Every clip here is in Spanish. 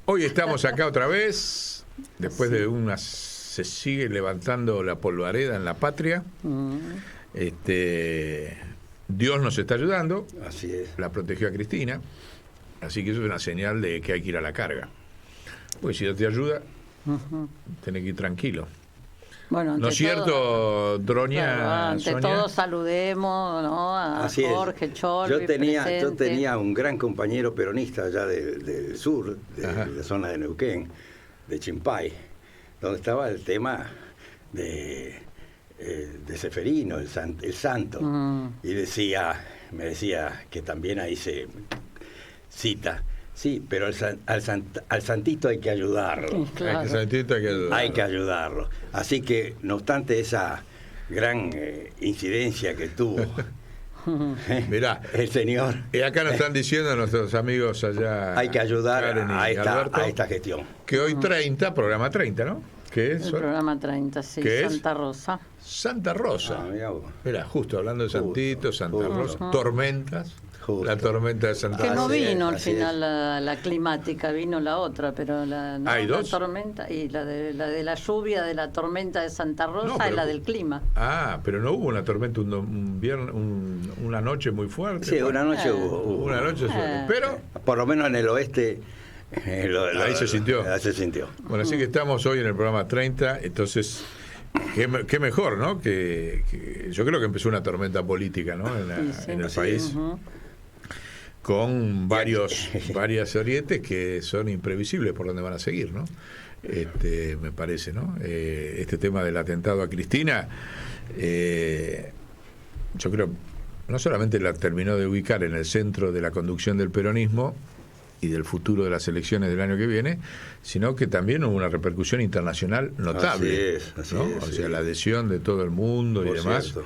Hoy estamos acá otra vez, después de unas... Se sigue levantando la polvareda en la patria. Dios nos está ayudando. Así es. La protegió a Cristina. Así que eso es una señal de que hay que ir a la carga. Pues si Dios te ayuda, tenés que ir tranquilo. Bueno, ¿No es cierto, Droña? Claro, ante Sonia? todo saludemos, ¿no? A Así Jorge Cholvi, yo tenía un gran compañero peronista allá del sur, de la zona de Neuquén, de Chimpay, donde estaba el tema de Ceferino, el santo. Y me decía que también ahí se cita. Sí, pero al santito hay que ayudarlo. Claro. Al santito Hay que ayudarlo. Así que, no obstante esa gran incidencia que tuvo Mirá, el señor, y acá nos están diciendo nuestros amigos allá. hay que ayudar Karen y Alberto, a esta gestión. que hoy 30, programa 30, ¿no? ¿Qué es? El programa 30, sí, ¿Qué es? Santa Rosa. Santa Rosa. Mirá vos. Mira, justo hablando de Santito, Santa justo. Rosa, tormentas, Justo. la tormenta de Santa Que no Rosa. vino al así final la climática, vino la otra, pero ¿Hay dos? la tormenta y la de la lluvia de la tormenta de Santa Rosa No, pero- es la del clima. Ah, pero no hubo una tormenta un viernes, una noche muy fuerte. Sí, una noche hubo. Una noche suerte. Pero, Por lo menos en el oeste. Ahí se sintió. Ahí se sintió. bueno, así que estamos hoy en el programa 30, entonces, qué mejor, ¿no? Que yo creo que empezó una tormenta política, ¿no? En el país. Con varias orientes que son imprevisibles por dónde van a seguir, ¿no? Me parece, ¿no? Este tema del atentado a Cristina, yo creo, no solamente la terminó de ubicar en el centro de la conducción del peronismo y del futuro de las elecciones del año que viene, sino que también hubo una repercusión internacional notable. Así ¿no? es, O así sea, es. la adhesión de todo el mundo y Por demás, cierto.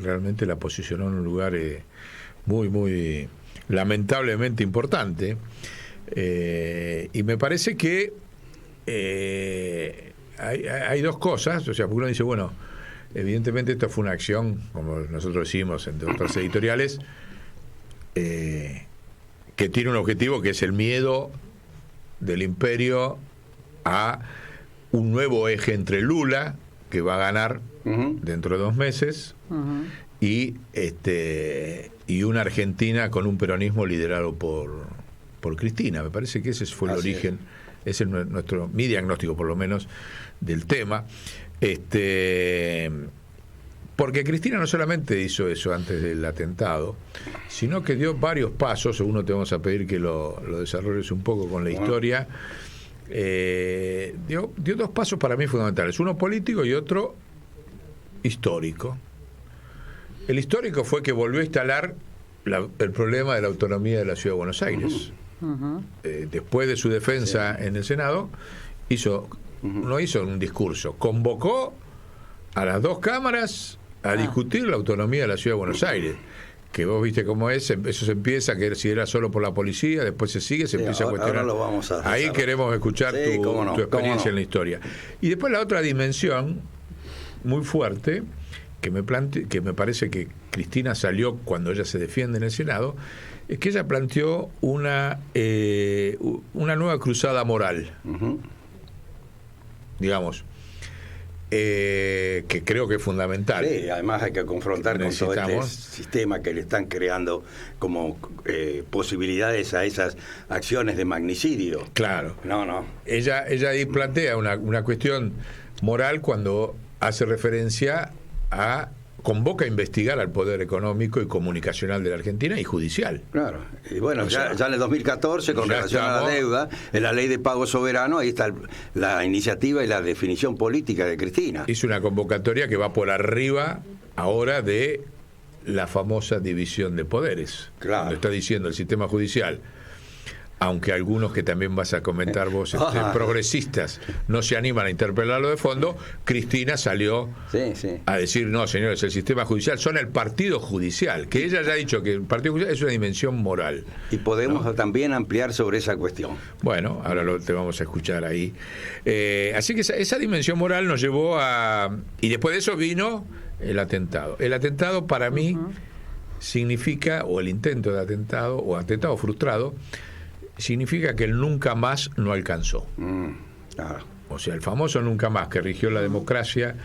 realmente la posicionó en un lugar muy, muy lamentablemente importante. Y me parece que hay dos cosas, o sea, porque uno dice, bueno, evidentemente esto fue una acción, como nosotros decimos entre otras editoriales, que tiene un objetivo que es el miedo del imperio a un nuevo eje entre Lula, que va a ganar dentro de 2 meses, y una Argentina con un peronismo liderado por Cristina. Me parece que ese fue el origen, ese es mi diagnóstico por lo menos del tema. Porque Cristina no solamente hizo eso antes del atentado, sino que dio varios pasos. Uno te vamos a pedir que lo desarrolles un poco con la historia. Dio 2 pasos para mí fundamentales, uno político y otro histórico. El histórico fue que volvió a instalar el problema de la autonomía de la Ciudad de Buenos Aires. Después de su defensa en el Senado, no hizo un discurso, convocó a las 2 cámaras a discutir la autonomía de la Ciudad de Buenos Aires, que vos viste cómo es, eso se empieza, que si era solo por la policía, después se empieza a cuestionar. Ahora lo vamos a Ahí hacer. queremos escuchar tu experiencia en la historia. Y después la otra dimensión muy fuerte, que me parece que Cristina salió cuando ella se defiende en el Senado, es que ella planteó una nueva cruzada moral, digamos, que creo que es fundamental. Sí, además hay que confrontar con todo este sistema que le están creando como posibilidades a esas acciones de magnicidio. Claro. No. Ella ahí plantea una cuestión moral cuando hace referencia convoca a investigar al poder económico y comunicacional de la Argentina y judicial. Claro. Y bueno, O sea, ya en el 2014, con ya relación a la deuda, en la ley de pago soberano, ahí está la iniciativa y la definición política de Cristina. Hizo una convocatoria que va por arriba ahora de la famosa división de poderes. Claro. Cuando está diciendo el sistema judicial, aunque algunos que también vas a comentar vos, progresistas, no se animan a interpelarlo de fondo, Cristina salió a decir, no, señores, el sistema judicial son el partido judicial, que ella ya ha dicho que el partido judicial es una dimensión moral. Y podemos también ampliar sobre esa cuestión. Bueno, ahora te vamos a escuchar ahí. Así que esa dimensión moral nos llevó a... Y después de eso vino el atentado. El atentado para mí significa, o el intento de atentado, o atentado frustrado, significa que el nunca más no alcanzó. Claro. O sea, el famoso nunca más que rigió la democracia,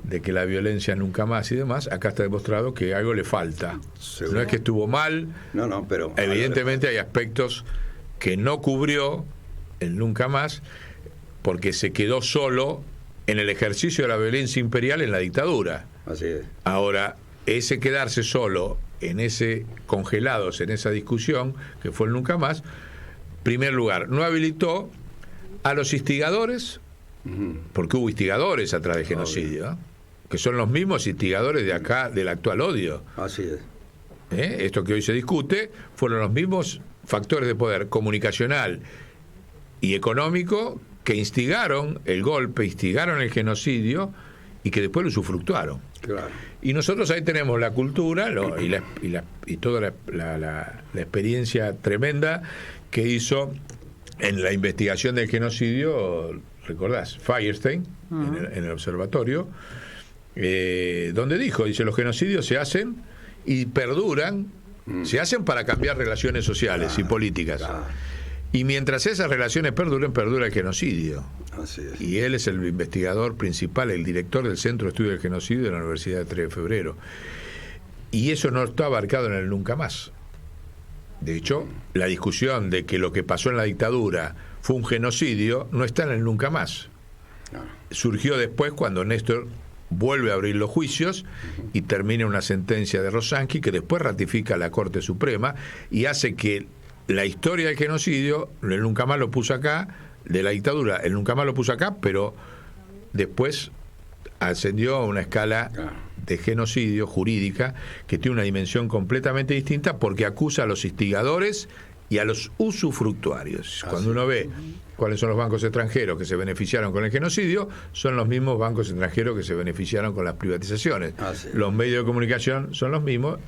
de que la violencia nunca más y demás, acá está demostrado que algo le falta. Seguro. No es que estuvo mal, No, pero evidentemente hay aspectos que no cubrió el nunca más, porque se quedó solo en el ejercicio de la violencia imperial en la dictadura. Así es. Ahora, ese quedarse solo en ese, congelados en esa discusión, que fue el nunca más, primer lugar, no habilitó a los instigadores, porque hubo instigadores atrás del genocidio, ¿eh? Que son los mismos instigadores de acá, del actual odio. Así es. Esto que hoy se discute, fueron los mismos factores de poder comunicacional y económico que instigaron el golpe, instigaron el genocidio y que después lo usufructuaron. Claro. Y nosotros ahí tenemos la cultura y toda la experiencia tremenda que hizo en la investigación del genocidio, recordás, Firestein, en el observatorio, donde dice, los genocidios se hacen y perduran, se hacen para cambiar relaciones sociales y políticas. Y mientras esas relaciones perduren, perdura el genocidio. Así es. Y él es el investigador principal, el director del Centro de Estudio del Genocidio de la Universidad de 3 de Febrero. Y eso no está abarcado en el nunca más. De hecho, la discusión de que lo que pasó en la dictadura fue un genocidio no está en el nunca más. Surgió después cuando Néstor vuelve a abrir los juicios y termina una sentencia de Rosansky que después ratifica la Corte Suprema y hace que la historia del genocidio, el nunca más lo puso acá, de la dictadura, el nunca más lo puso acá, pero después ascendió a una escala de genocidio jurídica que tiene una dimensión completamente distinta porque acusa a los instigadores y a los usufructuarios. Cuando uno ve cuáles son los bancos extranjeros que se beneficiaron con el genocidio, son los mismos bancos extranjeros que se beneficiaron con las privatizaciones. Los medios de comunicación son los mismos.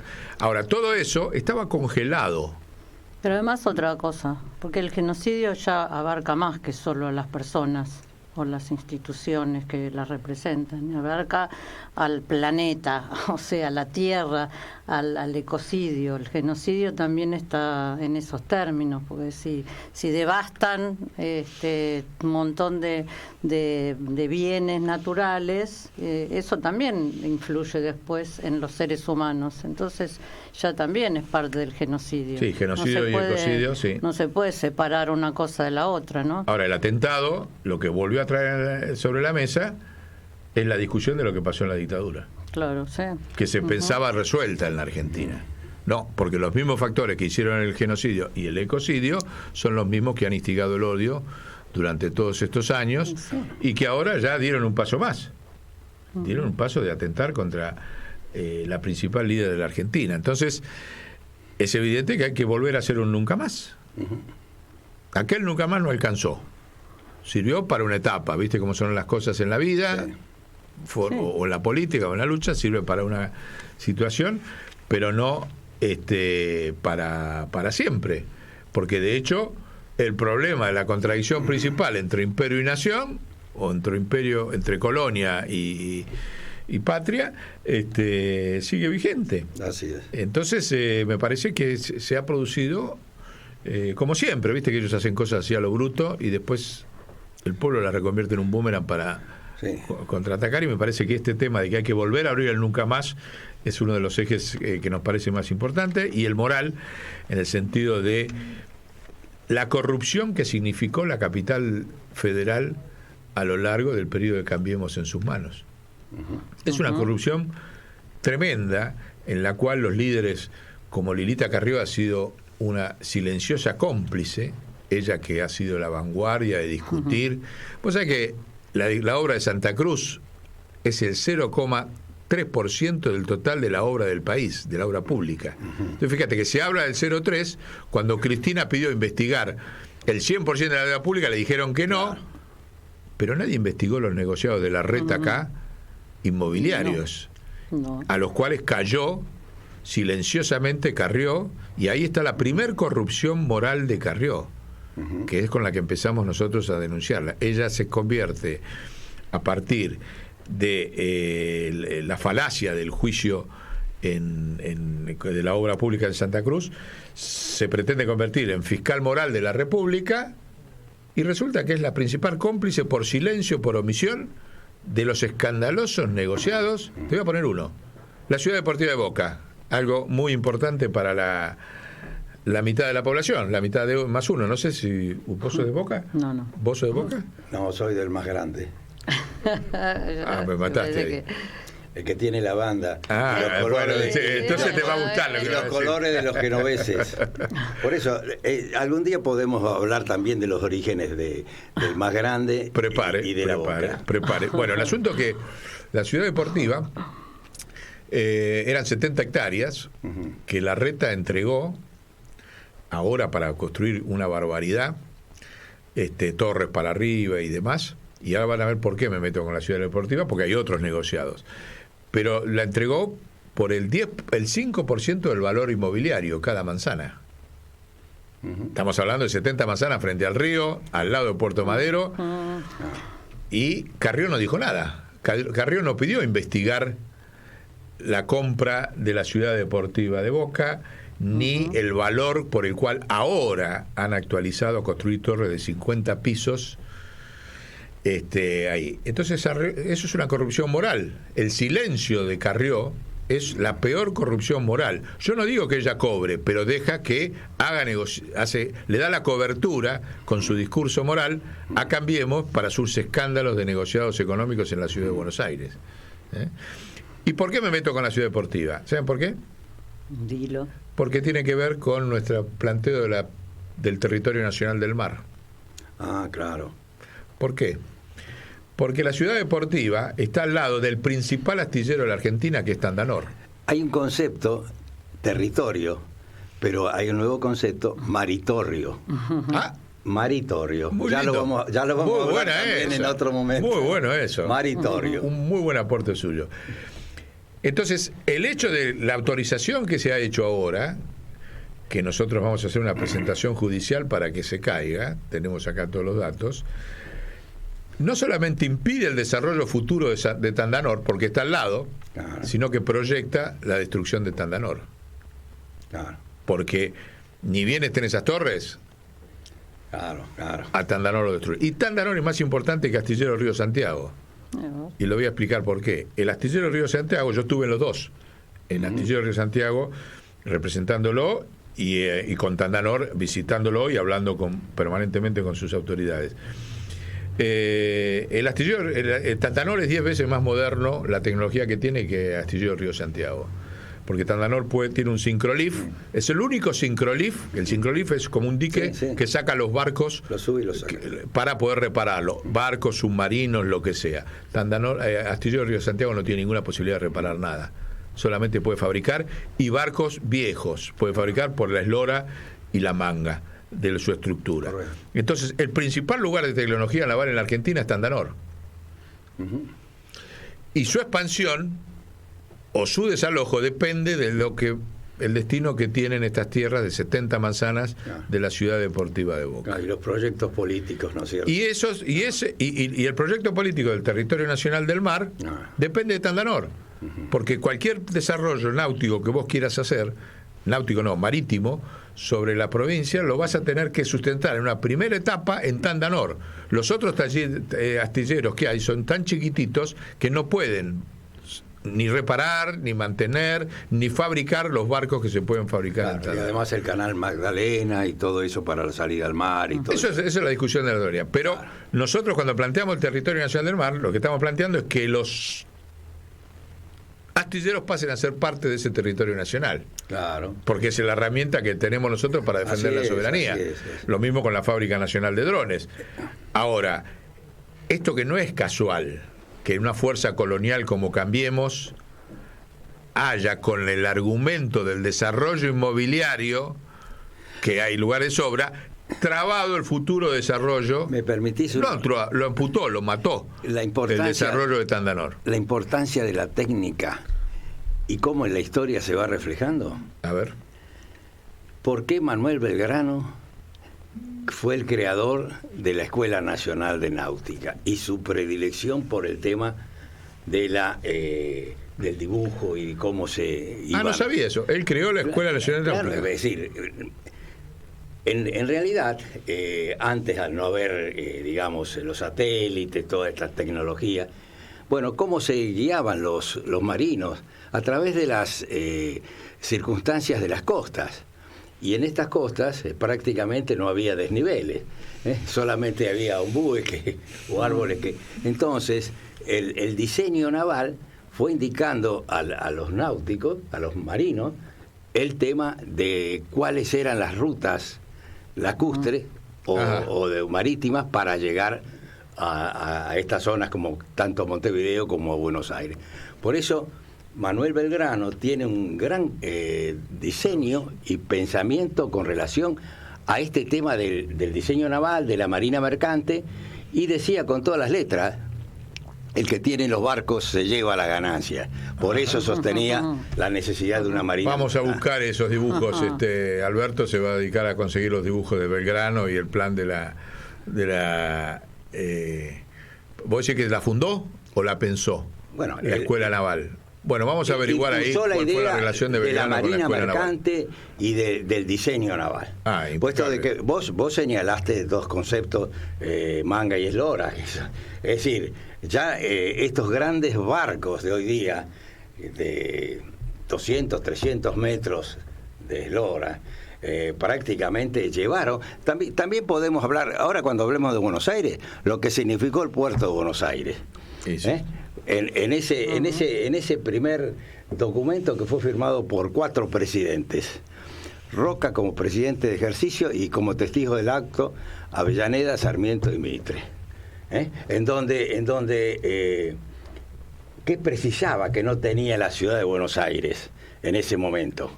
Ahora, todo eso estaba congelado. Pero además otra cosa, porque el genocidio ya abarca más que solo a las personas o las instituciones que las representan, abarca al planeta, o sea, la tierra, al ecocidio. El genocidio también está en esos términos, porque si devastan un montón de bienes naturales, eso también influye después en los seres humanos. Entonces ya también es parte del genocidio. Sí, genocidio y ecocidio, sí. No se puede separar una cosa de la otra, ¿no? Ahora, el atentado, lo que volvió a traer sobre la mesa es la discusión de lo que pasó en la dictadura. Claro, sí. Que se pensaba resuelta en la Argentina. No, porque los mismos factores que hicieron el genocidio y el ecocidio son los mismos que han instigado el odio durante todos estos años y que ahora ya dieron un paso más. Dieron un paso de atentar contra la principal líder de la Argentina. Entonces, es evidente que hay que volver a hacer un nunca más. Aquel nunca más no alcanzó. Sirvió para una etapa, ¿viste cómo son las cosas en la vida? O en la política o en la lucha, sirve para una situación, pero no para siempre. Porque de hecho, el problema de la contradicción principal entre imperio y nación, o entre colonia y patria, sigue vigente. Así es. Entonces, me parece que se ha producido, como siempre, viste que ellos hacen cosas así a lo bruto y después el pueblo las reconvierte en un boomerang para contraatacar, y me parece que este tema de que hay que volver a abrir el nunca más es uno de los ejes que nos parece más importante, y el moral, en el sentido de la corrupción que significó la capital federal a lo largo del periodo de Cambiemos en sus manos. Es una corrupción tremenda en la cual los líderes como Lilita Carrió ha sido una silenciosa cómplice, ella que ha sido la vanguardia de discutir. Vos sabés que la obra de Santa Cruz es el 0,3% del total de la obra del país, de la obra pública. Entonces fíjate que se habla del 0,3%, cuando Cristina pidió investigar el 100% de la deuda pública, le dijeron que no, pero nadie investigó los negociados de la reta acá, inmobiliarios, a los cuales cayó silenciosamente Carrió, y ahí está la primer corrupción moral de Carrió, que es con la que empezamos nosotros a denunciarla. Ella se convierte, a partir de la falacia del juicio de la obra pública en Santa Cruz, se pretende convertir en fiscal moral de la República y resulta que es la principal cómplice por silencio, por omisión, de los escandalosos negociados. Te voy a poner uno: la Ciudad Deportiva de Boca, algo muy importante para la mitad de la población, la mitad de más uno. No sé si vos sos de Boca. No. ¿Vos sos de Boca? No, soy del más grande. Me mataste ahí. El que tiene la banda. Entonces te va a gustar lo que los colores de los genoveses. Por eso, algún día podemos hablar también de los orígenes del más grande y de la Boca. Prepare. Bueno, el asunto es que la Ciudad Deportiva eran 70 hectáreas que Larreta entregó ahora para construir una barbaridad, torres para arriba y demás. Y ahora van a ver por qué me meto con la Ciudad Deportiva, porque hay otros negociados. Pero la entregó por el 5% del valor inmobiliario cada manzana. Estamos hablando de 70 manzanas frente al río, al lado de Puerto Madero, y Carrió no dijo nada. Carrió no pidió investigar la compra de la Ciudad Deportiva de Boca, ni el valor por el cual ahora han actualizado a construir torres de 50 pisos. Ahí. Entonces, eso es una corrupción moral. El silencio de Carrió es la peor corrupción moral. Yo no digo que ella cobre, pero deja que haga le da la cobertura con su discurso moral a Cambiemos para sus escándalos de negociados económicos en la ciudad de Buenos Aires. ¿Y por qué me meto con la Ciudad Deportiva? ¿Saben por qué? Dilo. Porque tiene que ver con nuestro planteo del territorio nacional del mar. Ah, claro. ¿Por qué? Porque la Ciudad Deportiva está al lado del principal astillero de la Argentina, que es Tandanor. Hay un concepto, territorio, pero hay un nuevo concepto, maritorrio. Maritorrio. Ya lo vamos a hablar también en otro momento. Muy bueno eso. Maritorio. Un muy buen aporte suyo. Entonces, el hecho de la autorización que se ha hecho ahora, que nosotros vamos a hacer una presentación judicial para que se caiga, tenemos acá todos los datos, no solamente impide el desarrollo futuro de Tandanor, porque está al lado, claro, sino que proyecta la destrucción de Tandanor. Claro. Porque ni bien estén esas torres, claro. a Tandanor lo destruye. Y Tandanor es más importante que Astillero Río Santiago. Y lo voy a explicar por qué. El Astillero Río Santiago, yo estuve en los dos. En Astillero Río Santiago, representándolo, y con Tandanor, visitándolo y hablando permanentemente con sus autoridades. El astillero, el Tandanor es 10 veces más moderno, la tecnología que tiene, que Astillero Río Santiago. Porque Tandanor tiene un sincrolif, es el único sincrolif. El sincrolif es como un dique que saca los barcos, lo sube y lo saca, para poder repararlo, barcos, submarinos, lo que sea. Astillero Río Santiago no tiene ninguna posibilidad de reparar nada, solamente puede fabricar, y barcos viejos puede fabricar por la eslora y la manga de su estructura. Entonces, el principal lugar de tecnología naval en la Argentina es Tandanor. Y su expansión o su desalojo depende de el destino que tienen estas tierras de 70 manzanas de la Ciudad Deportiva de Boca. Y los proyectos políticos, ¿no es cierto? Y el proyecto político del territorio nacional del mar depende de Tandanor. Porque cualquier desarrollo náutico que vos quieras hacer, marítimo, sobre la provincia, lo vas a tener que sustentar en una primera etapa en Tandanor. Los otros astilleros que hay son tan chiquititos que no pueden ni reparar, ni mantener, ni fabricar los barcos que se pueden fabricar. Claro, y además el canal Magdalena y todo eso para la salida al mar y todo eso. Esa es la discusión de la teoría. Pero nosotros, cuando planteamos el territorio nacional del mar, lo que estamos planteando es que los astilleros pasen a ser parte de ese territorio nacional. Claro. Porque es la herramienta que tenemos nosotros para defender la soberanía. Así es. Lo mismo con la Fábrica Nacional de Drones. Ahora, esto que no es casual, que una fuerza colonial como Cambiemos haya, con el argumento del desarrollo inmobiliario, que hay lugar de sobra, trabado el futuro desarrollo. ¿Me permitís? Lo amputó, lo mató. El desarrollo de Tandanor. La importancia de la técnica y cómo en la historia se va reflejando. A ver. ¿Por qué Manuel Belgrano fue el creador de la Escuela Nacional de Náutica y su predilección por el tema de la del dibujo y cómo se iban. No sabía eso. Él creó la Escuela Nacional de Claro, Náutica. es decir, en realidad, antes, al no haber, digamos, los satélites, toda esta tecnología, bueno, ¿cómo se guiaban los marinos? A través de las circunstancias de las costas. Y en estas costas prácticamente no había desniveles, solamente había un buque o árboles que... Entonces, el diseño naval fue indicando a los náuticos, a los marinos, el tema de cuáles eran las rutas lacustres o de marítimas para llegar a estas zonas como tanto Montevideo como Buenos Aires. Por eso Manuel Belgrano tiene un gran diseño y pensamiento con relación a este tema del diseño naval, de la marina mercante, y decía con todas las letras: el que tiene los barcos se lleva la ganancia. Por eso sostenía la necesidad de una marina. Vamos a buscar esos dibujos. Alberto se va a dedicar a conseguir los dibujos de Belgrano y el plan de la ¿vos decís que la fundó o la pensó? Bueno, la Escuela Naval. Bueno, vamos a averiguar ahí cuál fue la relación de Belgrano la marina con la Escuela mercante Naval. Y del diseño naval. Puesto de que vos señalaste dos conceptos, manga y eslora. Es decir, ya estos grandes barcos de hoy día, de 200, 300 metros de eslora, prácticamente llevaron. También podemos hablar, ahora cuando hablemos de Buenos Aires, lo que significó el puerto de Buenos Aires. Sí, sí. En ese primer documento que fue firmado por 4 presidentes: Roca como presidente de ejercicio y como testigo del acto Avellaneda, Sarmiento y Mitre, en donde ¿qué precisaba que no tenía la ciudad de Buenos Aires en ese momento?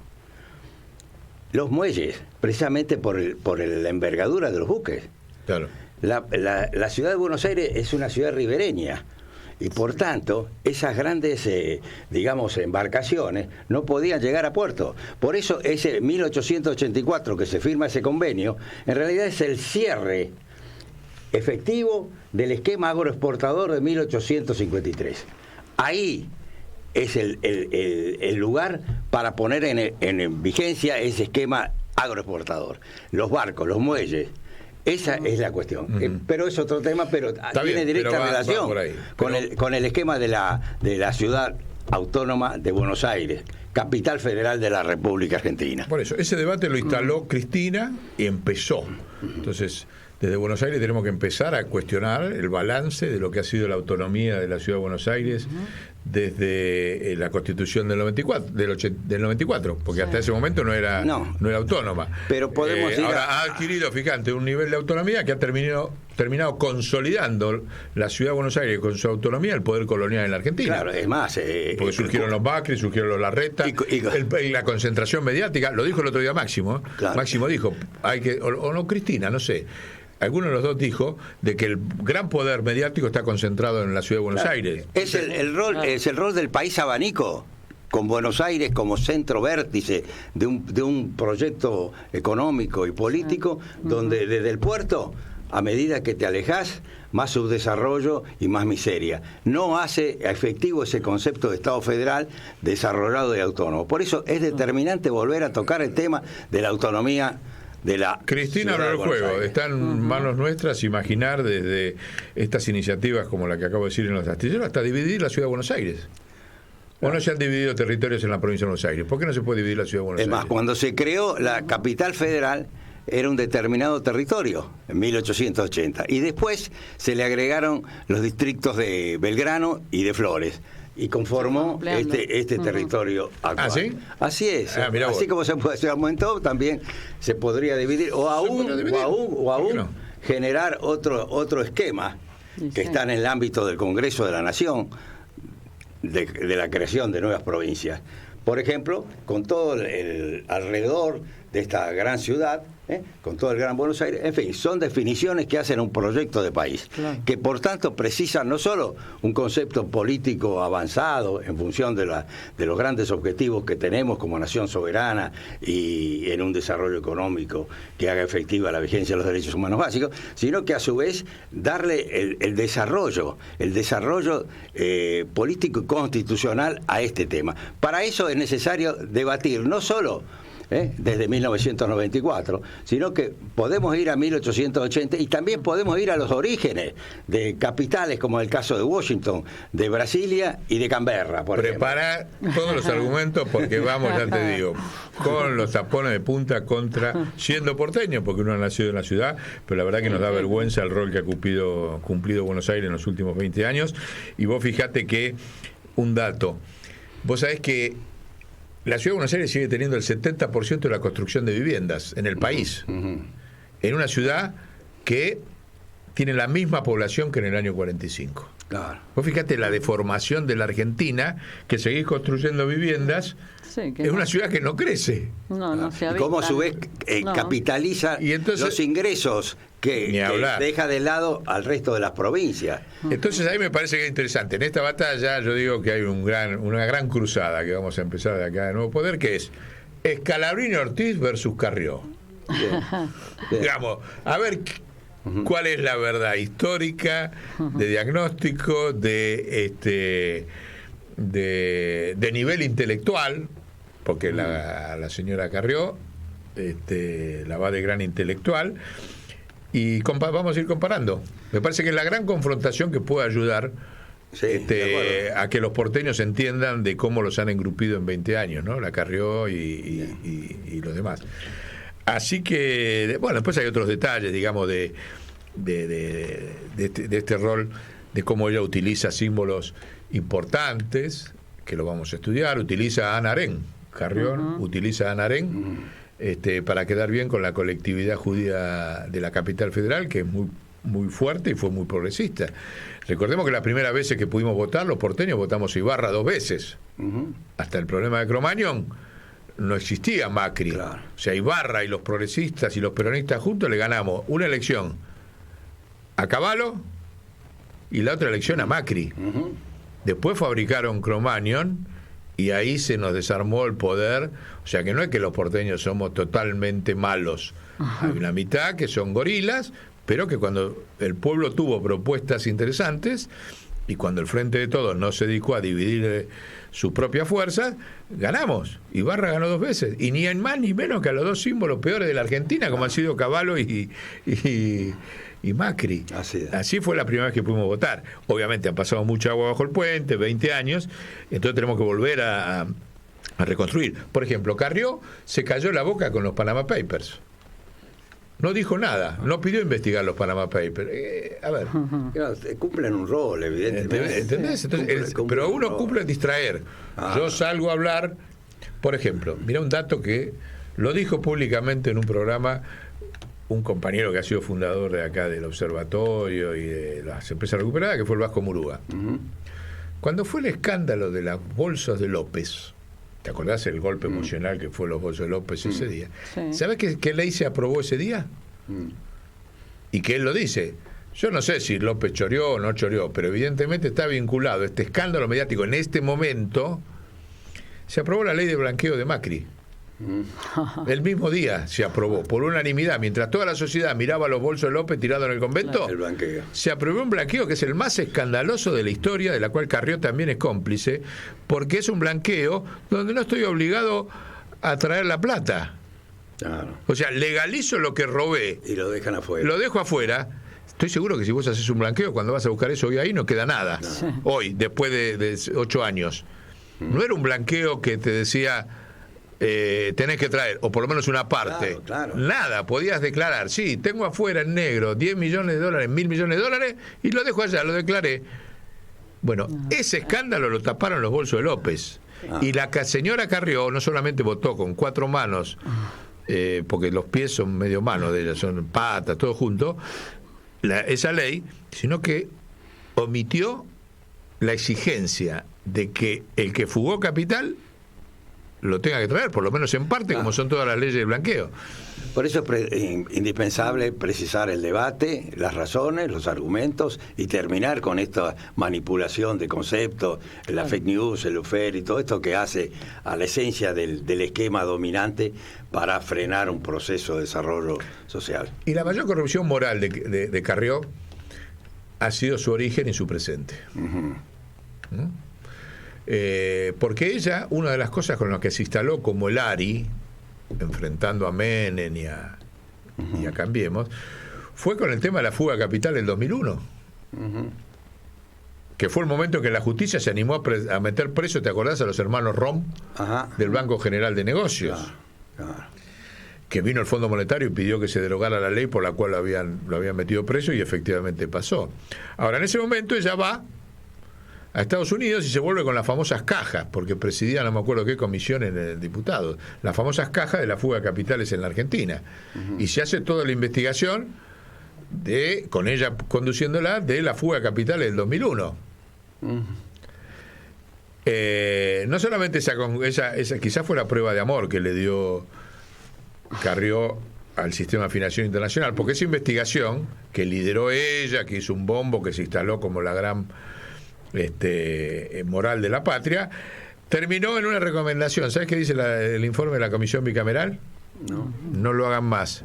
Los muelles, precisamente por la envergadura de los buques. Claro. La ciudad de Buenos Aires es una ciudad ribereña. Y por tanto, esas grandes, digamos, embarcaciones no podían llegar a puerto. Por eso, ese 1884 que se firma ese convenio, en realidad es el cierre efectivo del esquema agroexportador de 1853. Ahí es el lugar para poner en vigencia ese esquema agroexportador. Los barcos, los muelles. Esa es la cuestión. Pero es otro tema, pero tiene directa relación con el esquema de la ciudad autónoma de Buenos Aires, capital federal de la República Argentina. Por eso, ese debate lo instaló Cristina y empezó. Entonces, desde Buenos Aires tenemos que empezar a cuestionar el balance de lo que ha sido la autonomía de la ciudad de Buenos Aires desde la Constitución del 94, porque hasta ese momento no era autónoma. Pero podemos ir ahora ha adquirido, fíjate, un nivel de autonomía que ha terminado consolidando la ciudad de Buenos Aires con su autonomía el poder colonial en la Argentina. Claro, es más, porque surgieron los Macri, surgieron los Larreta, la concentración mediática, lo dijo el otro día Máximo. Claro. Máximo dijo, o no Cristina, no sé. Alguno de los dos dijo de que el gran poder mediático está concentrado en la ciudad de Buenos Aires. Es el rol del país abanico, con Buenos Aires como centro vértice de un proyecto económico y político, donde desde el puerto, a medida que te alejas, más subdesarrollo y más miseria. No hace efectivo ese concepto de Estado federal desarrollado y autónomo. Por eso es determinante volver a tocar el tema de la autonomía de la Cristina abrió el juego. Está en manos nuestras imaginar desde estas iniciativas como la que acabo de decir en los astilleros hasta dividir la ciudad de Buenos Aires. ¿O no se han dividido territorios en la provincia de Buenos Aires? ¿Por qué no se puede dividir la ciudad de Buenos Aires? Es más, cuando se creó la capital federal era un determinado territorio en 1880 y después se le agregaron los distritos de Belgrano y de Flores y conformó este territorio actual. ¿Ah, sí? Así es. Así como se aumentó, también se podría dividir o aún generar otro esquema que está en el ámbito del Congreso de la Nación de la creación de nuevas provincias. Por ejemplo, con todo el alrededor de esta gran ciudad, con todo el Gran Buenos Aires. En fin, son definiciones que hacen un proyecto de país, claro, que por tanto precisan no solo un concepto político avanzado en función de los grandes objetivos que tenemos como nación soberana y en un desarrollo económico que haga efectiva la vigencia de los derechos humanos básicos, sino que a su vez darle el desarrollo político y constitucional a este tema. Para eso es necesario debatir no solo desde 1994, sino que podemos ir a 1880 y también podemos ir a los orígenes de capitales como el caso de Washington, de Brasilia y de Canberra, por ejemplo. Prepara todos los argumentos porque vamos, ya te digo, con los tapones de punta contra, siendo porteño, porque uno ha nacido en la ciudad, pero la verdad que nos da vergüenza el rol que ha cumplido Buenos Aires en los últimos 20 años. Y vos fijate que, un dato, vos sabés que la ciudad de Buenos Aires sigue teniendo el 70% de la construcción de viviendas en el país, en una ciudad que tiene la misma población que en el año 45. Claro. Vos fíjate la deformación de la Argentina, que seguís construyendo viviendas, sí, es una ciudad que no crece. No se habita. Y cómo a su vez capitaliza y entonces, los ingresos que deja de lado al resto de las provincias. Entonces ahí me parece que es interesante. En esta batalla yo digo que hay una gran cruzada que vamos a empezar de acá de Nuevo Poder, que es Scalabrini Ortiz versus Carrió. Bien. Digamos, a ver cuál es la verdad histórica, de diagnóstico, de nivel intelectual, porque la señora Carrió la va de gran intelectual. Y vamos a ir comparando. Me parece que es la gran confrontación que puede ayudar a que los porteños entiendan de cómo los han engrupido en 20 años, ¿no? La Carrió y los demás. Así que, bueno, después hay otros detalles, digamos, de este rol, de cómo ella utiliza símbolos importantes, que lo vamos a estudiar. Utiliza a Ana Arendt, Carrió utiliza a Ana Arendt, para quedar bien con la colectividad judía de la capital federal, que es muy, muy fuerte y fue muy progresista. Recordemos que la primera vez que pudimos votar, los porteños votamos a Ibarra 2 veces. Hasta el problema de Cromañón no existía Macri. Claro. O sea, Ibarra y los progresistas y los peronistas juntos le ganamos una elección a Cavallo y la otra elección a Macri. Después fabricaron Cromañón y ahí se nos desarmó el poder. O sea que no es que los porteños somos totalmente malos. Hay una mitad que son gorilas, pero que cuando el pueblo tuvo propuestas interesantes y cuando el Frente de Todos no se dedicó a dividir su propia fuerza, ganamos. Ibarra ganó 2 veces. Y ni en más ni menos que a los 2 símbolos peores de la Argentina, como han sido Cavallo y Macri. Así fue la primera vez que pudimos votar. Obviamente han pasado mucha agua bajo el puente, 20 años, entonces tenemos que volver a reconstruir. Por ejemplo, Carrió se cayó la boca con los Panama Papers. No dijo nada, no pidió investigar los Panama Papers. A ver. Claro, cumplen un rol, evidentemente. ¿Entendés? Entonces, pero uno cumple en distraer. Yo salgo a hablar, por ejemplo, mira un dato que lo dijo públicamente en un programa un compañero que ha sido fundador de acá del Observatorio y de las empresas recuperadas, que fue el Vasco Muruga. Cuando fue el escándalo de las bolsas de López, ¿te acordás el golpe emocional que fue los bolsos de López ese día? Sí. ¿Sabés qué ley se aprobó ese día? Y que él lo dice. Yo no sé si López choreó o no choreó, pero evidentemente está vinculado este escándalo mediático. En este momento se aprobó la ley de blanqueo de Macri. El mismo día se aprobó por unanimidad, mientras toda la sociedad miraba los bolsos de López tirados en el convento. El blanqueo. Se aprobó un blanqueo que es el más escandaloso de la historia, de la cual Carrió también es cómplice, porque es un blanqueo donde no estoy obligado a traer la plata. Claro. O sea, legalizo lo que robé y lo dejan afuera. Lo dejo afuera. Estoy seguro que si vos haces un blanqueo, cuando vas a buscar eso hoy ahí no queda nada. No. Hoy, después de 8 años. No era un blanqueo que te decía tenés que traer, o por lo menos una parte. Claro. Nada, podías declarar, sí, tengo afuera en negro 10 millones de dólares, 1.000 millones de dólares, y lo dejo allá, lo declaré. Bueno, ese escándalo lo taparon los bolsos de López. Y la señora Carrió no solamente votó con 4 manos, porque los pies son medio manos de ella, son patas, todo junto, esa ley, sino que omitió la exigencia de que el que fugó capital lo tenga que traer, por lo menos en parte, como son todas las leyes de blanqueo. Por eso es indispensable precisar el debate, las razones, los argumentos y terminar con esta manipulación de conceptos, la fake news, el ufer y todo esto que hace a la esencia del esquema dominante para frenar un proceso de desarrollo social. Y la mayor corrupción moral de Carrió ha sido su origen y su presente. Porque ella, una de las cosas con las que se instaló como el ARI, enfrentando a Menem y a Cambiemos, fue con el tema de la fuga de capital del 2001. Que fue el momento en que la justicia se animó a meter preso, ¿te acordás? A los hermanos Rom del Banco General de Negocios. Claro. Que vino el Fondo Monetario y pidió que se derogara la ley por la cual lo habían metido preso, y efectivamente pasó. Ahora, en ese momento ella va a Estados Unidos y se vuelve con las famosas cajas, porque presidía no me acuerdo qué comisión en el diputado, las famosas cajas de la fuga de capitales en la Argentina. Y se hace toda la investigación, con ella conduciéndola, de la fuga de capitales del 2001. No solamente esa quizás fue la prueba de amor que le dio Carrió al sistema financiero internacional, porque esa investigación que lideró ella, que hizo un bombo, que se instaló como la gran moral de la patria, terminó en una recomendación. ¿Sabes qué dice el informe de la Comisión Bicameral? No lo hagan más.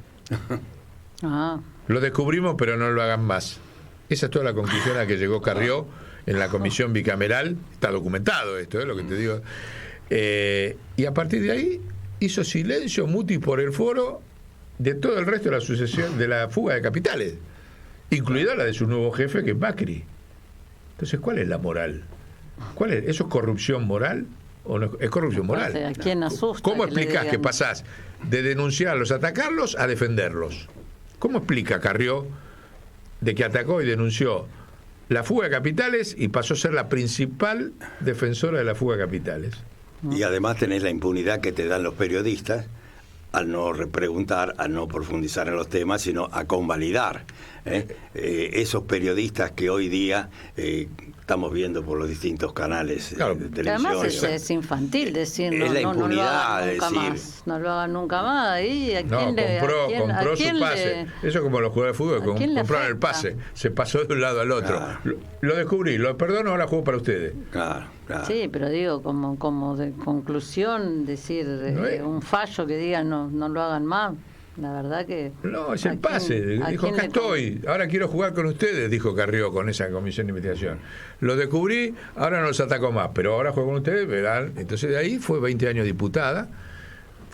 Lo descubrimos, pero no lo hagan más. Esa es toda la conclusión a la que llegó Carrió en la Comisión Bicameral. Está documentado esto, es lo que te digo. Y a partir de ahí hizo silencio mutis por el foro de todo el resto de la sucesión de la fuga de capitales, incluida la de su nuevo jefe, que es Macri. Entonces, ¿cuál es la moral? ¿Eso es corrupción moral o no? Es corrupción moral. ¿A quién asusta? ¿Cómo explicás que pasás de denunciarlos, atacarlos, a defenderlos? ¿Cómo explica Carrió de que atacó y denunció la fuga de capitales y pasó a ser la principal defensora de la fuga de capitales? Y además tenés la impunidad que te dan los periodistas al no preguntar, al no profundizar en los temas, sino a convalidar esos periodistas que hoy día estamos viendo por los distintos canales de televisión. Además es infantil decir es la impunidad, no lo hagan nunca más. ¿Y compró su pase. Eso es como los jugadores de fútbol, compraron el pase, se pasó de un lado al otro. Claro. Lo descubrí, lo perdono, ahora juego para ustedes. Claro. Sí, pero digo, como de conclusión, decir un fallo que diga no lo hagan más. La verdad que... No, es el pase. Dijo, acá estoy, ahora quiero jugar con ustedes, dijo Carrió con esa comisión de investigación. Lo descubrí, ahora no los ataco más, pero ahora juego con ustedes, verán. Entonces de ahí fue 20 años diputada,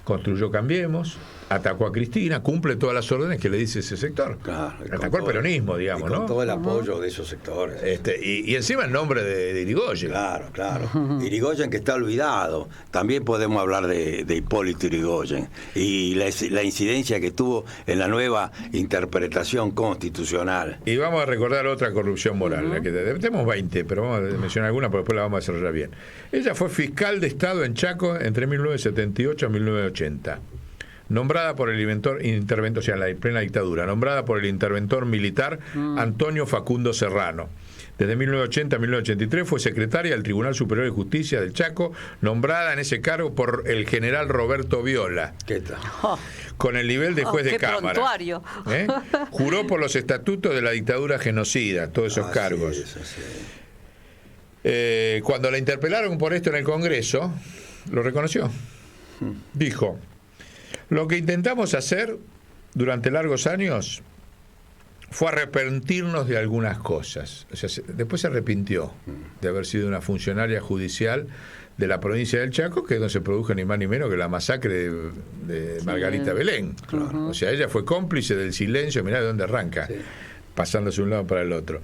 construyó Cambiemos, atacó a Cristina, cumple todas las órdenes que le dice ese sector. Claro, atacó al peronismo, digamos, con todo el apoyo de esos sectores. Y encima en nombre de Irigoyen. Claro. Irigoyen, que está olvidado. También podemos hablar de Hipólito Irigoyen y la incidencia que tuvo en la nueva interpretación constitucional. Y vamos a recordar otra corrupción moral. La que tenemos 20, pero vamos a mencionar alguna, pero después la vamos a desarrollar bien. Ella fue fiscal de Estado en Chaco entre 1978 y 1980. Nombrada por el interventor, o sea, en la plena dictadura, nombrada por el interventor militar Antonio Facundo Serrano. Desde 1980 a 1983 fue secretaria del Tribunal Superior de Justicia del Chaco, nombrada en ese cargo por el general Roberto Viola. ¿Qué tal? Con el nivel de juez de Cámara. Prontuario. Juró por los estatutos de la dictadura genocida, todos esos cargos. Cuando la interpelaron por esto en el Congreso, lo reconoció. Dijo: lo que intentamos hacer durante largos años fue arrepentirnos de algunas cosas. O sea, después se arrepintió de haber sido una funcionaria judicial de la provincia del Chaco, que es donde se produjo ni más ni menos que la masacre de Margarita Belén. Claro. O sea, ella fue cómplice del silencio, mirá de dónde arranca, pasándose de un lado para el otro.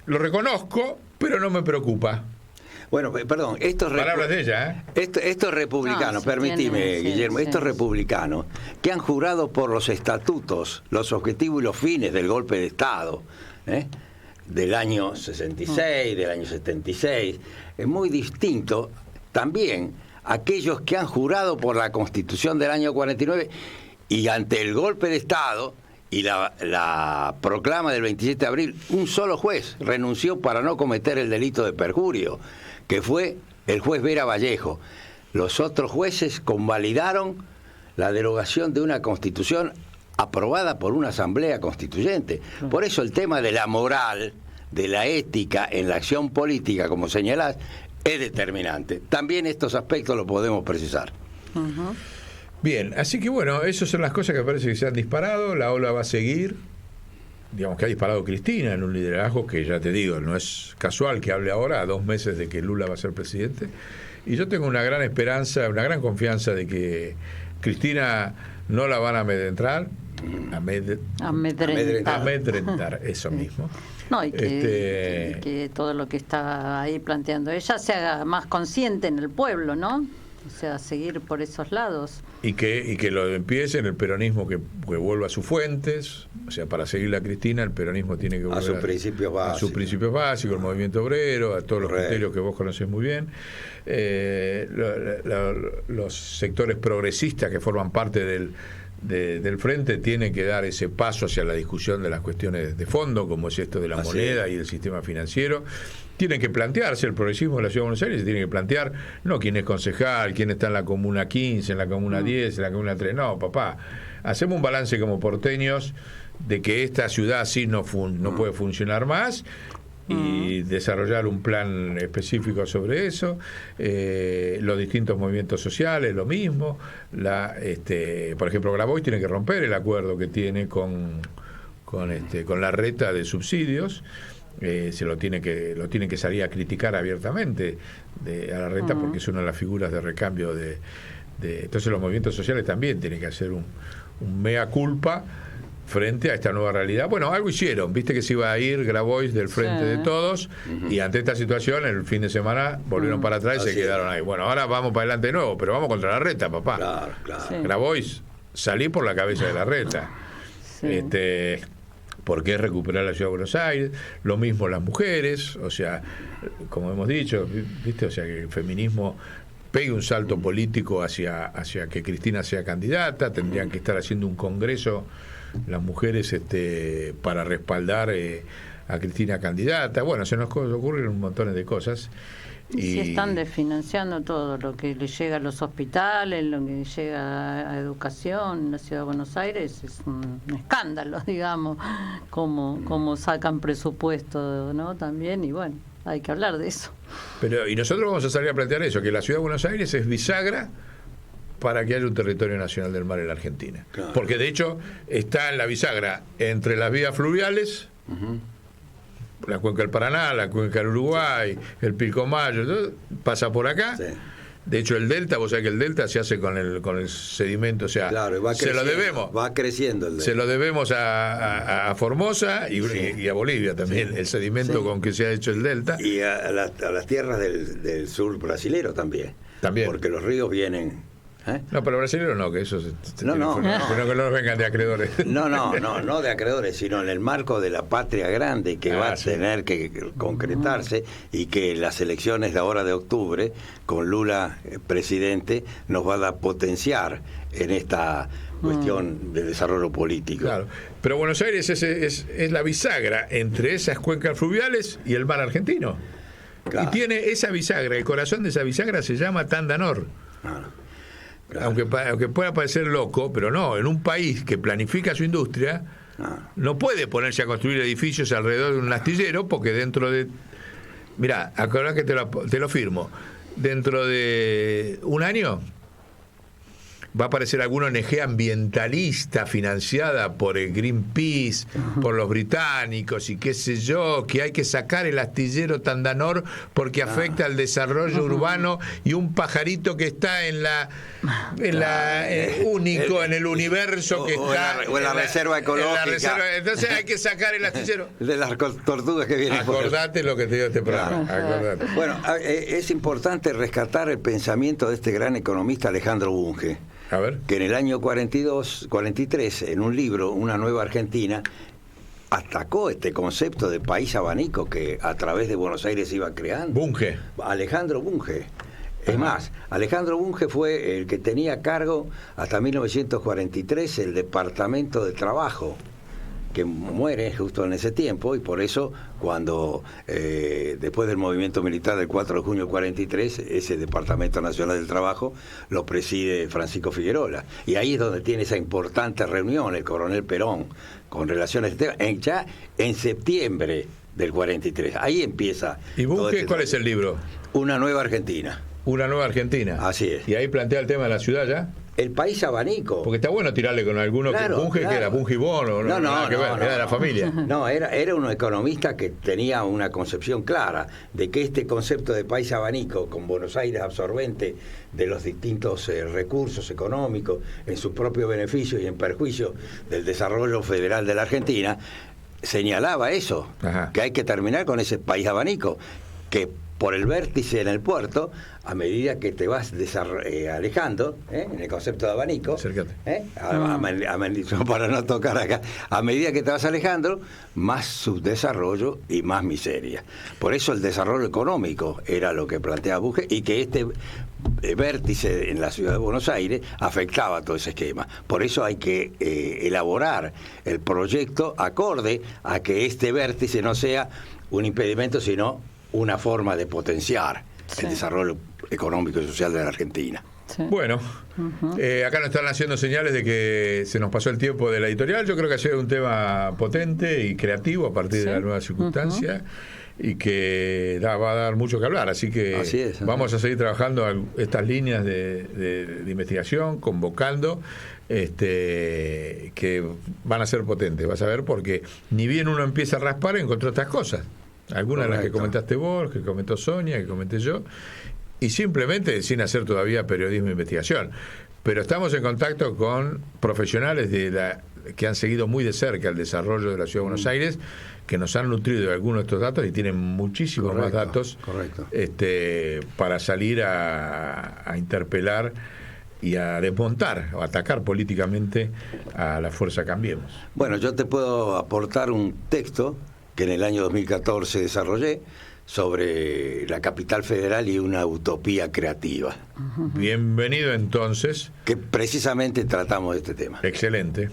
Lo reconozco, pero no me preocupa. Bueno, perdón, palabras de ella, estos republicanos, permitime, Guillermo, estos republicanos que han jurado por los estatutos, los objetivos y los fines del golpe de Estado, del año 66, del año 76, es muy distinto también a aquellos que han jurado por la Constitución del año 49 y ante el golpe de Estado y la proclama del 27 de abril, un solo juez renunció para no cometer el delito de perjurio, que fue el juez Vera Vallejo. Los otros jueces convalidaron la derogación de una constitución aprobada por una asamblea constituyente. Por eso el tema de la moral, de la ética en la acción política, como señalás, es determinante. También estos aspectos los podemos precisar. Ujú. Bien, así que bueno, esas son las cosas que parece que se han disparado, la ola va a seguir. Digamos que ha disparado Cristina en un liderazgo que, ya te digo, no es casual que hable ahora, a 2 meses de que Lula va a ser presidente. Y yo tengo una gran esperanza, una gran confianza de que Cristina no la van a amedrentar. Amedrentar, eso mismo. No, y que todo lo que está ahí planteando ella se haga más consciente en el pueblo, ¿no? O sea, seguir por esos lados. Y que lo empiece en el peronismo que vuelva a sus fuentes. O sea, para seguir a Cristina, el peronismo tiene que volver a sus principios básicos. A sus principios básicos, el movimiento obrero, a todos los criterios que vos conocés muy bien. Los sectores progresistas que forman parte del frente tienen que dar ese paso hacia la discusión de las cuestiones de fondo, como es esto de la moneda y el sistema financiero. Tienen que plantearse, el progresismo de la Ciudad de Buenos Aires se tiene que plantear, no quién es concejal, quién está en la comuna 15, en la comuna 10, en la comuna 3, no, papá, hacemos un balance como porteños de que esta ciudad así no puede funcionar más, y desarrollar un plan específico sobre eso. Los distintos movimientos sociales, lo mismo. Por ejemplo, Grabois tiene que romper el acuerdo que tiene con la reta de subsidios. Lo tiene que salir a criticar abiertamente a la reta, porque es una de las figuras de recambio entonces los movimientos sociales también tienen que hacer un mea culpa frente a esta nueva realidad. Bueno, algo hicieron, viste que se iba a ir Grabois del Frente de Todos, y ante esta situación el fin de semana volvieron para atrás y se quedaron ahí. Bueno, ahora vamos para adelante de nuevo, pero vamos contra la reta, papá. Claro. Sí. Grabois, salí por la cabeza de la reta. Sí. Porque es recuperar la Ciudad de Buenos Aires, lo mismo las mujeres, o sea, como hemos dicho, viste, o sea, que el feminismo pegue un salto político hacia que Cristina sea candidata. Tendrían que estar haciendo un congreso las mujeres para respaldar a Cristina candidata. Bueno, se nos ocurren un montón de cosas. Y si están desfinanciando todo lo que le llega a los hospitales, lo que llega a educación en la Ciudad de Buenos Aires, es un escándalo, digamos, como sacan presupuesto, ¿no? También, y bueno, hay que hablar de eso. Y nosotros vamos a salir a plantear eso, que la Ciudad de Buenos Aires es bisagra para que haya un territorio nacional del mar en la Argentina. Claro. Porque de hecho está en la bisagra entre las vías fluviales, la cuenca del Paraná, la cuenca del Uruguay, el Pilcomayo, todo pasa por acá. Sí. De hecho, el delta, vos sabés que el delta se hace con el sedimento, o sea, claro, se lo debemos. Va creciendo el delta. Se lo debemos a Formosa y a Bolivia también, el sedimento con que se ha hecho el delta. Y a las tierras del sur brasilero también. Porque los ríos vienen... No, pero brasileños no, que eso no, que no vengan de acreedores. No de acreedores, sino en el marco de la patria grande que va a tener que concretarse, y que las elecciones de ahora de octubre, con Lula presidente, nos va a potenciar en esta cuestión de desarrollo político. Claro, pero Buenos Aires es la bisagra entre esas cuencas fluviales y el mar argentino. Claro. Y tiene esa bisagra, el corazón de esa bisagra se llama Tandanor. Claro. Aunque pueda parecer loco, pero no, en un país que planifica su industria, no puede ponerse a construir edificios alrededor de un astillero, porque dentro de... Mirá, acordá que te lo firmo. Dentro de un año va a aparecer alguna ONG ambientalista financiada por el Greenpeace, por los británicos y qué sé yo, que hay que sacar el astillero Tandanor porque afecta al desarrollo urbano, y un pajarito que está único en el universo que está en la reserva ecológica. Entonces hay que sacar el astillero. De las tortugas que vienen. Acordate lo que te dio este programa. Acordate. Bueno, es importante rescatar el pensamiento de este gran economista Alejandro Bunge. A ver. Que en el año 43, en un libro, Una Nueva Argentina, atacó este concepto de país abanico que a través de Buenos Aires iba creando. Bunge. Alejandro Bunge. Es más, Alejandro Bunge fue el que tenía a cargo hasta 1943 el Departamento de Trabajo que muere justo en ese tiempo, y por eso cuando después del movimiento militar del 4 de junio del 43, ese Departamento Nacional del Trabajo lo preside Francisco Figuerola, y ahí es donde tiene esa importante reunión el coronel Perón con relación a este tema, ya en septiembre del 43. Ahí empieza. ¿Y Bunge cuál es el libro? Una nueva Argentina. Una nueva Argentina. Así es. Y ahí plantea el tema de la ciudad ya. El país abanico. Porque está bueno tirarle con alguno claro, que Bunge, claro. que era Bungibón o no, nada que ver, era de la familia. No, era un economista que tenía una concepción clara de que este concepto de país abanico, con Buenos Aires absorbente de los distintos recursos económicos en su propio beneficio y en perjuicio del desarrollo federal de la Argentina, señalaba eso, Ajá. que hay que terminar con ese país abanico, que por el vértice en el puerto, a medida que te vas alejando, en el concepto de abanico, para no tocar acá, a medida que te vas alejando, más subdesarrollo y más miseria. Por eso el desarrollo económico era lo que planteaba Bunge, y que este vértice en la ciudad de Buenos Aires afectaba todo ese esquema. Por eso hay que elaborar el proyecto acorde a que este vértice no sea un impedimento, sino una forma de potenciar el desarrollo económico y social de la Argentina. Sí. Bueno, acá nos están haciendo señales de que se nos pasó el tiempo de la editorial. Yo creo que ha sido un tema potente y creativo a partir de la nueva circunstancia, y que va a dar mucho que hablar. Así que vamos a seguir trabajando estas líneas de investigación, convocando, que van a ser potentes. Vas a ver, porque ni bien uno empieza a raspar, encontró estas cosas. Algunas de las que comentaste vos, que comentó Sonia, que comenté yo, y simplemente sin hacer todavía periodismo de investigación. Pero estamos en contacto con profesionales que han seguido muy de cerca el desarrollo de la Ciudad de Buenos Aires, que nos han nutrido de algunos de estos datos y tienen muchísimos más datos para salir a interpelar y a desmontar o atacar políticamente a la fuerza Cambiemos. Bueno, yo te puedo aportar un texto que en el año 2014 desarrollé sobre la capital federal y una utopía creativa. Bienvenido entonces. Que precisamente tratamos de este tema. Excelente.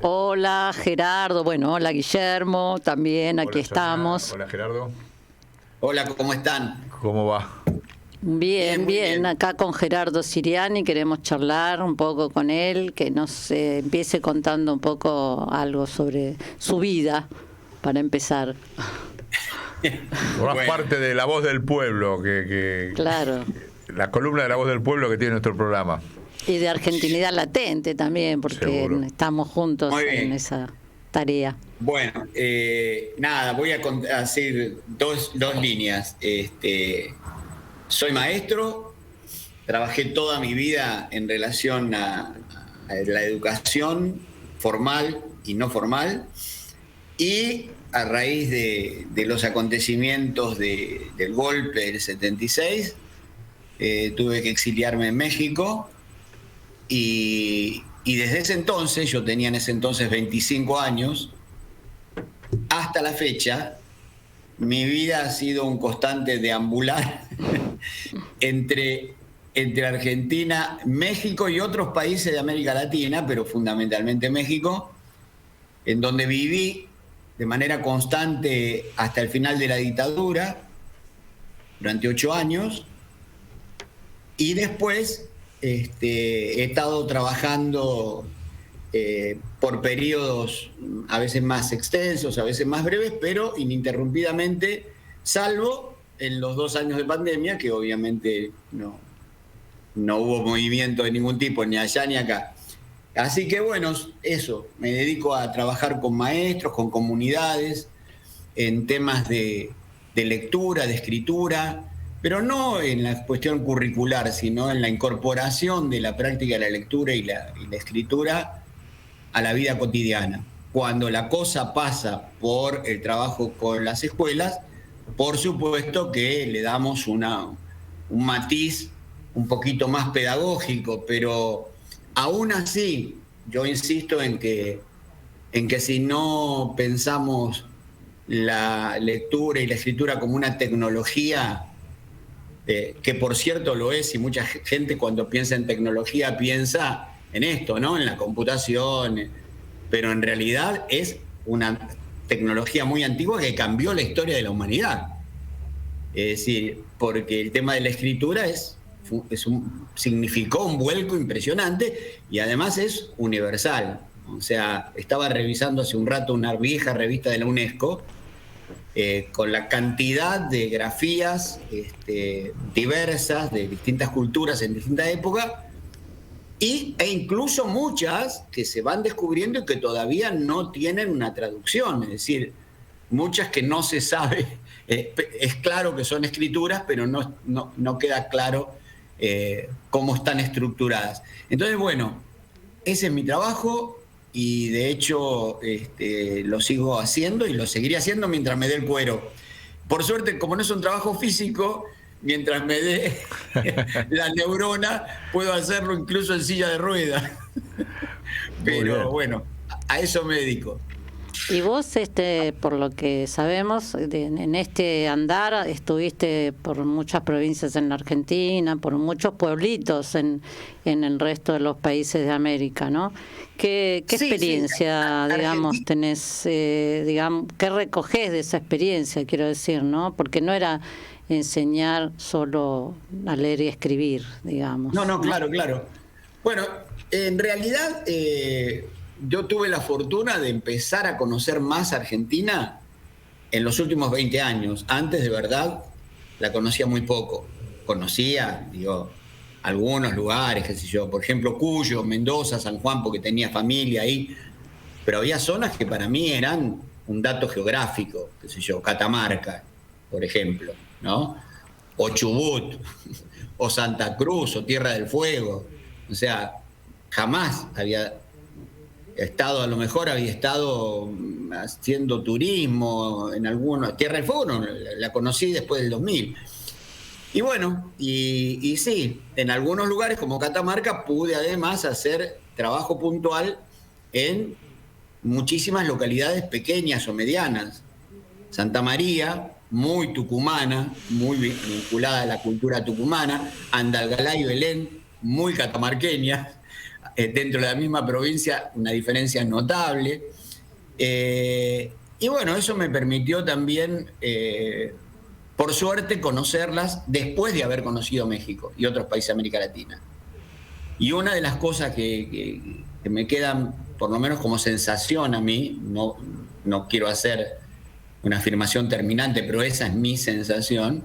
Hola Gerardo, bueno, hola Guillermo, también aquí estamos. Hola Gerardo. Hola, ¿cómo están? ¿Cómo va? Bien, bien, acá con Gerardo Siriani queremos charlar un poco con él, que nos empiece contando un poco algo sobre su vida, para empezar. Formás parte de La Voz del Pueblo, claro. La columna de La Voz del Pueblo que tiene nuestro programa. Y de Argentinidad Latente también, porque Seguro. estamos juntos en esa tarea. Bueno, nada, voy a hacer dos líneas. Soy maestro, trabajé toda mi vida en relación a la educación formal y no formal, y a raíz de los acontecimientos del golpe del 76, tuve que exiliarme en México, y desde ese entonces, yo tenía en ese entonces 25 años, hasta la fecha, mi vida ha sido un constante deambular entre Argentina, México y otros países de América Latina, pero fundamentalmente México, en donde viví de manera constante hasta el final de la dictadura, durante 8 años, y después he estado trabajando por periodos a veces más extensos, a veces más breves, pero ininterrumpidamente, salvo en los 2 años de pandemia, que obviamente no hubo movimiento de ningún tipo, ni allá ni acá. Así que bueno, eso, me dedico a trabajar con maestros, con comunidades, en temas de lectura, de escritura, pero no en la cuestión curricular, sino en la incorporación de la práctica de la lectura y la escritura a la vida cotidiana. Cuando la cosa pasa por el trabajo con las escuelas, por supuesto que le damos un matiz un poquito más pedagógico, pero aún así yo insisto en que si no pensamos la lectura y la escritura como una tecnología, que por cierto lo es, y mucha gente cuando piensa en tecnología piensa en esto, ¿no? En la computación, pero en realidad es una tecnología muy antigua que cambió la historia de la humanidad. Es decir, porque el tema de la escritura significó un vuelco impresionante y además es universal. O sea, estaba revisando hace un rato una vieja revista de la UNESCO con la cantidad de grafías diversas de distintas culturas en distintas épocas, e incluso muchas que se van descubriendo y que todavía no tienen una traducción, es decir, muchas que no se sabe, es claro que son escrituras, pero no queda claro cómo están estructuradas. Entonces, bueno, ese es mi trabajo y de hecho lo sigo haciendo y lo seguiré haciendo mientras me dé el cuero. Por suerte, como no es un trabajo físico, mientras me dé la neurona, puedo hacerlo incluso en silla de ruedas. Pero bueno, a eso me dedico. Y vos, por lo que sabemos, en este andar estuviste por muchas provincias en la Argentina, por muchos pueblitos en el resto de los países de América, ¿no? ¿Qué experiencia, digamos, tenés, digamos, qué recogés de esa experiencia, quiero decir, ¿no? Porque no era enseñar solo a leer y escribir, digamos. No, claro. Bueno, en realidad yo tuve la fortuna de empezar a conocer más Argentina en los últimos 20 años. Antes, de verdad, la conocía muy poco. Conocía, algunos lugares, qué sé yo, por ejemplo, Cuyo, Mendoza, San Juan, porque tenía familia ahí, pero había zonas que para mí eran un dato geográfico, qué sé yo, Catamarca, por ejemplo, ¿no? O Chubut, o Santa Cruz, o Tierra del Fuego. O sea, jamás había estado, a lo mejor había estado haciendo turismo en algunos. Tierra del Fuego no, la conocí después del 2000. Y bueno, y sí, en algunos lugares como Catamarca pude además hacer trabajo puntual en muchísimas localidades pequeñas o medianas. Santa María, muy tucumana, muy vinculada a la cultura tucumana. Andalgalá y Belén, muy catamarqueña. Dentro de la misma provincia, una diferencia notable. Y bueno, eso me permitió también, por suerte, conocerlas después de haber conocido México y otros países de América Latina. Y una de las cosas que me quedan, por lo menos como sensación a mí, no quiero hacer una afirmación terminante, pero esa es mi sensación,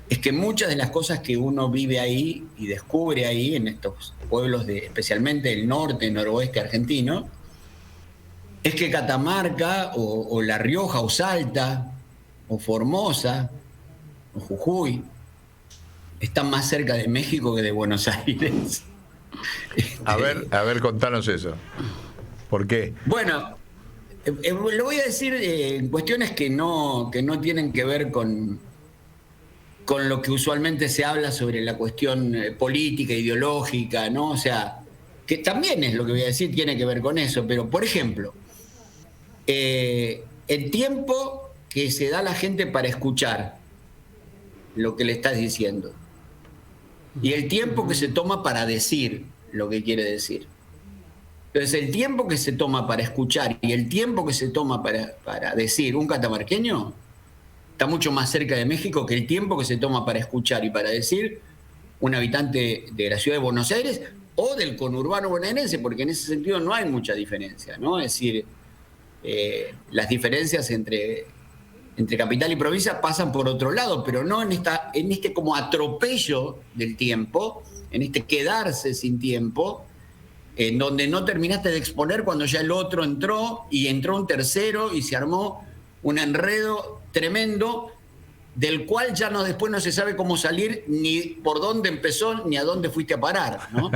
es que muchas de las cosas que uno vive ahí y descubre ahí, en estos pueblos especialmente del norte, noroeste argentino, es que Catamarca o La Rioja o Salta o Formosa o Jujuy están más cerca de México que de Buenos Aires. A ver, contanos eso. ¿Por qué? Bueno, lo voy a decir en cuestiones que no tienen que ver con lo que usualmente se habla sobre la cuestión política, ideológica, ¿no? O sea, que también es lo que voy a decir, tiene que ver con eso. Pero, por ejemplo, el tiempo que se da a la gente para escuchar lo que le estás diciendo y el tiempo que se toma para decir lo que quiere decir. Entonces, el tiempo que se toma para escuchar y el tiempo que se toma para decir un catamarqueño está mucho más cerca de México que el tiempo que se toma para escuchar y para decir un habitante de la ciudad de Buenos Aires o del conurbano bonaerense, porque en ese sentido no hay mucha diferencia, ¿no? Es decir, las diferencias entre capital y provincia pasan por otro lado, pero no en este como atropello del tiempo, en este quedarse sin tiempo, en donde no terminaste de exponer cuando ya el otro entró y entró un tercero y se armó un enredo tremendo del cual ya después no se sabe cómo salir, ni por dónde empezó, ni a dónde fuiste a parar, ¿no?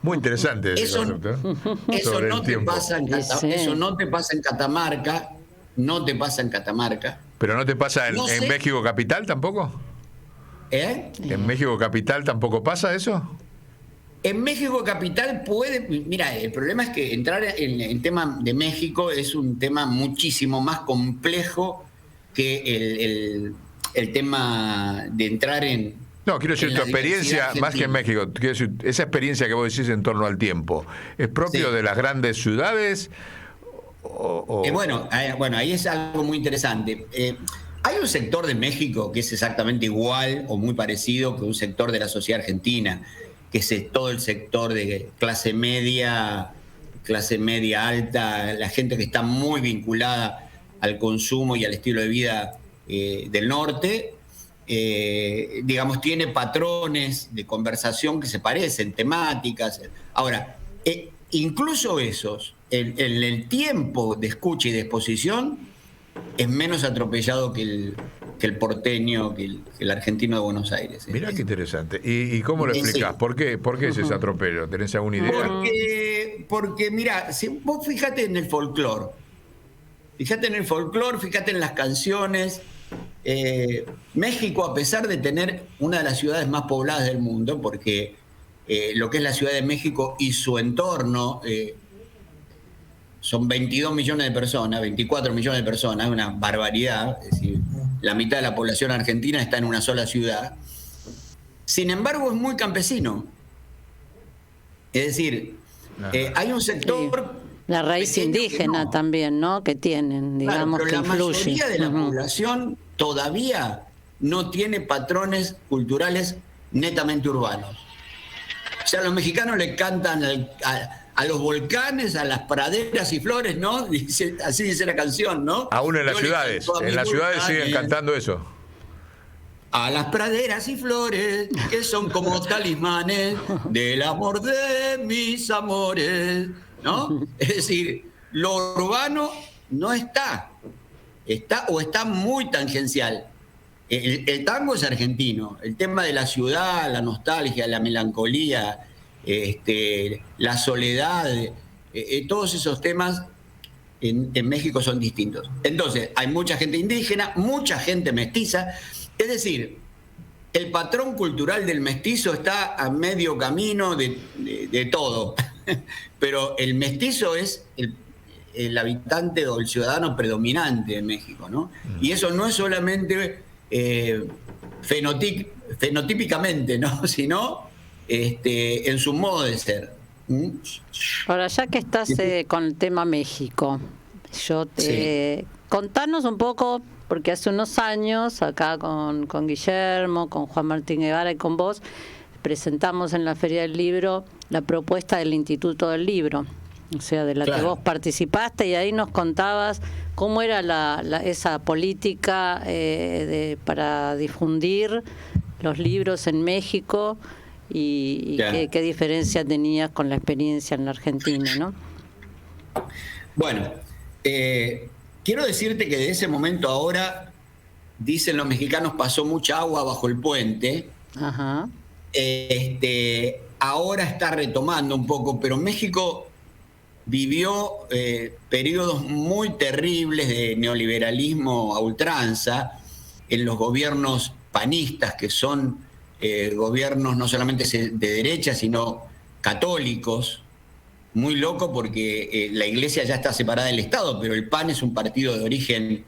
Muy interesante eso no te pasa en Catamarca, no te pasa en Catamarca. ¿Pero no te pasa en México Capital tampoco? ¿En México Capital tampoco pasa eso? En México Capital mira, el problema es que entrar en el tema de México es un tema muchísimo más complejo que el tema de entrar en... No, quiero decir, tu experiencia, más que en México, quiero decir, esa experiencia que vos decís en torno al tiempo, ¿es propio de las grandes ciudades? Bueno, ahí es algo muy interesante. Hay un sector de México que es exactamente igual o muy parecido que un sector de la sociedad argentina, que es todo el sector de clase media alta, la gente que está muy vinculada al consumo y al estilo de vida del norte, digamos, tiene patrones de conversación que se parecen, temáticas. Ahora, incluso esos, el tiempo de escucha y de exposición es menos atropellado que el porteño, que el argentino de Buenos Aires. Mirá qué interesante. ¿Y cómo lo explicás? Sí. ¿Por qué es ese atropello? ¿Tenés alguna idea? Porque mirá, si vos fíjate en el folclore, fíjate en las canciones. México, a pesar de tener una de las ciudades más pobladas del mundo, porque lo que es la Ciudad de México y su entorno son 22 millones de personas, 24 millones de personas, una barbaridad, es decir, la mitad de la población argentina está en una sola ciudad. Sin embargo, es muy campesino. Es decir, hay un sector... La raíz indígena también, ¿no? Que tienen, digamos, claro, pero que la influye. mayoría de la población todavía no tiene patrones culturales netamente urbanos. O sea, los mexicanos le cantan a los volcanes, a las praderas y flores, ¿no? Así dice la canción, ¿no? Aún en las ciudades. En las ciudades siguen cantando eso. A las praderas y flores que son como talismanes del amor de mis amores, ¿no? Es decir, lo urbano no está muy tangencial. El tango es argentino. El tema de la ciudad, la nostalgia, la melancolía, la soledad, todos esos temas en México son distintos. Entonces, hay mucha gente indígena, mucha gente mestiza. Es decir, el patrón cultural del mestizo está a medio camino de todo. Pero el mestizo es el habitante o el ciudadano predominante en México, ¿no? Y eso no es solamente fenotípicamente, ¿no? Sino en su modo de ser. Ahora, ya que estás con el tema México, contanos un poco, porque hace unos años, acá con Guillermo, con Juan Martín Guevara y con vos, presentamos en la Feria del Libro la propuesta del Instituto del Libro, o sea, de la que vos participaste, y ahí nos contabas cómo era esa política para difundir los libros en México y qué diferencia tenías con la experiencia en la Argentina, ¿no? Bueno, quiero decirte que de ese momento ahora, dicen los mexicanos, pasó mucha agua bajo el puente. Ajá. Ahora está retomando un poco, pero México vivió periodos muy terribles de neoliberalismo a ultranza en los gobiernos panistas, que son gobiernos no solamente de derecha, sino católicos. Muy loco porque la Iglesia ya está separada del Estado, pero el PAN es un partido de origen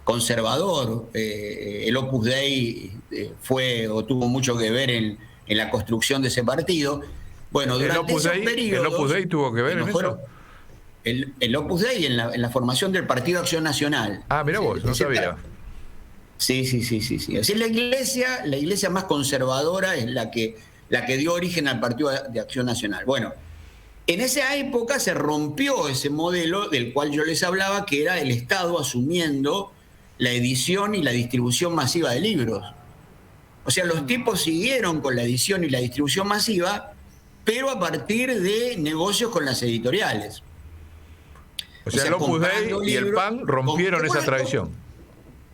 conservador. El Opus Dei fue o tuvo mucho que ver en la construcción de ese partido. Bueno, durante esos periodos... ¿El Opus Dei tuvo que ver en eso? El Opus Dei en la formación del Partido Acción Nacional. Ah, mirá vos, no sabía. Sí. Así la iglesia más conservadora es la que dio origen al Partido de Acción Nacional. Bueno, en esa época se rompió ese modelo del cual yo les hablaba, que era el Estado asumiendo la edición y la distribución masiva de libros. O sea, los tipos siguieron con la edición y la distribución masiva, pero a partir de negocios con las editoriales. O sea, el Opus Dei y el PAN rompieron esa tradición.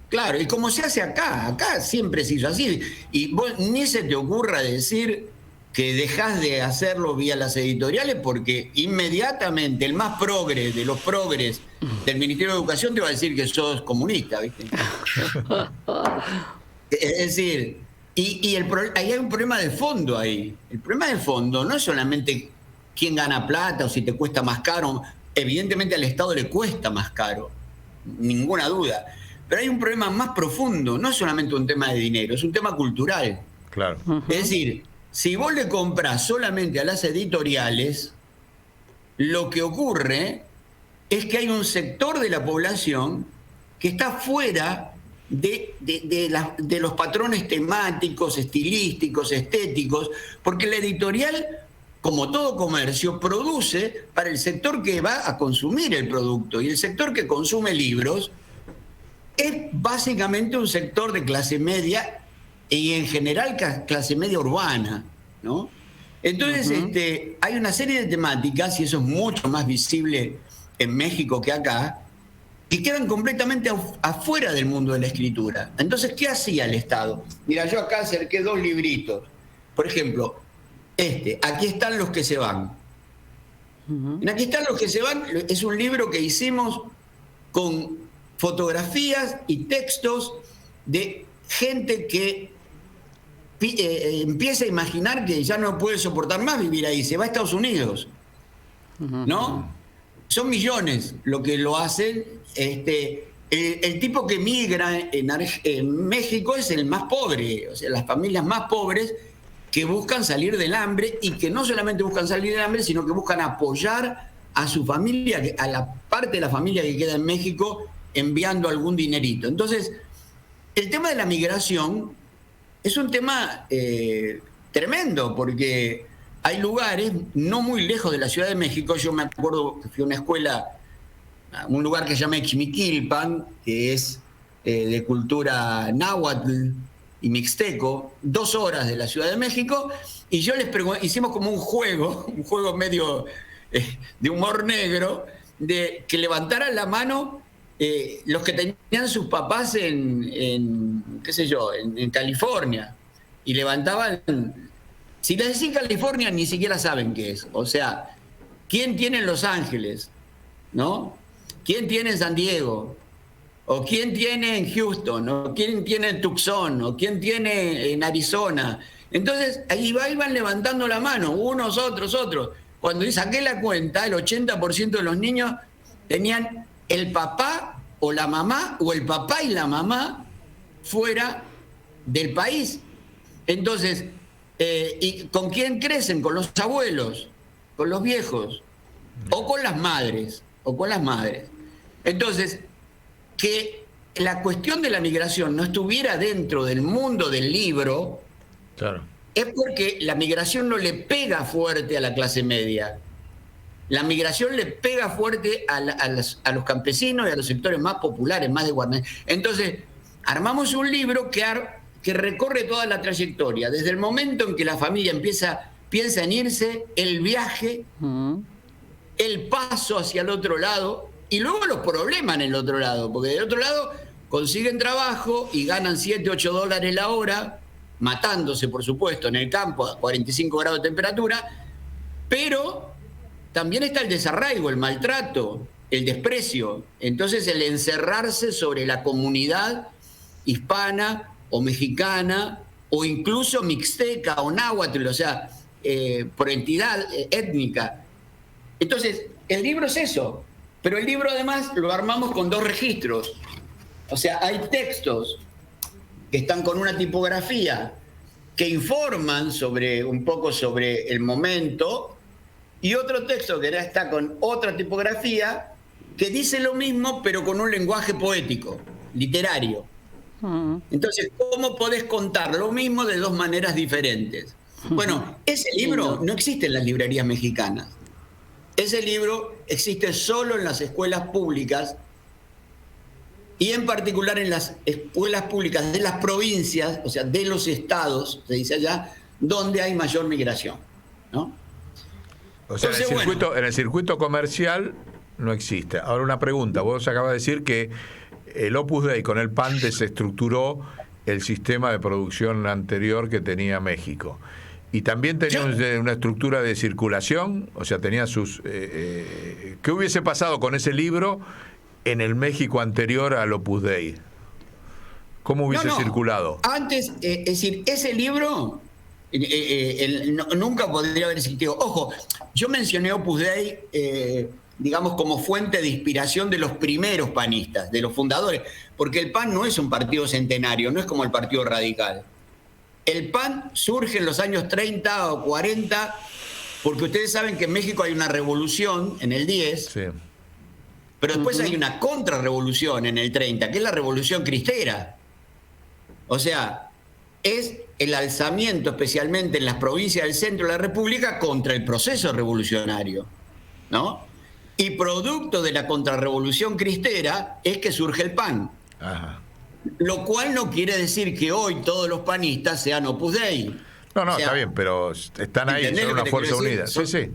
Claro, y como se hace acá siempre se hizo así. Y vos ni se te ocurra decir que dejás de hacerlo vía las editoriales, porque inmediatamente el más progre de los progres del Ministerio de Educación te va a decir que sos comunista, ¿viste? Es decir, ahí hay un problema de fondo ahí. El problema de fondo no es solamente quién gana plata o si te cuesta más caro. Evidentemente al Estado le cuesta más caro, ninguna duda. Pero hay un problema más profundo, no es solamente un tema de dinero, es un tema cultural. Claro. Es decir, si vos le comprás solamente a las editoriales, lo que ocurre es que hay un sector de la población que está fuera de los patrones temáticos, estilísticos, estéticos, porque la editorial, como todo comercio, produce para el sector que va a consumir el producto, y el sector que consume libros es básicamente un sector de clase media y en general clase media urbana, ¿no? Entonces hay una serie de temáticas, y eso es mucho más visible en México que acá, que quedan completamente afuera del mundo de la escritura. Entonces, ¿qué hacía el Estado? Mira, yo acá acerqué 2 libritos. Por ejemplo, Aquí están los que se van. En Aquí están los que se van es un libro que hicimos con fotografías y textos de gente que empieza a imaginar que ya no puede soportar más vivir ahí, se va a Estados Unidos, ¿no? Son millones lo que lo hacen. El tipo que migra en México es el más pobre, o sea, las familias más pobres que buscan salir del hambre, y que no solamente buscan salir del hambre, sino que buscan apoyar a su familia, a la parte de la familia que queda en México, enviando algún dinerito. Entonces, el tema de la migración es un tema tremendo, porque hay lugares no muy lejos de la Ciudad de México. Yo me acuerdo que fui a una escuela, a un lugar que se llama Ixmiquilpan, que es de cultura náhuatl y mixteco, 2 horas de la Ciudad de México, y yo les pregunté, hicimos como un juego medio de humor negro, de que levantaran la mano los que tenían sus papás en qué sé yo, en California, y levantaban. Si les decís California, ni siquiera saben qué es. O sea, ¿quién tiene en Los Ángeles? ¿No? ¿Quién tiene en San Diego? ¿O quién tiene en Houston? ¿O quién tiene en Tucson? ¿O quién tiene en Arizona? Entonces, ahí iban levantando la mano, unos, otros. Cuando saqué la cuenta, el 80% de los niños tenían el papá o la mamá, o el papá y la mamá, fuera del país. Entonces, ¿y con quién crecen? Con los abuelos, con los viejos, o con las madres. Entonces, que la cuestión de la migración no estuviera dentro del mundo del libro, claro, es porque la migración no le pega fuerte a la clase media. La migración le pega fuerte a los campesinos y a los sectores más populares, más de guardia. Entonces, armamos un libro que recorre toda la trayectoria, desde el momento en que la familia piensa en irse, el viaje, el paso hacia el otro lado y luego los problemas en el otro lado, porque del otro lado consiguen trabajo y ganan 7, 8 dólares la hora, matándose, por supuesto, en el campo a 45 grados de temperatura, pero también está el desarraigo, el maltrato, el desprecio. Entonces el encerrarse sobre la comunidad hispana o mexicana o incluso mixteca o náhuatl, o sea, por entidad étnica. Entonces, el libro es eso, pero el libro además lo armamos con 2 registros. O sea, hay textos que están con una tipografía que informan un poco sobre el momento, y otro texto que ya está con otra tipografía que dice lo mismo, pero con un lenguaje poético, literario. Entonces, ¿cómo podés contar lo mismo de 2 maneras diferentes? Bueno, ese libro no existe en las librerías mexicanas. Ese libro existe solo en las escuelas públicas y en particular en las escuelas públicas de las provincias, o sea, de los estados, se dice allá, donde hay mayor migración, ¿no? O sea, entonces, en el circuito comercial no existe. Ahora una pregunta, vos acabas de decir que el Opus Dei con el PAN desestructuró el sistema de producción anterior que tenía México. Y también tenía una estructura de circulación, o sea, tenía sus... ¿qué hubiese pasado con ese libro en el México anterior al Opus Dei? ¿Cómo hubiese circulado? Antes, es decir, ese libro nunca podría haber existido. Ojo, yo mencioné Opus Dei, digamos, como fuente de inspiración de los primeros panistas, de los fundadores, porque el PAN no es un partido centenario, no es como el Partido Radical. El PAN surge en los años 30 o 40, porque ustedes saben que en México hay una revolución en el 10, sí, pero después hay una contrarrevolución en el 30, que es la revolución cristera. O sea, es el alzamiento, especialmente en las provincias del centro de la República, contra el proceso revolucionario, ¿no? Y producto de la contrarrevolución cristera es que surge el PAN. Ajá. Lo cual no quiere decir que hoy todos los panistas sean Opus Dei. No, o sea, está bien, pero están ahí, son una fuerza unida. Sí, sí.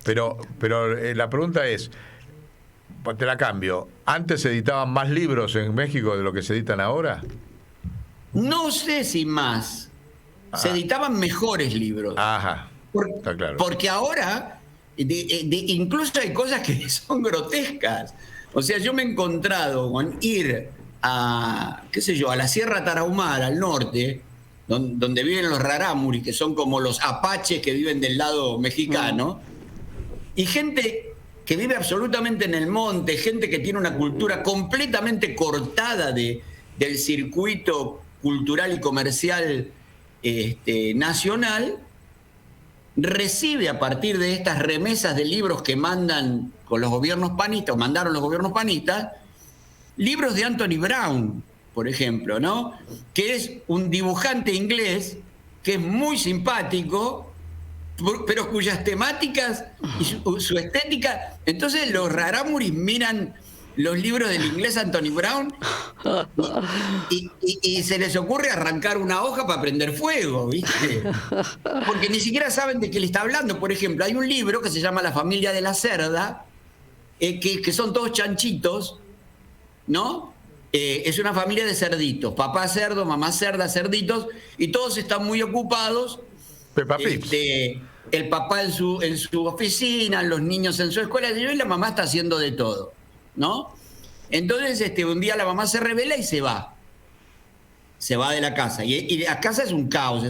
Pero la pregunta es, te la cambio, ¿antes se editaban más libros en México de lo que se editan ahora? No sé si más. Se editaban mejores libros. Ajá, está claro. Porque ahora, incluso hay cosas que son grotescas. O sea, yo me he encontrado con ir a, qué sé yo, a la Sierra Tarahumara, al norte, donde viven los rarámuris, que son como los apaches que viven del lado mexicano, y gente que vive absolutamente en el monte, gente que tiene una cultura completamente cortada del circuito cultural y comercial nacional, recibe a partir de estas remesas de libros que mandan con los gobiernos panistas, o mandaron los gobiernos panistas, libros de Anthony Brown, por ejemplo, ¿no? Que es un dibujante inglés que es muy simpático, pero cuyas temáticas y su estética... Entonces los rarámuris miran los libros del inglés Anthony Brown y se les ocurre arrancar una hoja para prender fuego, ¿viste? Porque ni siquiera saben de qué le está hablando. Por ejemplo, hay un libro que se llama La familia de la cerda, que son todos chanchitos, ¿no? Es una familia de cerditos, papá cerdo, mamá cerda, cerditos, y todos están muy ocupados. Peppa Pig. El papá en su oficina, los niños en su escuela, y la mamá está haciendo de todo, ¿no? Entonces un día la mamá se rebela y se va de la casa, y la casa es un caos,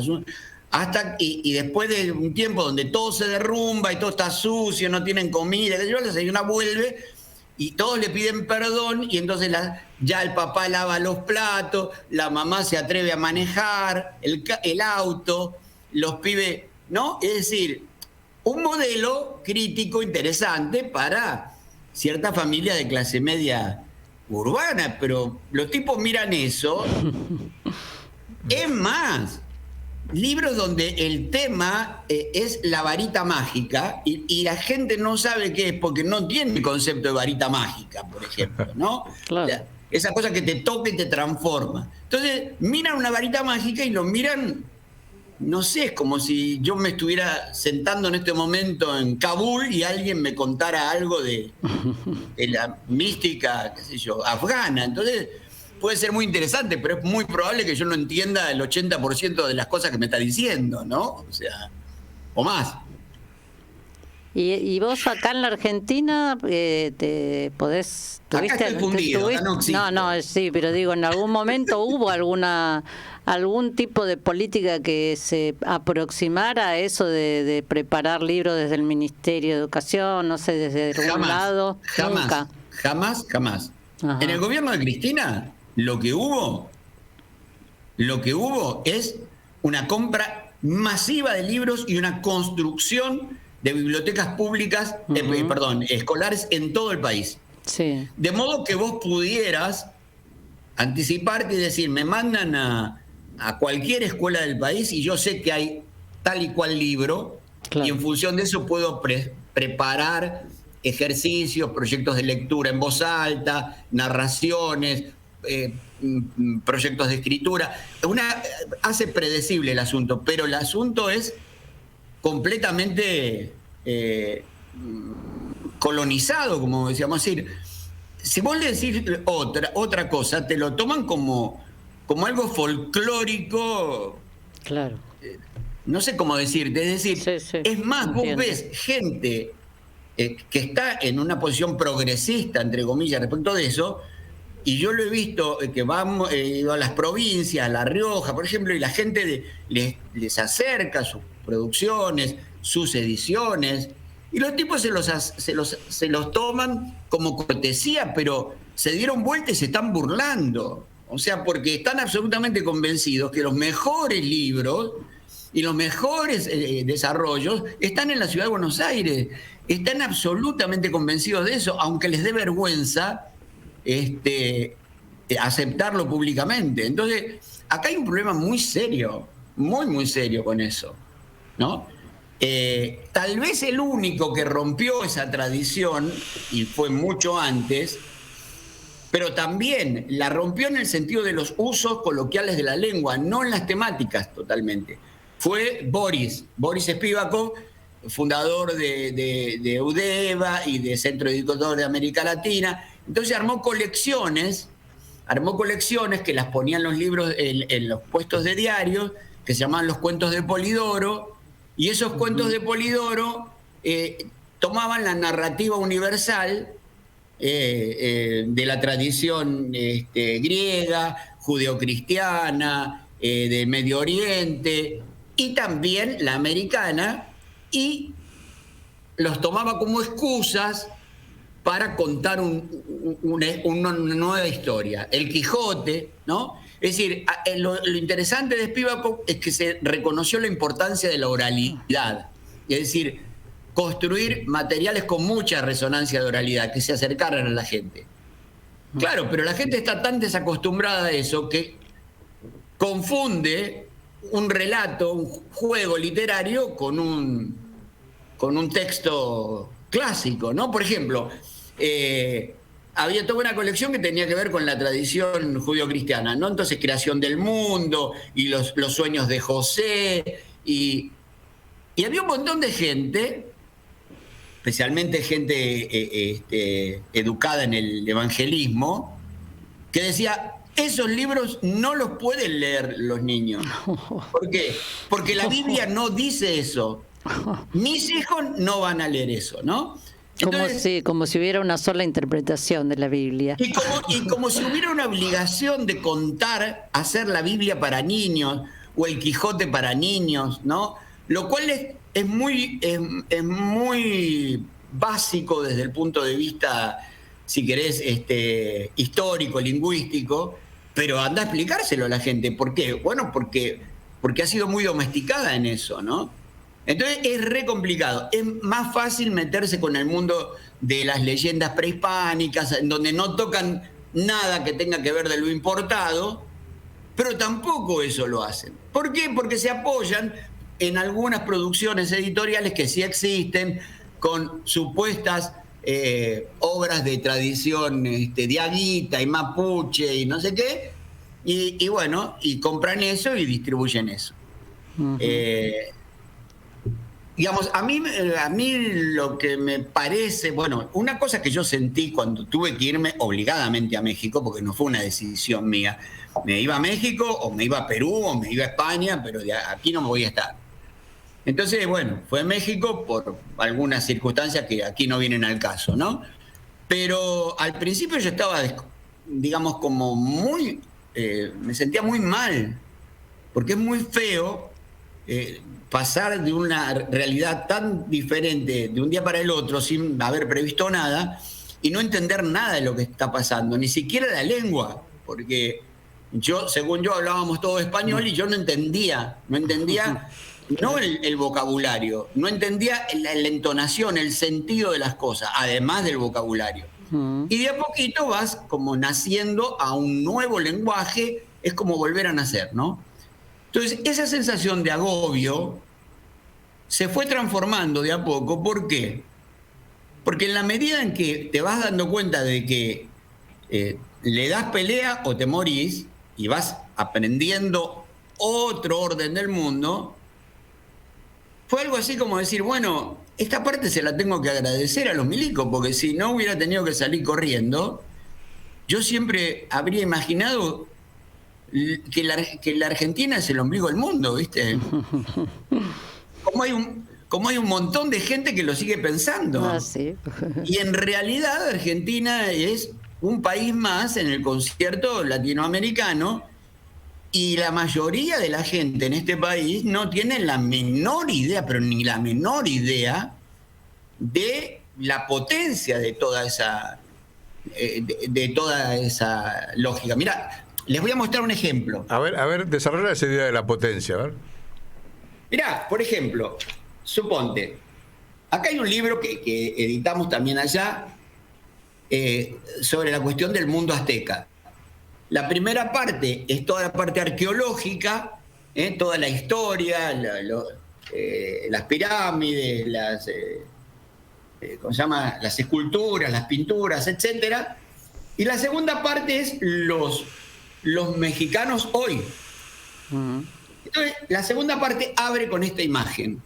y después de un tiempo donde todo se derrumba y todo está sucio, no tienen comida, la señora vuelve y todos le piden perdón, y entonces ya el papá lava los platos, la mamá se atreve a manejar el auto, los pibes, ¿no? Es decir, un modelo crítico interesante para cierta familia de clase media urbana, pero los tipos miran eso. Es más, libros donde el tema es la varita mágica y la gente no sabe qué es porque no tiene el concepto de varita mágica, por ejemplo, ¿no? Claro. O sea, esa cosa que te toca y te transforma. Entonces, miran una varita mágica y lo miran no sé, es como si yo me estuviera sentando en este momento en Kabul y alguien me contara algo de la mística, qué sé yo, afgana. Entonces puede ser muy interesante, pero es muy probable que yo no entienda el 80% de las cosas que me está diciendo, ¿no? O sea, o más. Y vos acá en la Argentina te podés... Acá estoy fundido, acá no existo. No, sí, pero digo, ¿en algún momento hubo algún tipo de política que se aproximara a eso de preparar libros desde el Ministerio de Educación, no sé, desde algún lado? Jamás. Ajá. En el gobierno de Cristina, lo que hubo es una compra masiva de libros y una construcción de bibliotecas públicas, escolares en todo el país. Sí. De modo que vos pudieras anticiparte y decir, me mandan a cualquier escuela del país y yo sé que hay tal y cual libro, claro, y en función de eso puedo preparar ejercicios, proyectos de lectura en voz alta, narraciones, proyectos de escritura. Hace predecible el asunto, pero el asunto es completamente colonizado, como decíamos. Es decir, si vos le decís otra cosa, te lo toman como algo folclórico. Claro. No sé cómo decirte. Es decir, sí, es más, entiendo. vos ves gente que está en una posición progresista, entre comillas, respecto de eso, y yo lo he visto que van a las provincias, a La Rioja, por ejemplo, y la gente les acerca sus producciones, sus ediciones, y los tipos se los toman como cortesía, pero se dieron vuelta y se están burlando. O sea, porque están absolutamente convencidos que los mejores libros y los mejores desarrollos están en la ciudad de Buenos Aires. Están absolutamente convencidos de eso, aunque les dé vergüenza aceptarlo públicamente. Entonces, acá hay un problema muy serio, muy serio con eso, ¿no? Tal vez el único que rompió esa tradición, y fue mucho antes, pero también la rompió en el sentido de los usos coloquiales de la lengua, no en las temáticas totalmente. Fue Boris Spivakov, fundador de Eudeva y de Centro Editor de América Latina. Entonces armó colecciones que las ponían los libros en los puestos de diarios, que se llamaban los cuentos de Polidoro, y esos cuentos de Polidoro tomaban la narrativa universal de la tradición griega, judeocristiana, del Medio Oriente, y también la americana, y los tomaba como excusas para contar una nueva historia. El Quijote, ¿no? Es decir, lo interesante de Spivakov es que se reconoció la importancia de la oralidad, es decir, construir materiales con mucha resonancia de oralidad, que se acercaran a la gente. Claro, pero la gente está tan desacostumbrada a eso que confunde un relato, un juego literario con un texto clásico, ¿no? Por ejemplo, había toda una colección que tenía que ver con la tradición judio-cristiana, ¿no? Entonces, creación del mundo y los sueños de José, y había un montón de gente, especialmente gente educada en el evangelismo, que decía, esos libros no los pueden leer los niños. ¿Por qué? Porque la Biblia no dice eso. Mis hijos no van a leer eso, ¿no? Entonces, como si hubiera una sola interpretación de la Biblia. Y como si hubiera una obligación de contar, hacer la Biblia para niños, o el Quijote para niños, ¿no? Lo cual es muy básico desde el punto de vista, si querés, histórico, lingüístico, pero anda a explicárselo a la gente. ¿Por qué? Bueno, porque ha sido muy domesticada en eso, ¿no? Entonces es re complicado. Es más fácil meterse con el mundo de las leyendas prehispánicas, en donde no tocan nada que tenga que ver de lo importado, pero tampoco eso lo hacen. ¿Por qué? Porque se apoyan en algunas producciones editoriales que sí existen, con supuestas obras de tradición diaguita y mapuche y no sé qué, y bueno, y compran eso y distribuyen eso. Digamos, a mí lo que me parece, bueno, una cosa que yo sentí cuando tuve que irme obligadamente a México, porque no fue una decisión mía, me iba a México o me iba a Perú o me iba a España, pero aquí no me voy a estar. Entonces, bueno, fue a México por algunas circunstancias que aquí no vienen al caso, ¿no? Pero al principio yo estaba, digamos, como muy, me sentía muy mal, porque es muy feo pasar de una realidad tan diferente de un día para el otro sin haber previsto nada y no entender nada de lo que está pasando, ni siquiera la lengua, porque según yo hablábamos todo español y yo no entendía no el vocabulario, no entendía la entonación, el sentido de las cosas, además del vocabulario. Y de a poquito vas como naciendo a un nuevo lenguaje, es como volver a nacer, ¿no? Entonces, esa sensación de agobio se fue transformando de a poco. ¿Por qué? Porque en la medida en que te vas dando cuenta de que le das pelea o te morís y vas aprendiendo otro orden del mundo, fue algo así como decir, bueno, esta parte se la tengo que agradecer a los milicos, porque si no hubiera tenido que salir corriendo, yo siempre habría imaginado que la Argentina es el ombligo del mundo, ¿viste? Como hay un montón de gente que lo sigue pensando. Ah, sí. Y en realidad Argentina es un país más en el concierto latinoamericano y la mayoría de la gente en este país no tiene la menor idea, pero ni la menor idea de la potencia de toda esa lógica. Mira, les voy a mostrar un ejemplo. A ver, desarrolla esa idea de la potencia, a ver. Mirá, por ejemplo, suponte, acá hay un libro que editamos también allá sobre la cuestión del mundo azteca. La primera parte es toda la parte arqueológica, toda la historia, las pirámides, ¿cómo se llama? Las esculturas, las pinturas, etcétera. Y la segunda parte es los mexicanos hoy. Entonces, la segunda parte abre con esta imagen.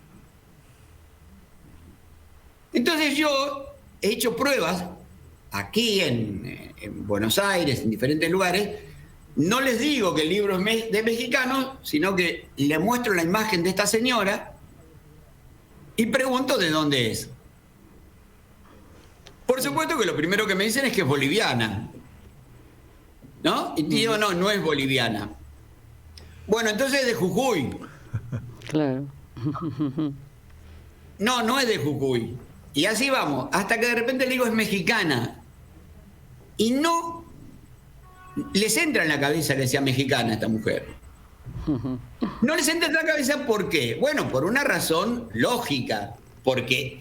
Entonces yo he hecho pruebas aquí en Buenos Aires, en diferentes lugares. No les digo que el libro es de mexicanos, sino que le muestro la imagen de esta señora y pregunto de dónde es. Por supuesto que lo primero que me dicen es que es boliviana, ¿no? Y digo, no es boliviana. Bueno, entonces es de Jujuy. Claro. No es de Jujuy. Y así vamos, hasta que de repente le digo es mexicana. Y no les entra en la cabeza que sea mexicana esta mujer. No les entra en la cabeza, ¿por qué? Bueno, por una razón lógica. Porque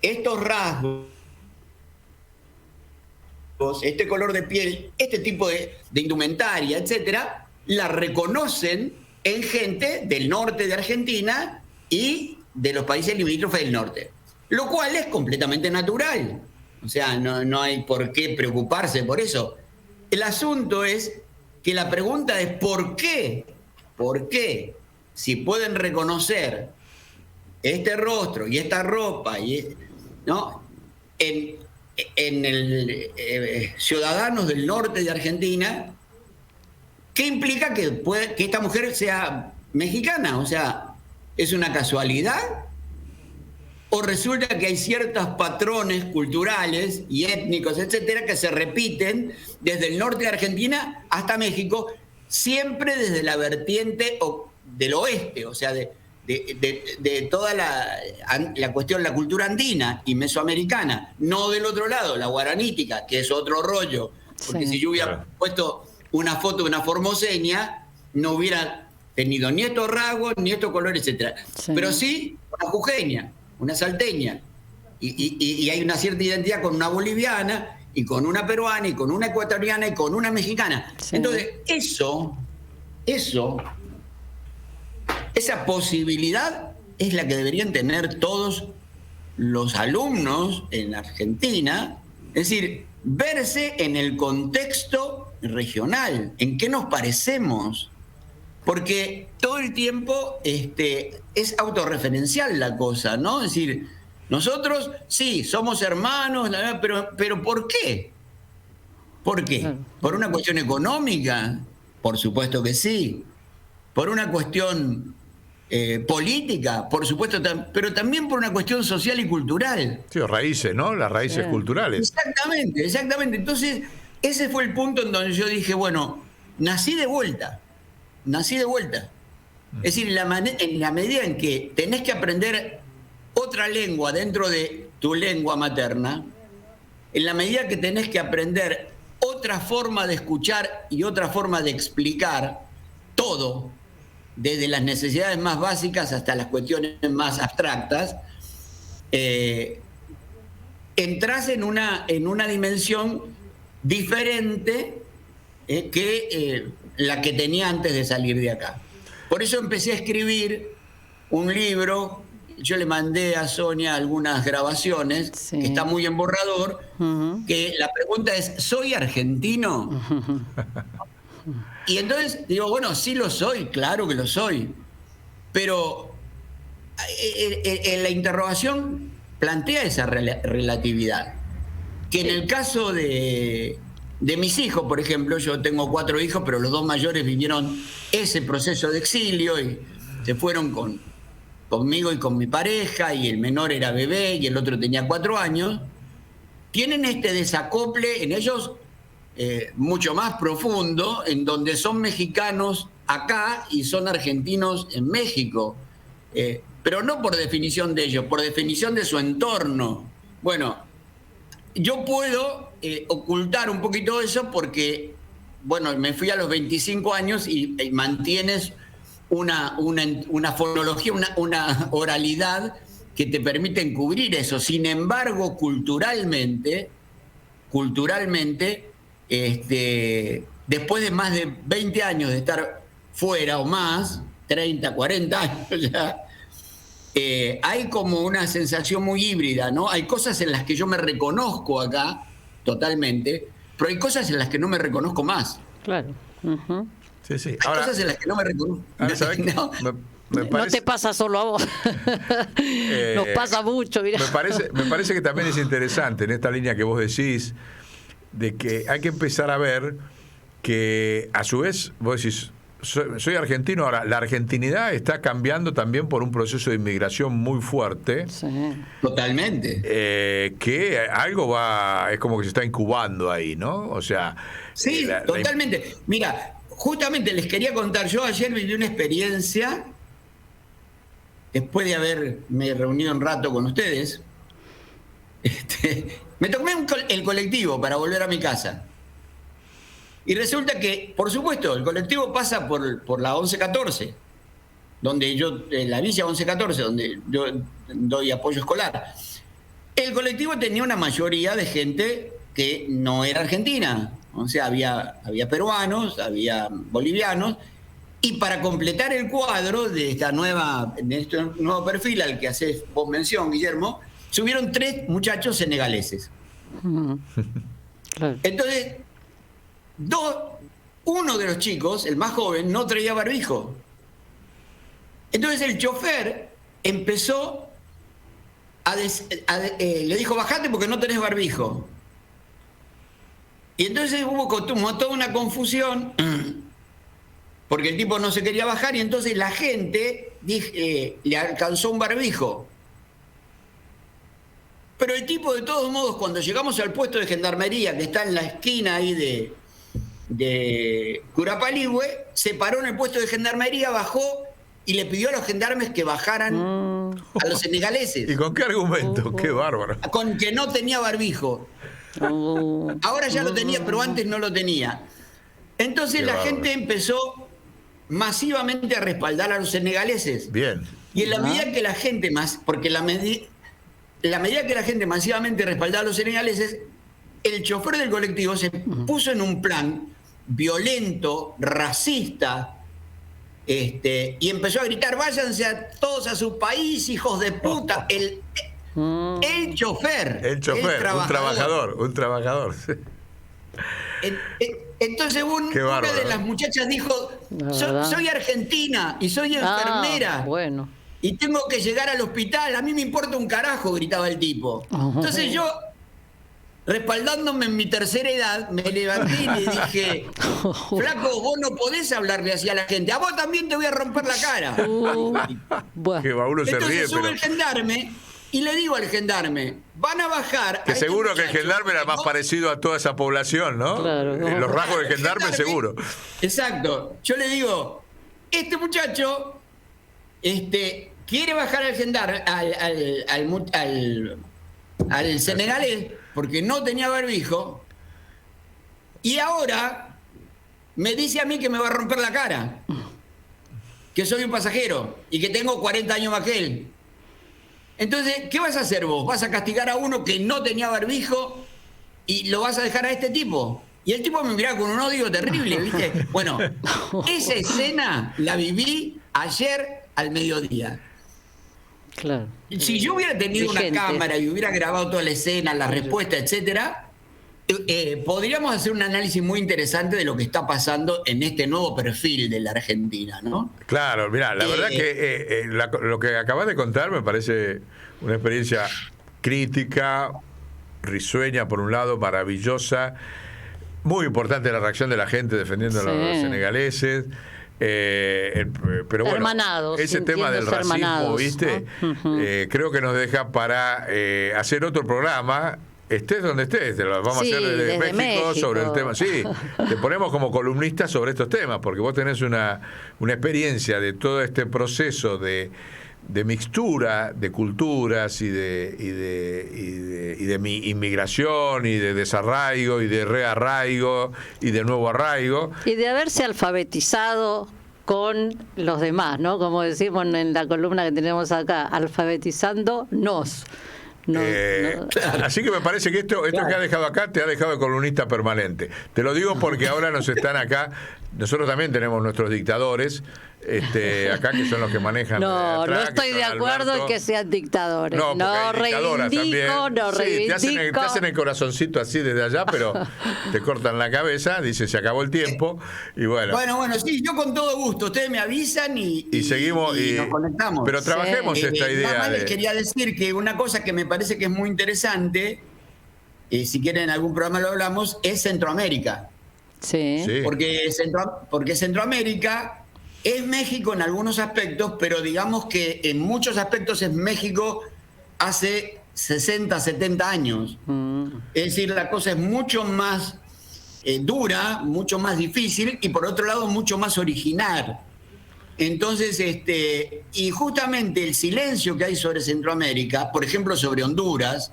estos rasgos, este color de piel, este tipo de indumentaria, etcétera, la reconocen en gente del norte de Argentina y de los países limítrofes del norte. Lo cual es completamente natural. O sea, no hay por qué preocuparse por eso. El asunto es que la pregunta es ¿por qué? ¿Por qué? Si pueden reconocer este rostro y esta ropa, ¿no? en ciudadanos del norte de Argentina, ¿qué implica que esta mujer sea mexicana? O sea, ¿es una casualidad? ¿O resulta que hay ciertos patrones culturales y étnicos, etcétera, que se repiten desde el norte de Argentina hasta México, siempre desde la vertiente del oeste, o sea, de toda la cuestión, la cultura andina y mesoamericana, no del otro lado, la guaranítica, que es otro rollo, porque sí, si yo hubiera puesto una foto de una formoseña, no hubiera tenido ni estos rasgos, ni estos colores, etcétera. Sí. Pero sí una jujeña, una salteña, y hay una cierta identidad con una boliviana, y con una peruana, y con una ecuatoriana, y con una mexicana. Sí. Entonces, esa posibilidad es la que deberían tener todos los alumnos en Argentina, es decir, verse en el contexto regional, en qué nos parecemos. porque todo el tiempo es autorreferencial la cosa, ¿no? Es decir, nosotros sí, somos hermanos, pero ¿por qué? ¿Por qué? ¿Por una cuestión económica? Por supuesto que sí. ¿Por una cuestión política? Por supuesto, pero también por una cuestión social y cultural. Sí, raíces, ¿no? Las raíces culturales. Exactamente, exactamente. Entonces, ese fue el punto en donde yo dije, bueno, nací de vuelta. Es decir, en la medida en que tenés que aprender otra lengua dentro de tu lengua materna, en la medida que tenés que aprender otra forma de escuchar y otra forma de explicar todo, desde las necesidades más básicas hasta las cuestiones más abstractas, entras en una dimensión diferente que la que tenía antes de salir de acá. Por eso empecé a escribir un libro. Yo le mandé a Sonia algunas grabaciones, que está muy en borrador, que la pregunta es, ¿soy argentino? Y entonces digo, bueno, sí lo soy, claro que lo soy, pero la interrogación plantea esa relatividad, que en el caso de mis hijos, por ejemplo, yo tengo 4 hijos, pero los 2 mayores vivieron ese proceso de exilio y se fueron conmigo y con mi pareja, y el menor era bebé y el otro tenía 4 años, tienen este desacople en ellos mucho más profundo, en donde son mexicanos acá y son argentinos en México, pero no por definición de ellos, por definición de su entorno. Bueno, yo puedo ocultar un poquito eso porque, bueno, me fui a los 25 años y mantienes una fonología, una oralidad que te permite encubrir eso. Sin embargo, culturalmente, después de más de 20 años de estar fuera o más, 30, 40 años ya, hay como una sensación muy híbrida, ¿no? Hay cosas en las que yo me reconozco acá totalmente, pero hay cosas en las que no me reconozco más. Claro. Uh-huh. Sí, sí. Hay cosas en las que no me reconozco. ¿No? No te pasa solo a vos. Nos pasa mucho. Mirá. Me parece que también es interesante en esta línea que vos decís, de que hay que empezar a ver que a su vez vos decís, soy argentino. Ahora, la argentinidad está cambiando también por un proceso de inmigración muy fuerte. Sí. Totalmente. Que algo es como que se está incubando ahí, ¿no? O sea... Sí, totalmente. Mira, justamente les quería contar, yo ayer viví una experiencia, después de haberme reunido un rato con ustedes, me tomé el colectivo para volver a mi casa. Y resulta que, por supuesto, el colectivo pasa por la 1114, donde la Villa 1114, donde yo doy apoyo escolar. El colectivo tenía una mayoría de gente que no era argentina. O sea, había peruanos, había bolivianos, y para completar el cuadro de este nuevo perfil al que haces vos mención, Guillermo, subieron 3 muchachos senegaleses. Claro. Entonces, uno de los chicos, el más joven, no traía barbijo. Entonces el chofer empezó le dijo, bajate porque no tenés barbijo. Y entonces hubo toda una confusión, porque el tipo no se quería bajar, y entonces la gente le alcanzó un barbijo. Pero el tipo, de todos modos, cuando llegamos al puesto de gendarmería, que está en la esquina ahí de Curapaligüe, se paró en el puesto de gendarmería, bajó y le pidió a los gendarmes que bajaran a los senegaleses. ¿Y con qué argumento? ¡Qué bárbaro! Con que no tenía barbijo. Ahora ya lo tenía, pero antes no lo tenía. Entonces la gente empezó masivamente a respaldar a los senegaleses. Bien. Y en la medida que la gente porque la medida que la gente masivamente respaldaba a los senegaleses, el chofer del colectivo se puso en un plan violento, racista, y empezó a gritar, váyanse todos a su país, hijos de puta. El chofer. Un trabajador. Entonces una de las muchachas dijo, soy argentina y soy enfermera. Bueno. Y tengo que llegar al hospital, a mí me importa un carajo, gritaba el tipo. Entonces yo, respaldándome en mi tercera edad, me levanté y le dije, flaco, vos no podés hablarle así a la gente, a vos también te voy a romper la cara. Que uno se ríe, Entonces sube pero... el gendarme y le digo al gendarme, van a bajar... Que seguro que el gendarme era más parecido a toda esa población, ¿no? Claro. Los rasgos del gendarme seguro. Exacto. Yo le digo, este muchacho quiere bajar al gendarme, al senegalés, porque no tenía barbijo, y ahora me dice a mí que me va a romper la cara, que soy un pasajero y que tengo 40 años más que él. Entonces, ¿qué vas a hacer vos? ¿Vas a castigar a uno que no tenía barbijo y lo vas a dejar a este tipo? Y el tipo me miraba con un odio terrible, ¿viste? Bueno, esa escena la viví ayer al mediodía. Claro. Si yo hubiera tenido una cámara y hubiera grabado toda la escena, la respuesta, etcétera, podríamos hacer un análisis muy interesante de lo que está pasando en este nuevo perfil de la Argentina, ¿no? Claro, mirá, la verdad que lo que acabas de contar me parece una experiencia crítica, risueña por un lado, maravillosa, muy importante la reacción de la gente defendiendo a los senegaleses. Pero bueno, hermanados, ese tema del racismo, ¿viste? ¿No? Creo que nos deja para hacer otro programa. Estés donde estés, te lo vamos a hacer desde México sobre el tema. Sí, te ponemos como columnista sobre estos temas, porque vos tenés una experiencia de todo este proceso de mixtura de culturas y de inmigración y de desarraigo y de rearraigo y de nuevo arraigo. Y de haberse alfabetizado con los demás, ¿no? Como decimos en la columna que tenemos acá, alfabetizándonos. Así que me parece que esto que ha dejado acá te ha dejado de columnista permanente. Te lo digo porque ahora nos están acá. Nosotros también tenemos nuestros dictadores acá, que son los que manejan. No estoy de acuerdo en que sean dictadores. No reivindico. Te hacen el corazoncito así desde allá, pero te cortan la cabeza, dice se acabó el tiempo. Y bueno, sí, yo con todo gusto. Ustedes me avisan y seguimos y nos conectamos. Pero trabajemos esta idea. Les quería decir que una cosa que me parece que es muy interesante, si quieren en algún programa lo hablamos, es Centroamérica. Sí. Porque Centroamérica es México en algunos aspectos, pero digamos que en muchos aspectos es México hace 60, 70 años. Es decir, la cosa es mucho más dura, mucho más difícil y por otro lado mucho más original. Entonces, y justamente el silencio que hay sobre Centroamérica, por ejemplo sobre Honduras,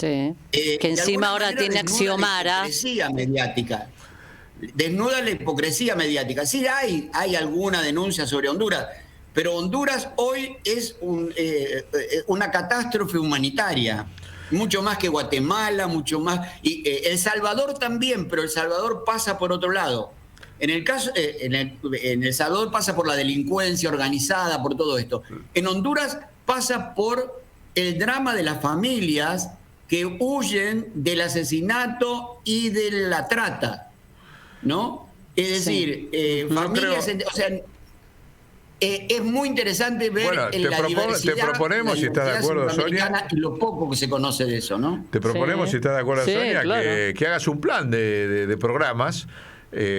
que encima ahora tiene Axiomara. Desnuda la hipocresía mediática. Sí hay alguna denuncia sobre Honduras, pero Honduras hoy es una catástrofe humanitaria, mucho más que Guatemala, mucho más. Y El Salvador también, pero El Salvador pasa por otro lado. En El Salvador pasa por la delincuencia organizada, por todo esto. En Honduras pasa por el drama de las familias que huyen del asesinato y de la trata, ¿no? Es decir, familias... O sea, es muy interesante ver la diversidad. Te proponemos, si estás de acuerdo, Sonia, y lo poco que se conoce de eso, ¿no? Te proponemos, si estás de acuerdo, Sonia, claro, que hagas un plan de programas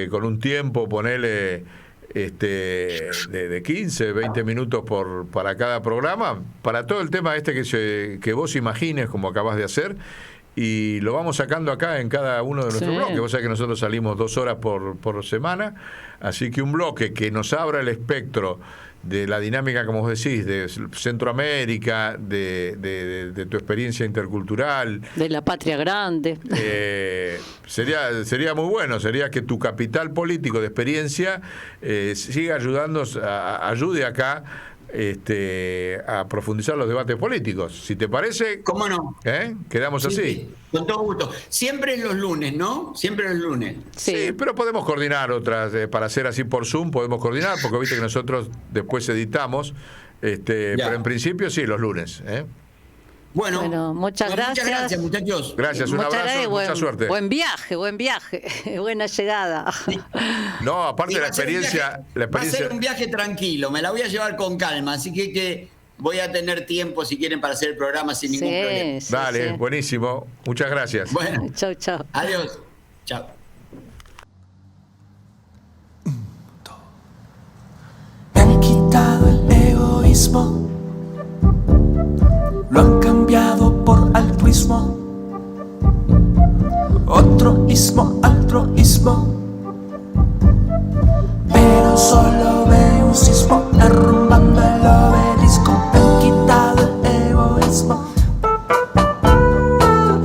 con un tiempo, ponele de 15, 20 minutos para cada programa, para todo el tema que vos imagines, como acabas de hacer, y lo vamos sacando acá en cada uno de nuestros bloques. Vos sabés que nosotros salimos 2 horas por semana, así que un bloque que nos abra el espectro de la dinámica, como vos decís, de Centroamérica, de tu experiencia intercultural, de la patria grande, sería muy bueno. Sería que tu capital político de experiencia siga ayude acá a profundizar los debates políticos. Si te parece, ¿cómo no? Quedamos así. Sí, con todo gusto. Siempre es los lunes, ¿no? Siempre los lunes. Sí, pero podemos coordinar otras, para hacer así por Zoom, podemos coordinar, porque viste que nosotros después editamos, pero en principio sí, los lunes. Bueno, muchas gracias. Muchas gracias, muchachos. Gracias, un abrazo, mucha suerte. Buen viaje, buena llegada. Sí. No, aparte la experiencia... Va a ser un viaje tranquilo, me la voy a llevar con calma, así que voy a tener tiempo, si quieren, para hacer el programa sin ningún problema. Dale, buenísimo. Muchas gracias. Bueno, chau. Adiós. Chao. Me han quitado el egoísmo, lo han cambiado por altruismo, otro ismo, altruismo, pero solo veo un sismo derrumbando el obelisco. Me han quitado el egoísmo,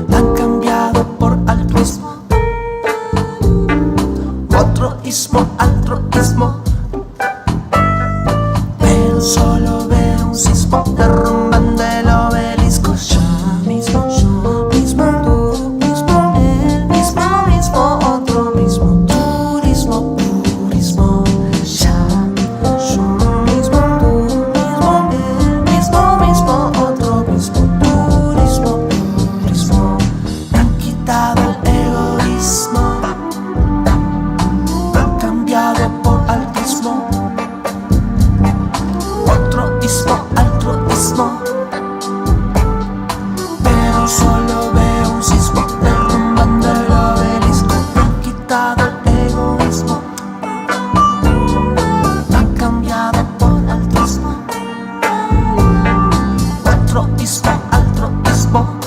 lo han cambiado por altruismo, otro ismo, altruismo, pero solo veo un sismo derrumbando el obelisco. Yo mismo, tú mismo, él mismo, otro mismo, turismo, ya. Yo mismo, tú mismo, él mismo, otro mismo, turismo. Me han quitado el egoísmo, lo han cambiado por altismo, otro ismo, altruismo, pero solo veo un sismo derrumbando el obelisco. Me han quitado el egoísmo, lo han cambiado por altruismo, otro ismo, altruismo,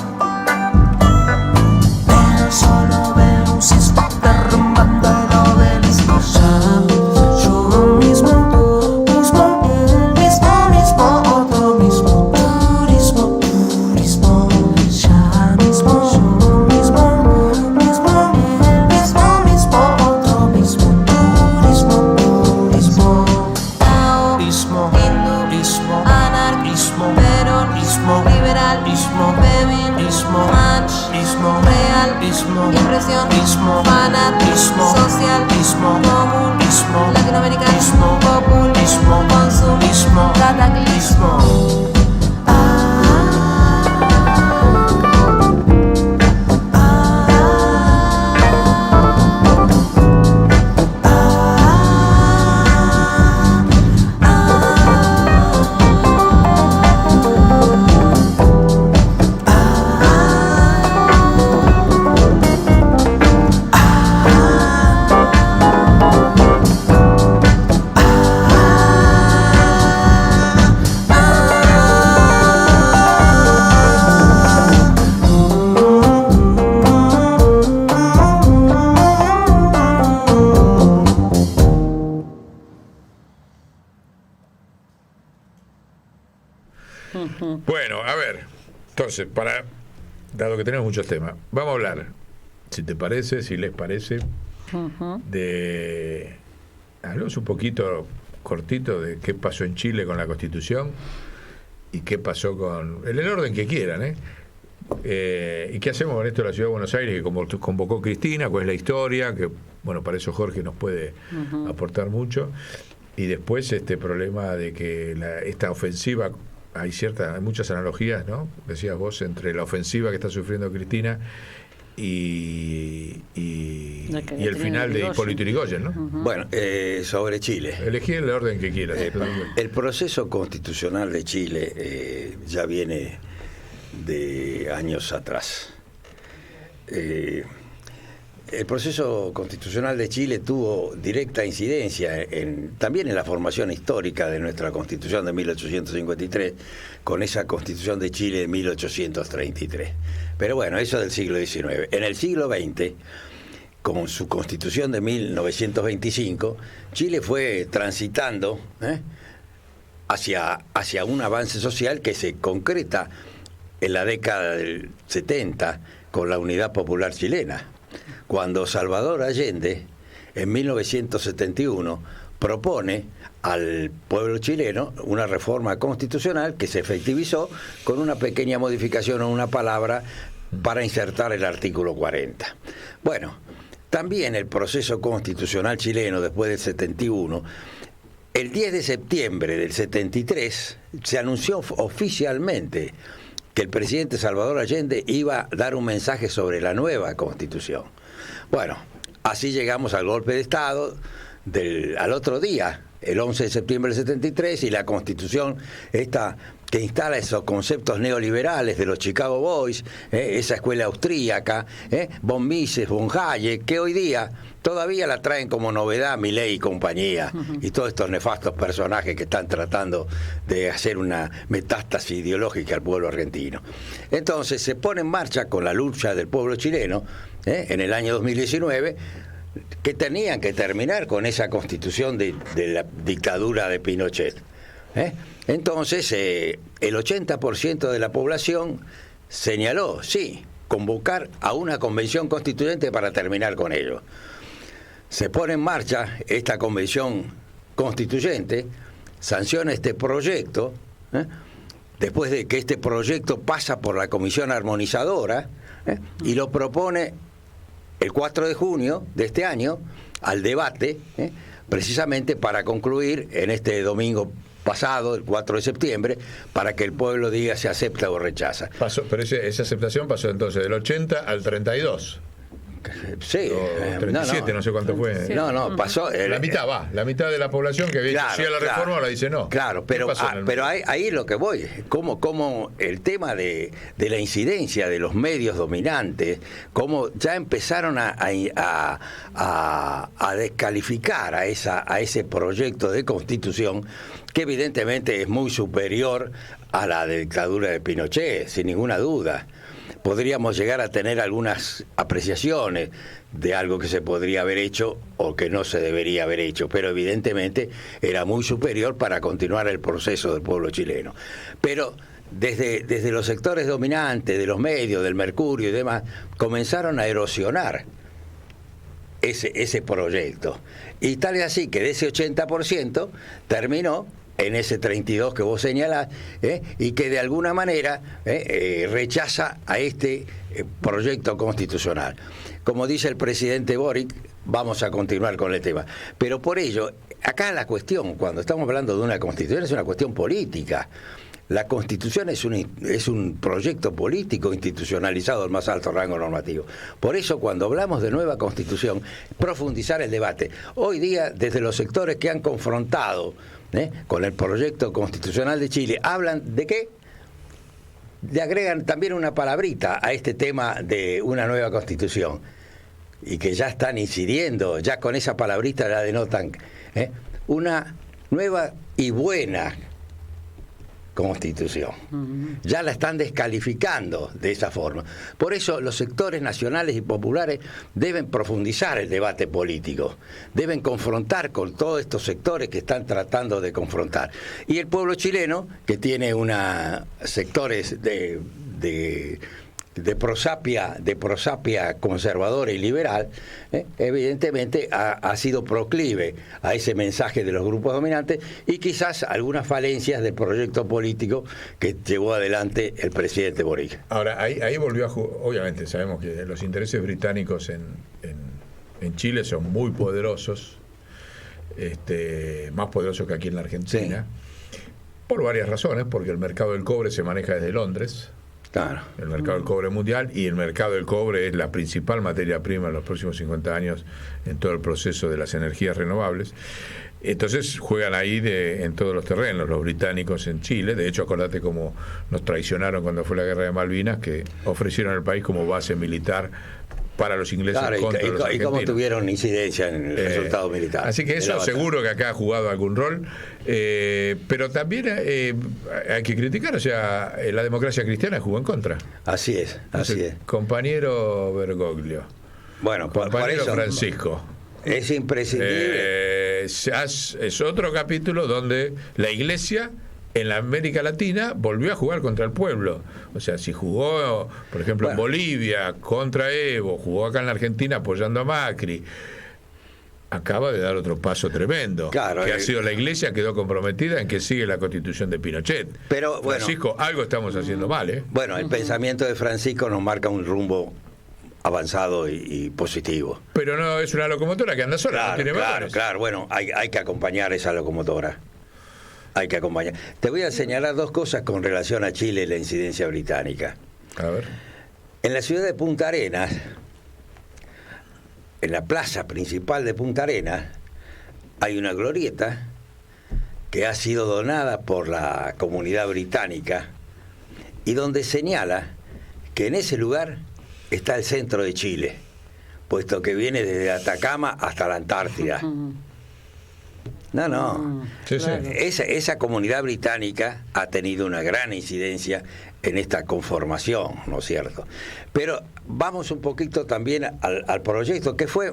pero solo veo un sismo derrumbando el obelisco. Yo mismo, tú mismo, él mismo, otro mismo, turismo, ya mismo, yo mismo, él mismo, otro mismo, turismo, ismo, hinduismo, anarquismo, peronismo, liberalismo, feminismo, machismo, realismo, impresionismo, fanatismo, socialismo, comunismo, latinoamericanismo, populismo, consumismo, cataclismo. Bueno, a ver, entonces, dado que tenemos muchos temas, vamos a hablar, si te parece, si les parece, hablemos un poquito cortito de qué pasó en Chile con la Constitución y qué pasó en el orden que quieran, y qué hacemos con esto de la Ciudad de Buenos Aires, que convocó Cristina, cuál es la historia, que bueno, para eso Jorge nos puede aportar mucho, y después este problema de que esta ofensiva, hay muchas analogías, ¿no? Decías vos, entre la ofensiva que está sufriendo Cristina y el final de Hipólito Yrigoyen, ¿no? Bueno, sobre Chile. Elegí el orden que quieras. El proceso constitucional de Chile ya viene de años atrás. El proceso constitucional de Chile tuvo directa incidencia también en la formación histórica de nuestra Constitución de 1853, con esa Constitución de Chile de 1833. Pero bueno, eso del siglo XIX. En el siglo XX, con su Constitución de 1925, Chile fue transitando hacia un avance social que se concreta en la década del 70 con la Unidad Popular Chilena, cuando Salvador Allende, en 1971, propone al pueblo chileno una reforma constitucional que se efectivizó con una pequeña modificación o una palabra para insertar el artículo 40. Bueno, también el proceso constitucional chileno después del 71, el 10 de septiembre del 73, se anunció oficialmente que el presidente Salvador Allende iba a dar un mensaje sobre la nueva Constitución. Bueno, así llegamos al golpe de Estado al otro día, el 11 de septiembre del 73, y la Constitución esta que instala esos conceptos neoliberales de los Chicago Boys, esa escuela austríaca, von Mises, von Hayek, que hoy día todavía la traen como novedad Milei y compañía, y todos estos nefastos personajes que están tratando de hacer una metástasis ideológica al pueblo argentino. Entonces se pone en marcha con la lucha del pueblo chileno, en el año 2019, que tenían que terminar con esa constitución de la dictadura de Pinochet. Entonces, el 80% de la población señaló, sí, convocar a una convención constituyente para terminar con ello. Se pone en marcha esta convención constituyente, sanciona este proyecto, después de que este proyecto pasa por la Comisión Armonizadora, y lo propone el 4 de junio de este año al debate, precisamente para concluir en este domingo pasado, el 4 de septiembre, para que el pueblo diga si acepta o rechaza. Pero esa aceptación pasó entonces del 80 al 32. Sí, o 37, no sé cuánto fue. No, pasó. La mitad de la población que había dicho sí a la reforma ahora dice no. Claro, pero ahí lo que voy, como el tema de la incidencia de los medios dominantes, como ya empezaron a descalificar a ese proyecto de constitución, que evidentemente es muy superior a la dictadura de Pinochet, sin ninguna duda. Podríamos llegar a tener algunas apreciaciones de algo que se podría haber hecho o que no se debería haber hecho, pero evidentemente era muy superior para continuar el proceso del pueblo chileno. Pero desde los sectores dominantes, de los medios, del Mercurio y demás, comenzaron a erosionar ese proyecto. Y tal es así que de ese 80% terminó en ese 32 que vos señalás, y que de alguna manera rechaza a este proyecto constitucional. Como dice el presidente Boric, vamos a continuar con el tema. Pero por ello, acá la cuestión, cuando estamos hablando de una constitución, es una cuestión política. La Constitución es un proyecto político institucionalizado al más alto rango normativo. Por eso, cuando hablamos de nueva Constitución, profundizar el debate. Hoy día, desde los sectores que han confrontado con el proyecto constitucional de Chile, hablan de qué. Le agregan también una palabrita a este tema de una nueva Constitución, y que ya están incidiendo, ya con esa palabrita la denotan, una nueva y buena Constitución. Ya la están descalificando de esa forma. Por eso los sectores nacionales y populares deben profundizar el debate político, deben confrontar con todos estos sectores que están tratando de confrontar. Y el pueblo chileno, que tiene sectores de prosapia conservadora y liberal, evidentemente ha sido proclive a ese mensaje de los grupos dominantes, y quizás algunas falencias del proyecto político que llevó adelante el presidente Boric. Ahora, ahí volvió a jugar. Obviamente sabemos que los intereses británicos en Chile son muy poderosos, más poderosos que aquí en la Argentina, por varias razones, porque el mercado del cobre se maneja desde Londres. Claro. El mercado del cobre mundial, y el mercado del cobre es la principal materia prima en los próximos 50 años en todo el proceso de las energías renovables. Entonces juegan ahí en todos los terrenos los británicos en Chile. De hecho, acordate cómo nos traicionaron cuando fue la guerra de Malvinas, que ofrecieron el país como base militar para los ingleses, claro, contra los argentinos. Y cómo tuvieron incidencia en el resultado militar. Así que eso seguro que acá ha jugado algún rol, pero también hay que criticar, o sea, la democracia cristiana jugó en contra. Así es. Compañero Bergoglio, bueno, compañero por eso, Francisco, es imprescindible. Es otro capítulo donde la Iglesia en la América Latina volvió a jugar contra el pueblo. O sea, si jugó, por ejemplo, en Bolivia contra Evo, jugó acá en la Argentina apoyando a Macri, acaba de dar otro paso tremendo. Claro, que ha sido la Iglesia, quedó comprometida en que sigue la Constitución de Pinochet. Pero Francisco, algo estamos haciendo mal, Bueno, el pensamiento de Francisco nos marca un rumbo avanzado y positivo. Pero no es una locomotora que anda sola, no tiene motores. Claro, bueno, hay que acompañar esa locomotora. hay que acompañar. Te voy a señalar dos cosas con relación a Chile y la incidencia británica. A ver. En la ciudad de Punta Arenas, en la plaza principal de Punta Arenas, hay una glorieta que ha sido donada por la comunidad británica y donde señala que en ese lugar está el centro de Chile, puesto que viene desde Atacama hasta la Antártida. No. Sí, sí. Esa comunidad británica ha tenido una gran incidencia en esta conformación, ¿no es cierto? Pero vamos un poquito también al proyecto, que fue,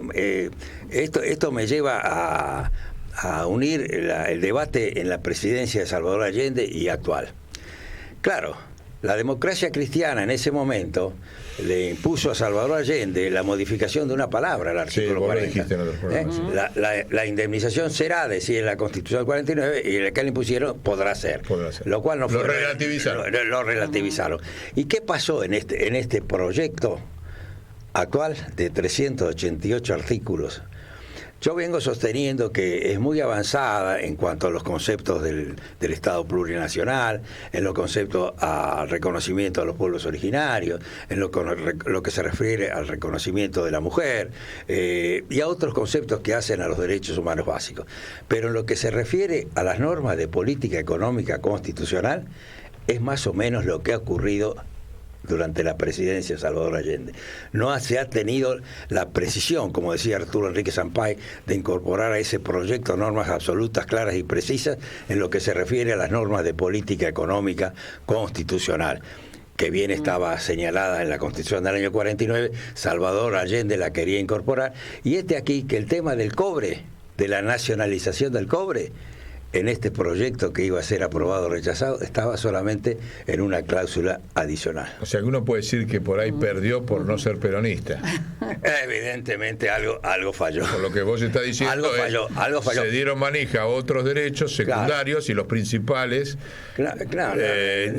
esto me lleva a unir el debate en la presidencia de Salvador Allende y actual. Claro, la democracia cristiana en ese momento le impuso a Salvador Allende la modificación de una palabra, el artículo 40. La indemnización será, decía en la Constitución del 49, y el que le impusieron podrá ser. Lo cual no fue. Lo relativizaron. ¿Y qué pasó en este proyecto actual de 388 artículos? Yo vengo sosteniendo que es muy avanzada en cuanto a los conceptos del Estado plurinacional, en los conceptos al reconocimiento de los pueblos originarios, en lo que se refiere al reconocimiento de la mujer y a otros conceptos que hacen a los derechos humanos básicos. Pero en lo que se refiere a las normas de política económica constitucional, es más o menos lo que ha ocurrido durante la presidencia de Salvador Allende. No se ha tenido la precisión, como decía Arturo Enrique Sampay, de incorporar a ese proyecto normas absolutas, claras y precisas en lo que se refiere a las normas de política económica constitucional, que bien estaba señalada en la Constitución del año 49, Salvador Allende la quería incorporar, y aquí que el tema del cobre, de la nacionalización del cobre, en este proyecto que iba a ser aprobado o rechazado, estaba solamente en una cláusula adicional. O sea que uno puede decir que por ahí perdió por no ser peronista. Evidentemente algo falló. Por lo que vos estás diciendo, algo falló. Se dieron manija a otros derechos secundarios, claro, y los principales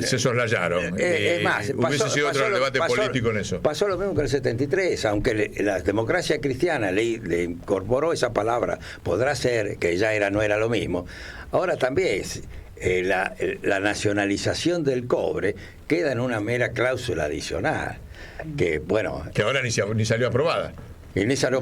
se soslayaron. Es más, hubiese sido otro debate político en eso. Pasó lo mismo que en el 73, aunque la democracia cristiana le incorporó esa palabra, podrá ser, que ya no era lo mismo. Ahora también la nacionalización del cobre queda en una mera cláusula adicional, que ahora ni salió aprobada. Y ni salió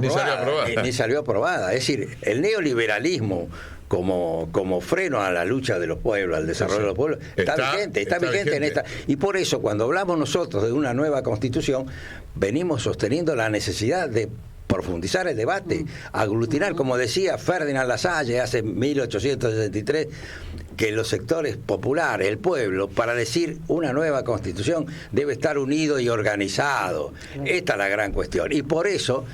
aprobada. Es decir, el neoliberalismo como freno a la lucha de los pueblos, al desarrollo de los pueblos, está vigente en esta. Y por eso, cuando hablamos nosotros de una nueva constitución, venimos sosteniendo la necesidad de profundizar el debate, aglutinar, como decía Ferdinand Lasalle hace 1863, que los sectores populares, el pueblo, para decir una nueva constitución, debe estar unido y organizado. Esta es la gran cuestión. Y por eso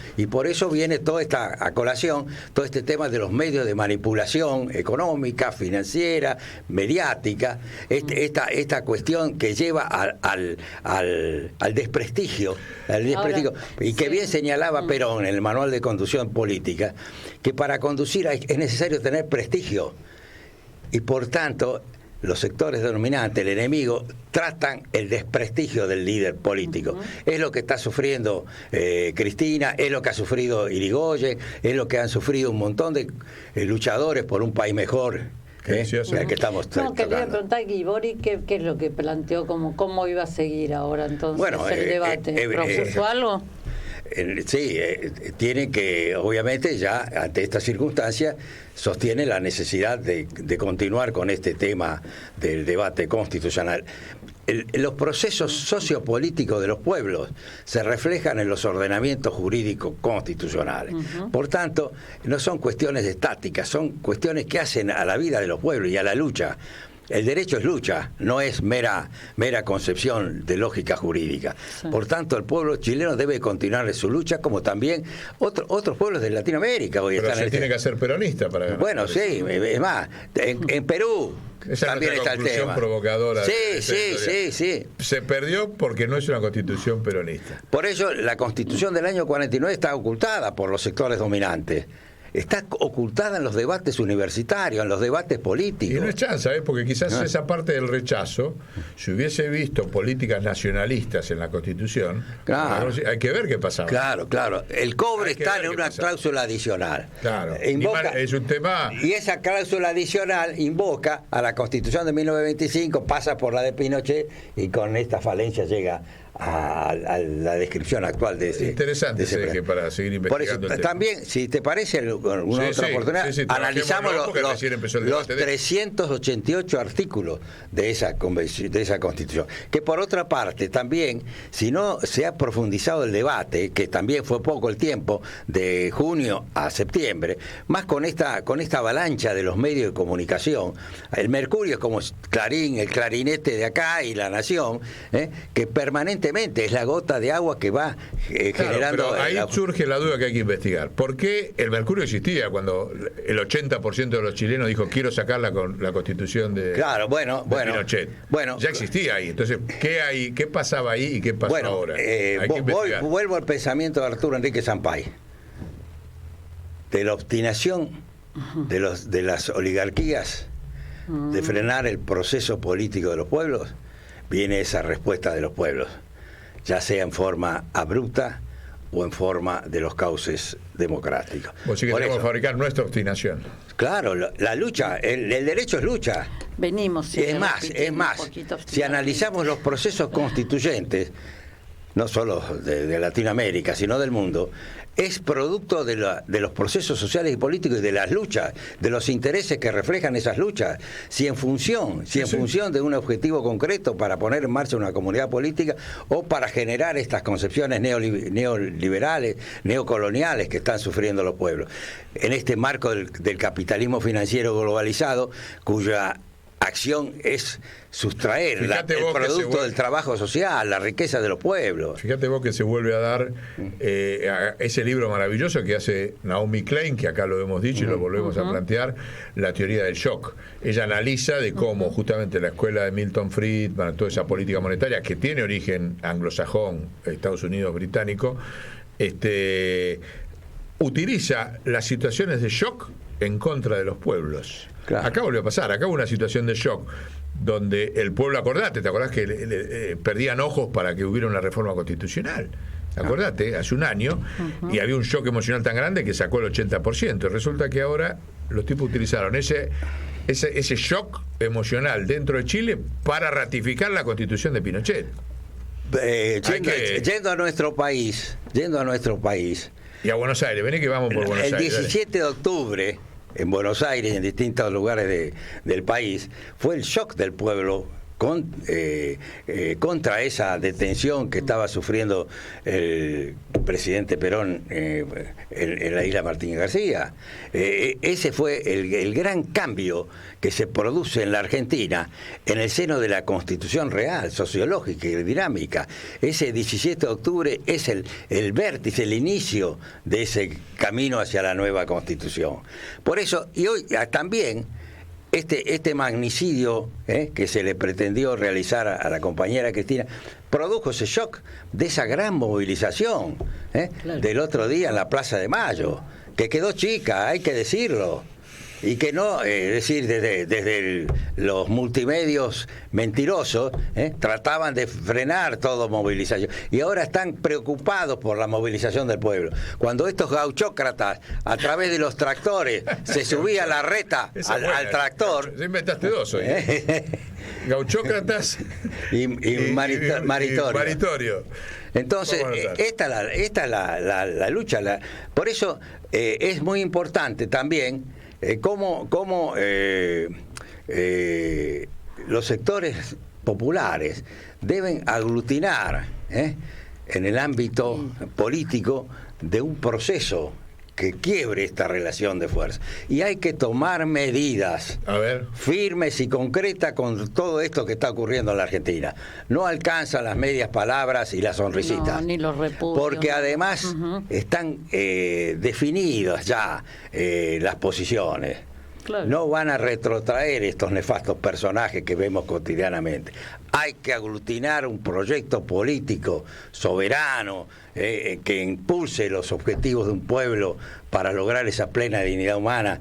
viene toda esta a colación, todo este tema de los medios de manipulación económica, financiera, mediática, esta cuestión que lleva al desprestigio, y que bien señalaba Perón en el manual de conducción política, que para conducir es necesario tener prestigio, y por tanto los sectores dominantes, el enemigo, tratan el desprestigio del líder político. Es lo que está sufriendo Cristina, es lo que ha sufrido Irigoyen, es lo que han sufrido un montón de luchadores por un país mejor. Que estamos quería preguntar a Guibori qué es lo que planteó, cómo iba a seguir ahora entonces el debate. ¿Propuso algo? Sí, tiene que, obviamente, ya ante esta circunstancia, sostiene la necesidad de continuar con este tema del debate constitucional. Los procesos sociopolíticos de los pueblos se reflejan en los ordenamientos jurídicos constitucionales. Por tanto, no son cuestiones estáticas, son cuestiones que hacen a la vida de los pueblos y a la lucha. El derecho es lucha, no es mera concepción de lógica jurídica. Sí. Por tanto, el pueblo chileno debe continuar su lucha, como también otros pueblos de Latinoamérica hoy Pero están. Se tiene que hacer peronista para ganar. Bueno, sí, es más, en Perú esa también es está el tema. Provocadora. Sí. Se perdió porque no es una constitución peronista. Por ello, la constitución del año 49 está ocultada por los sectores dominantes. está ocultada en los debates universitarios, en los debates políticos. Y no es chanza, porque quizás esa parte del rechazo, si hubiese visto políticas nacionalistas en la Constitución, claro, hay que ver qué pasaba. Claro. El cobre está en una cláusula adicional. Claro. Es un tema. Y esa cláusula adicional invoca a la Constitución de 1925, pasa por la de Pinochet y con esta falencia llega a la descripción actual de ese. Interesante de ese para seguir investigando. Por eso, también, si te parece, en una otra oportunidad, analizamos los 388 artículos de esa Constitución. Que por otra parte, también, si no se ha profundizado el debate, que también fue poco el tiempo, de junio a septiembre, más con esta avalancha de los medios de comunicación, el Mercurio es como Clarín, el clarinete de acá y La Nación, que permanentemente es la gota de agua que va generando. Pero ahí surge la duda que hay que investigar. ¿Por qué el Mercurio existía cuando el 80% de los chilenos dijo quiero sacar la Constitución de Pinochet? Ya existía ahí. Entonces, ¿qué pasaba ahí y qué pasó ahora? Vuelvo al pensamiento de Arturo Enrique Sampay. De la obstinación de las oligarquías de frenar el proceso político de los pueblos, viene esa respuesta de los pueblos, ya sea en forma abrupta o en forma de los cauces democráticos. Pues sí que tenemos que fabricar nuestra obstinación. Claro, la lucha, el derecho es lucha. Venimos. Es más, si analizamos los procesos constituyentes, no solo de Latinoamérica, sino del mundo, es producto de los procesos sociales y políticos y de las luchas, de los intereses que reflejan esas luchas. Si en función de un objetivo concreto para poner en marcha una comunidad política o para generar estas concepciones neoliberales, neocoloniales que están sufriendo los pueblos. En este marco del capitalismo financiero globalizado, cuya acción es sustraer el producto del trabajo social, la riqueza de los pueblos. Fíjate vos que se vuelve a dar ese libro maravilloso que hace Naomi Klein, que acá lo hemos dicho y lo volvemos a plantear, la teoría del shock. Ella analiza de cómo justamente la escuela de Milton Friedman, toda esa política monetaria que tiene origen anglosajón, Estados Unidos británico, utiliza las situaciones de shock en contra de los pueblos. Claro. Acá volvió a pasar, acá hubo una situación de shock donde el pueblo, acordate, ¿te acordás que perdían ojos para que hubiera una reforma constitucional? Acordate, hace un año, y había un shock emocional tan grande que sacó el 80%. Resulta que ahora los tipos utilizaron ese shock emocional dentro de Chile para ratificar la constitución de Pinochet. Yendo a nuestro país. Y a Buenos Aires, vení que vamos por Buenos Aires. El 17 de octubre, en Buenos Aires y en distintos lugares del país, fue el shock del pueblo contra esa detención que estaba sufriendo el presidente Perón en la isla Martín García. Ese fue el gran cambio que se produce en la Argentina en el seno de la Constitución real, sociológica y dinámica. Ese 17 de octubre es el vértice, el inicio de ese camino hacia la nueva Constitución. Por eso, y hoy también este magnicidio que se le pretendió realizar a la compañera Cristina produjo ese shock de esa gran movilización del otro día en la Plaza de Mayo, que quedó chica, hay que decirlo. Y que no, decir, desde los multimedios mentirosos, trataban de frenar toda movilización. Y ahora están preocupados por la movilización del pueblo. Cuando estos gauchócratas, a través de los tractores, se subía la reta al tractor. Ya inventaste dos hoy. Gauchócratas y Maritorio. Entonces, esta es la lucha. Por eso es muy importante también cómo los sectores populares deben aglutinar en el ámbito político de un proceso que quiebre esta relación de fuerza. Y hay que tomar medidas firmes y concretas con todo esto que está ocurriendo en la Argentina. No alcanzan las medias palabras y las sonrisitas. No, ni los repudios. Porque además están definidas ya las posiciones. Claro. No van a retrotraer estos nefastos personajes que vemos cotidianamente. Hay que aglutinar un proyecto político soberano que impulse los objetivos de un pueblo para lograr esa plena dignidad humana.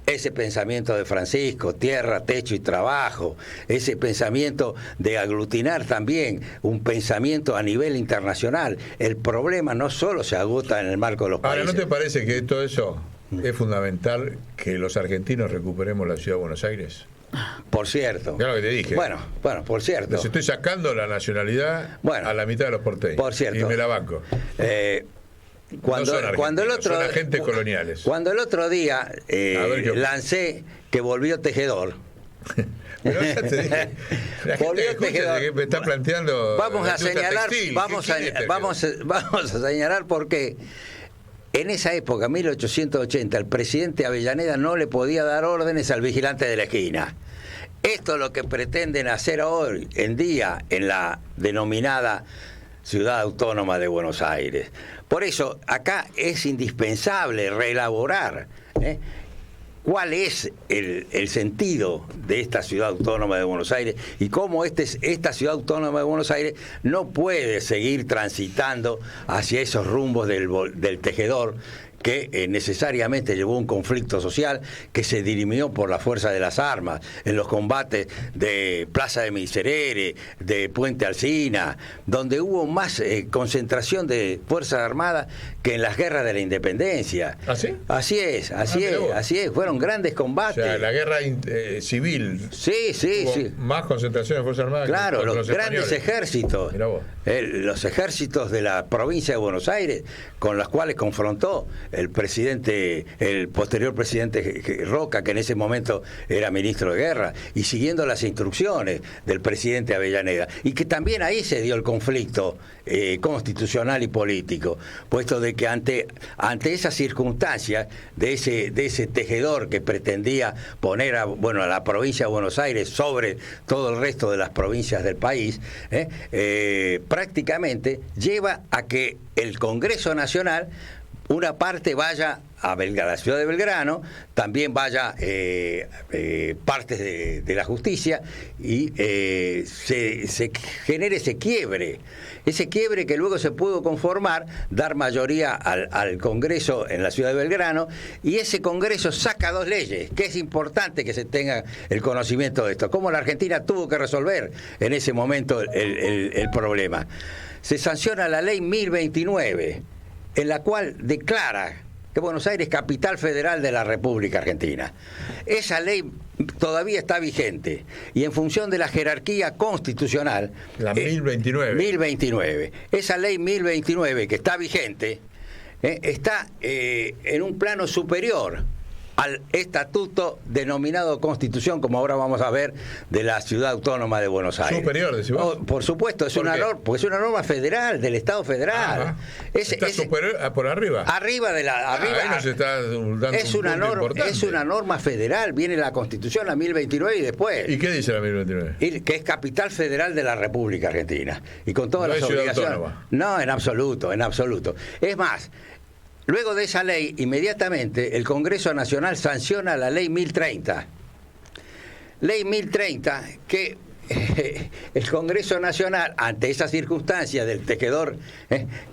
Ese pensamiento de Francisco, tierra, techo y trabajo, ese pensamiento de aglutinar también un pensamiento a nivel internacional. El problema no solo se agota en el marco de los países. Ahora, ¿no te parece que todo eso es fundamental, que los argentinos recuperemos la ciudad de Buenos Aires? Por cierto. Mira lo que te dije. Bueno, por cierto. Les estoy sacando la nacionalidad a la mitad de los porteños. Por cierto. Y me la banco. Cuando el otro, son agentes coloniales. Cuando el otro día lancé que volvió Tejedor. Pero ya te dije, la gente que escucha, que me está planteando. Vamos a señalar, textil. vamos a señalar por qué. En esa época, 1880, el presidente Avellaneda no le podía dar órdenes al vigilante de la esquina. Esto es lo que pretenden hacer hoy en día en la denominada Ciudad Autónoma de Buenos Aires. Por eso, acá es indispensable reelaborar cuál es el sentido de esta Ciudad Autónoma de Buenos Aires y cómo esta Ciudad Autónoma de Buenos Aires no puede seguir transitando hacia esos rumbos del Tejedor, que necesariamente llevó un conflicto social que se dirimió por la fuerza de las armas en los combates de Plaza de Miserere, de Puente Alsina, donde hubo más concentración de fuerzas armadas que en las guerras de la independencia. ¿Ah, sí? Así es, así es, fueron grandes combates. O sea, la guerra civil. Sí. Más concentración de fuerzas armadas. Claro, que los grandes ejércitos. Mirá vos. Los ejércitos de la provincia de Buenos Aires, con los cuales confrontó el posterior presidente Roca, que en ese momento era ministro de Guerra, y siguiendo las instrucciones del presidente Avellaneda, y que también ahí se dio el conflicto constitucional y político, puesto de que ante esas circunstancias de ese Tejedor que pretendía poner a la provincia de Buenos Aires sobre todo el resto de las provincias del país, prácticamente lleva a que el Congreso Nacional, una parte vaya a la ciudad de Belgrano, también vaya partes de la justicia, y se genere ese quiebre que luego se pudo conformar, dar mayoría al Congreso en la ciudad de Belgrano, y ese Congreso saca 2 leyes, que es importante que se tenga el conocimiento de esto, cómo la Argentina tuvo que resolver en ese momento el problema. Se sanciona la ley 1029, en la cual declara que Buenos Aires es capital federal de la República Argentina. Esa ley todavía está vigente, y en función de la jerarquía constitucional, la 1029. Esa ley 1029 que está vigente está en un plano superior al estatuto denominado Constitución, como ahora vamos a ver, de la Ciudad Autónoma de Buenos Aires. Superior, decimos. Por supuesto, es una norma federal, del Estado federal. Está superior, por arriba. Arriba de la... ahí nos está dando es una norma federal, viene la Constitución, la 1029, y después... ¿Y qué dice la 1029? Que es capital federal de la República Argentina. Y con todas las obligaciones... Autónoma. No, en absoluto. Es más... Luego de esa ley, inmediatamente el Congreso Nacional sanciona la ley 1030. Ley 1030 que el Congreso Nacional, ante esa circunstancia del Tejedor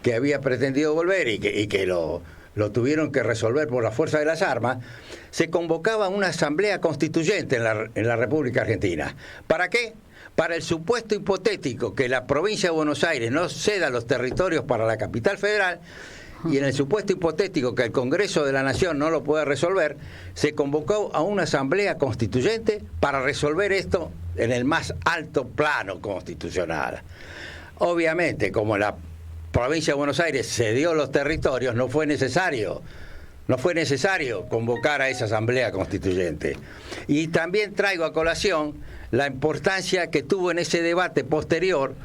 que había pretendido volver y que lo tuvieron que resolver por la fuerza de las armas, se convocaba una asamblea constituyente en la República Argentina. ¿Para qué? Para el supuesto hipotético que la provincia de Buenos Aires no ceda los territorios para la capital federal, y en el supuesto hipotético que el Congreso de la Nación no lo pueda resolver, se convocó a una asamblea constituyente para resolver esto en el más alto plano constitucional. Obviamente, como la provincia de Buenos Aires cedió los territorios, no fue necesario convocar a esa asamblea constituyente. Y también traigo a colación la importancia que tuvo en ese debate posterior,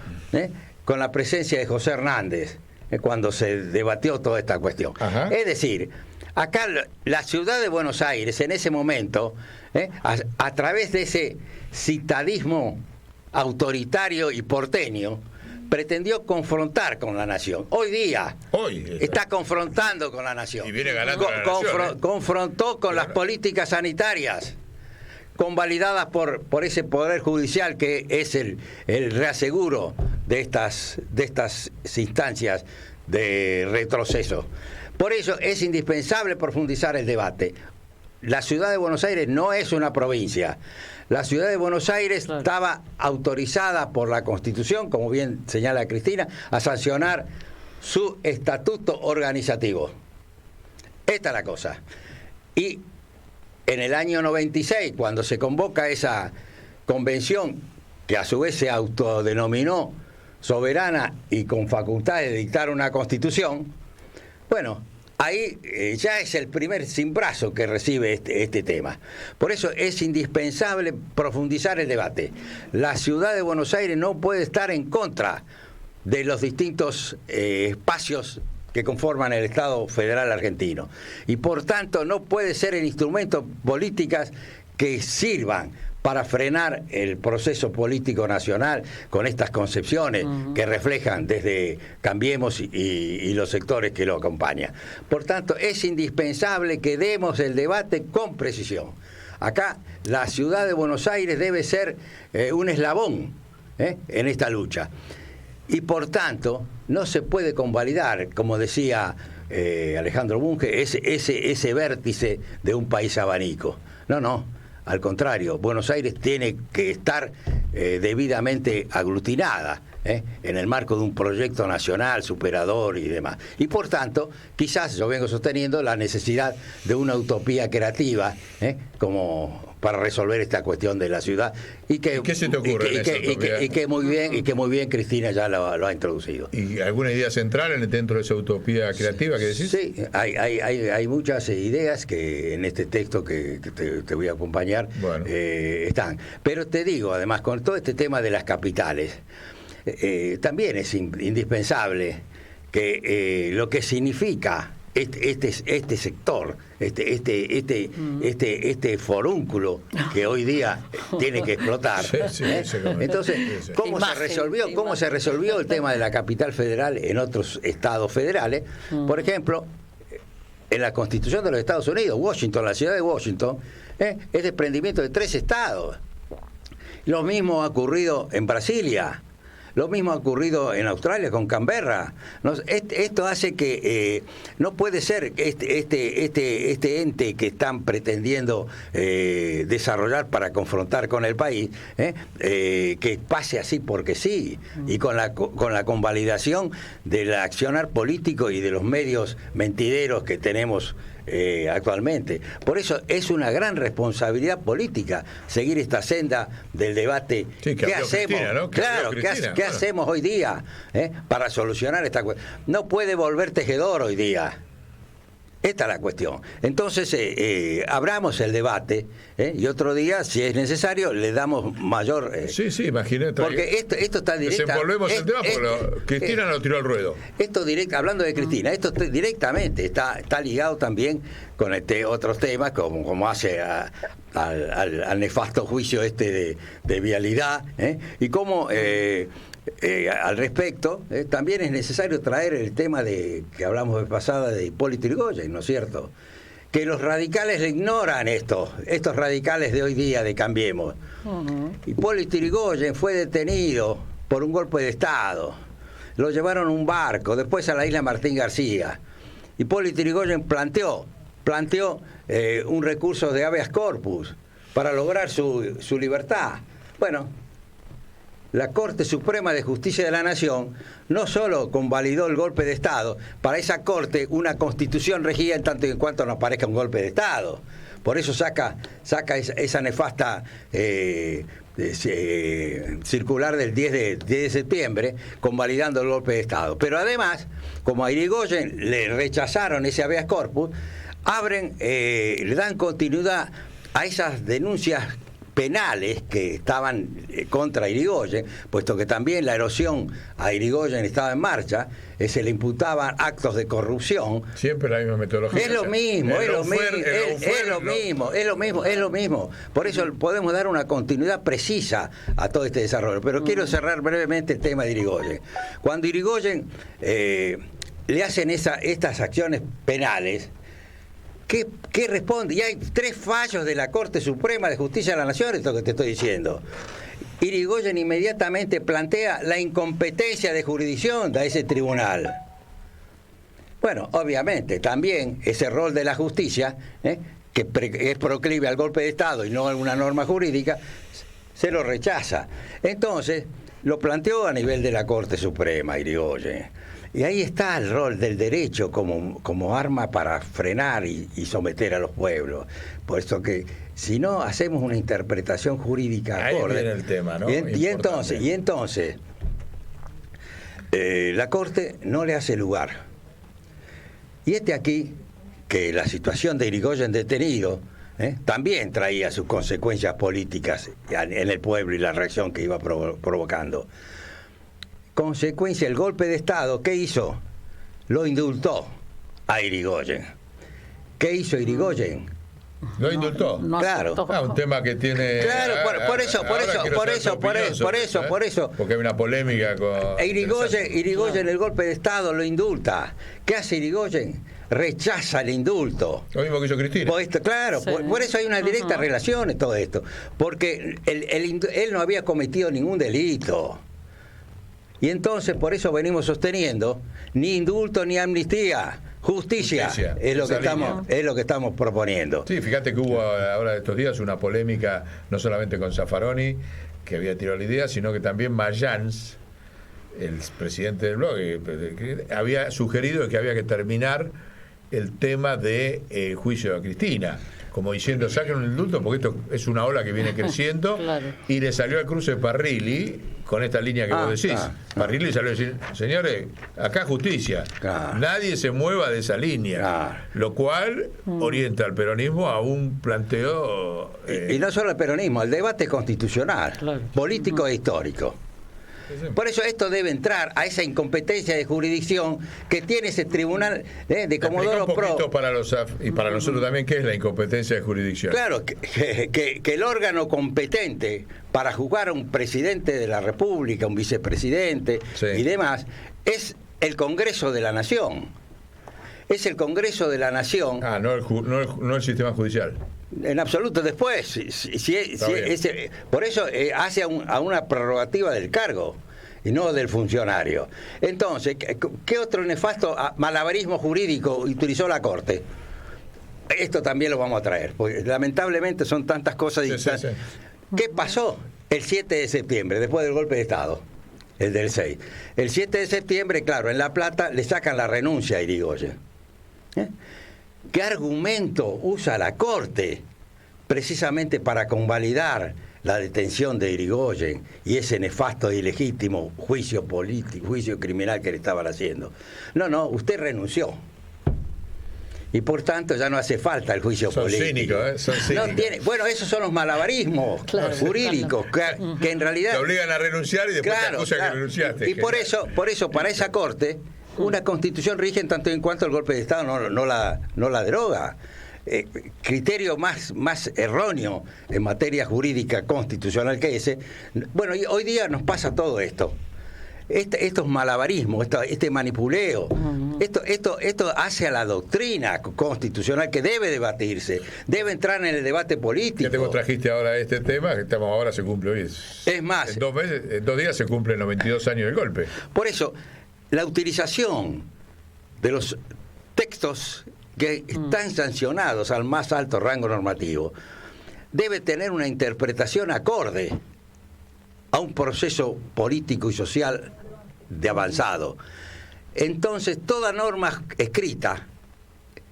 con la presencia de José Hernández, cuando se debatió toda esta cuestión. Ajá. Es decir, acá la ciudad de Buenos Aires en ese momento, a través de ese citadismo autoritario y porteño, pretendió confrontar con la nación. Hoy día está confrontando con la nación. Y viene ganando la nación, confrontó con las políticas sanitarias, convalidadas por ese Poder Judicial que es el reaseguro de estas instancias de retroceso. Por eso es indispensable profundizar el debate. La ciudad de Buenos Aires no es una provincia. La ciudad de Buenos Aires estaba autorizada por la Constitución, como bien señala Cristina, a sancionar su estatuto organizativo. Esta es la cosa. Y en el año 96, cuando se convoca esa convención, que a su vez se autodenominó soberana y con facultad de dictar una constitución, bueno, ahí ya es el primer cimbrazo que recibe este tema. Por eso es indispensable profundizar el debate. La ciudad de Buenos Aires no puede estar en contra de los distintos espacios que conforman el Estado Federal argentino. Y por tanto no puede ser el instrumento políticas que sirvan para frenar el proceso político nacional con estas concepciones que reflejan desde Cambiemos y los sectores que lo acompañan. Por tanto, es indispensable que demos el debate con precisión. Acá la ciudad de Buenos Aires debe ser un eslabón en esta lucha. Y por tanto, no se puede convalidar, como decía Alejandro Bunge, ese vértice de un país abanico. No. Al contrario, Buenos Aires tiene que estar debidamente aglutinada en el marco de un proyecto nacional superador y demás. Y por tanto, quizás yo vengo sosteniendo la necesidad de una utopía creativa como para resolver esta cuestión de la ciudad. ¿Y qué se te ocurre y que muy bien Cristina ya lo ha introducido. ¿Y alguna idea central dentro de esa utopía creativa que decís? Sí, hay muchas ideas que en este texto que te voy a acompañar están. Pero te digo, además, con todo este tema de las capitales, también es indispensable que lo que significa este sector, este forúnculo que hoy día tiene que explotar. Entonces, ¿cómo se resolvió el tema de la capital federal en otros estados federales? Por ejemplo, en la Constitución de los Estados Unidos, Washington, la ciudad de Washington, es desprendimiento de 3 estados. Lo mismo ha ocurrido en Brasilia. Lo mismo ha ocurrido en Australia con Canberra. Esto hace que no puede ser este ente que están pretendiendo desarrollar para confrontar con el país, que pase así porque sí, y con la convalidación del accionar político y de los medios mentideros que tenemos actualmente. Por eso es una gran responsabilidad política seguir esta senda del debate. Sí, ¿Qué hacemos? Cristina, ¿no? ¿Qué hacemos hoy día para solucionar esta cuestión? No puede volver tejedor hoy día. Esta es la cuestión. Entonces, abramos el debate y otro día, si es necesario, le damos mayor... sí, imagínate. Porque esto está directo. Desenvolvemos el tema porque Cristina lo tiró al ruedo. Esto hablando de Cristina, esto directamente está ligado también con otros temas, como hace al nefasto juicio de vialidad, y cómo... al respecto, también es necesario traer el tema que hablamos de pasada de Hipólito Yrigoyen, ¿no es cierto? Que los radicales le ignoran estos radicales de hoy día de Cambiemos. Hipólito Yrigoyen fue detenido por un golpe de Estado. Lo llevaron en un barco, después a la isla Martín García. Hipólito Yrigoyen planteó un recurso de habeas corpus para lograr su libertad. Bueno, la Corte Suprema de Justicia de la Nación no solo convalidó el golpe de Estado, para esa Corte una Constitución regía en tanto y en cuanto no aparezca un golpe de Estado. Por eso saca esa nefasta circular del 10 de septiembre, convalidando el golpe de Estado. Pero además, como a Yrigoyen le rechazaron ese habeas corpus, le dan continuidad a esas denuncias penales que estaban contra Irigoyen, puesto que también la erosión a Irigoyen estaba en marcha, se le imputaban actos de corrupción. Siempre la misma metodología. Es lo mismo, es lo mismo. Por eso podemos dar una continuidad precisa a todo este desarrollo. Pero quiero cerrar brevemente el tema de Irigoyen. Cuando Irigoyen le hacen estas acciones penales, ¿qué responde? Y hay 3 fallos de la Corte Suprema de Justicia de la Nación, esto que te estoy diciendo. Irigoyen inmediatamente plantea la incompetencia de jurisdicción de ese tribunal. Bueno, obviamente, también ese rol de la justicia, que es proclive al golpe de Estado y no a alguna norma jurídica, se lo rechaza. Entonces, lo planteó a nivel de la Corte Suprema, Irigoyen. Y ahí está el rol del derecho como arma para frenar y someter a los pueblos. Por eso que si no hacemos una interpretación jurídica acorde, ahí viene el tema, ¿no? Y entonces la Corte no le hace lugar. Y aquí que la situación de Irigoyen detenido también traía sus consecuencias políticas en el pueblo y la reacción que iba provocando. Consecuencia, el golpe de Estado, ¿qué hizo? Lo indultó a Irigoyen. ¿Qué hizo Irigoyen? Lo indultó. No claro. Un tema que tiene. Claro, por eso. Porque hay una polémica con. Irigoyen, el golpe de Estado lo indulta. ¿Qué hace Irigoyen? Rechaza el indulto. Lo mismo que hizo Cristina. Claro, sí. por eso hay una directa relación en todo esto. Porque él no había cometido ningún delito. Y entonces por eso venimos sosteniendo ni indulto ni amnistía, justicia es lo que estamos proponiendo. Sí, fíjate que hubo ahora de estos días una polémica no solamente con Zaffaroni, que había tirado la idea, sino que también Mayans, el presidente del blog, había sugerido que había que terminar el tema de juicio a Cristina, como diciendo, saquen un indulto porque esto es una ola que viene creciendo. Claro. Y le salió al cruce Parrilli con esta línea que vos decís. Parrilli salió a decir, señores, acá justicia, nadie se mueva de esa línea, lo cual orienta al peronismo a un planteo y no solo el peronismo, el debate constitucional, político e histórico. Por eso esto debe entrar a esa incompetencia de jurisdicción que tiene ese tribunal de Comodoro Pro. Un poquito para nosotros también, ¿qué es la incompetencia de jurisdicción? Claro, que el órgano competente para juzgar a un presidente de la República, un vicepresidente y demás, es el Congreso de la Nación. Es el Congreso de la Nación. No el sistema judicial. En absoluto, después, por eso hace a una prerrogativa del cargo y no del funcionario. Entonces, ¿qué otro nefasto malabarismo jurídico utilizó la Corte? Esto también lo vamos a traer, porque lamentablemente son tantas cosas distintas. ¿Qué pasó el 7 de septiembre, después del golpe de Estado? El del 6. El 7 de septiembre, claro, en La Plata le sacan la renuncia a Irigoyen. ¿Qué argumento usa la Corte precisamente para convalidar la detención de Irigoyen y ese nefasto y ilegítimo juicio político, juicio criminal que le estaban haciendo? No, usted renunció. Y por tanto ya no hace falta el juicio político. Son cínicos. Bueno, esos son los malabarismos jurídicos que en realidad te obligan a renunciar y después te acusan que renunciaste. Y por eso para esa Corte una Constitución rige en tanto en cuanto el golpe de Estado no la deroga. Criterio más erróneo en materia jurídica constitucional que ese. Bueno, y hoy día nos pasa todo esto. Estos malabarismos, este manipuleo, esto hace a la doctrina constitucional que debe debatirse, debe entrar en el debate político. Ya te trajiste ahora este tema, que ahora se cumple hoy. Es más, en 2 días se cumplen 92 años del golpe. Por eso, la utilización de los textos que están sancionados al más alto rango normativo debe tener una interpretación acorde a un proceso político y social de avanzado. Entonces, toda norma escrita,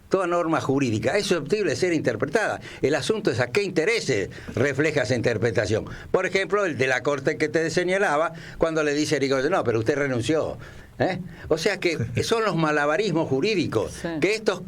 toda norma jurídica es susceptible de ser interpretada. El asunto es a qué intereses refleja esa interpretación. Por ejemplo, el de la Corte que te señalaba, cuando le dice a Irigoyen, no, pero usted renunció. O sea que son los malabarismos jurídicos que estos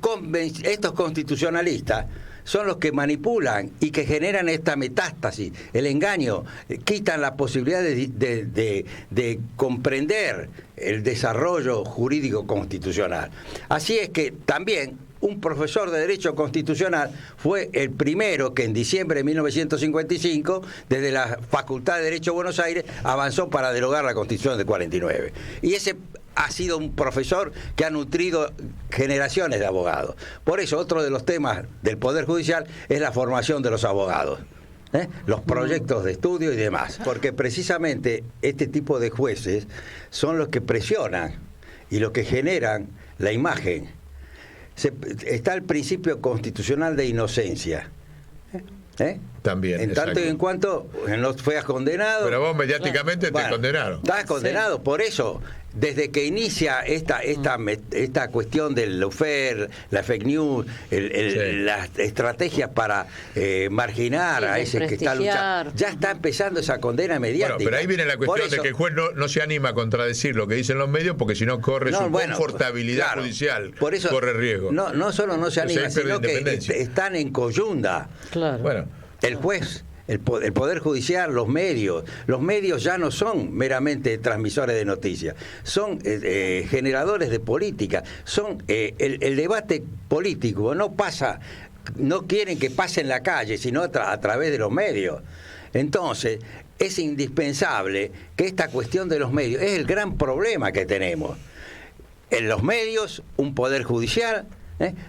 constitucionalistas son los que manipulan y que generan esta metástasis, el engaño, quitan la posibilidad de comprender el desarrollo jurídico constitucional. Así es que también un profesor de Derecho Constitucional fue el primero que en diciembre de 1955, desde la Facultad de Derecho de Buenos Aires, avanzó para derogar la Constitución del 49. Y ese ha sido un profesor que ha nutrido generaciones de abogados. Por eso, otro de los temas del Poder Judicial es la formación de los abogados, los proyectos de estudio y demás. Porque precisamente este tipo de jueces son los que presionan y los que generan la imagen. Está el principio constitucional de inocencia. También. En tanto y en cuanto no fueas condenado. Pero vos mediáticamente te condenaron. Estás condenado, sí. Por eso, desde que inicia esta cuestión del lawfare, la fake news, las estrategias para marginar a ese que está luchando, ya está empezando esa condena mediática. Bueno, pero ahí viene la cuestión de que el juez no se anima a contradecir lo que dicen los medios, porque si no corre su confortabilidad judicial, por eso, corre riesgo. No solo no se anima, sino que están en coyunda. Claro. Bueno. El juez, el Poder Judicial, los medios ya no son meramente transmisores de noticias, son generadores de política, son el debate político, no quieren que pase en la calle, sino a través de los medios. Entonces, es indispensable que esta cuestión de los medios, es el gran problema que tenemos. En los medios, un Poder Judicial,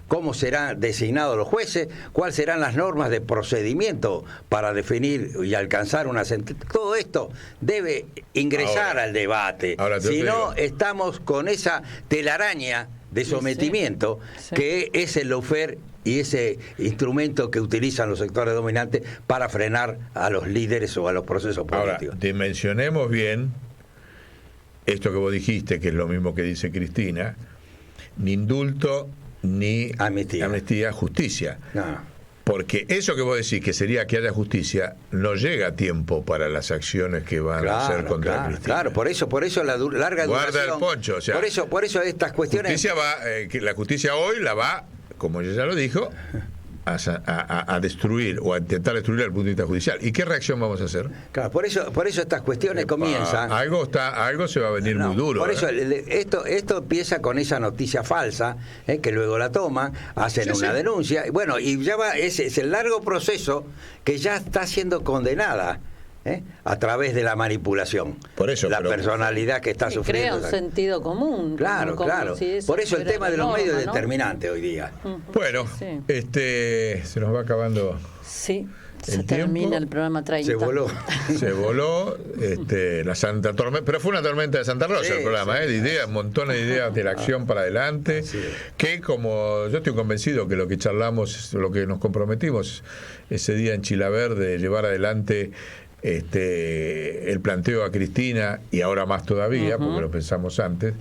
cómo serán designados los jueces, cuáles serán las normas de procedimiento para definir y alcanzar una sentencia. Todo esto debe ingresar al debate. Si no, estamos con esa telaraña de sometimiento que es el lawfare y ese instrumento que utilizan los sectores dominantes para frenar a los líderes o a los procesos políticos. Ahora, dimensionemos bien esto que vos dijiste, que es lo mismo que dice Cristina: ni indulto ni amnistía, justicia. No. Porque eso que vos decís, que sería que haya justicia, no llega a tiempo para las acciones que van a hacer contra Cristina. Claro, por eso la larga Guarda duración. El poncho, o sea, por eso estas cuestiones. La justicia hoy la va, como ella ya lo dijo, a destruir o a intentar destruir desde el punto de vista judicial. ¿Y qué reacción vamos a hacer? Claro, por eso estas cuestiones comienzan. Algo se va a venir muy duro. Por eso esto empieza con esa noticia falsa, que luego la toman, hacen una denuncia, bueno, y ya va, es el largo proceso que ya está siendo condenada. A través de la manipulación. Por eso, personalidad que está sufriendo. Crea un sentido común. Claro. Si por eso el tema de los medios es ¿no? determinante hoy día. Bueno, se nos va acabando. Sí. Se termina el programa 30. Se voló la Santa Tormenta, pero fue una tormenta de Santa Rosa el programa, de ideas, montones de ideas de la acción para adelante, que como yo estoy convencido que lo que charlamos, lo que nos comprometimos ese día en Chilaverde, de llevar adelante el planteo a Cristina, y ahora más todavía, porque lo pensamos antes.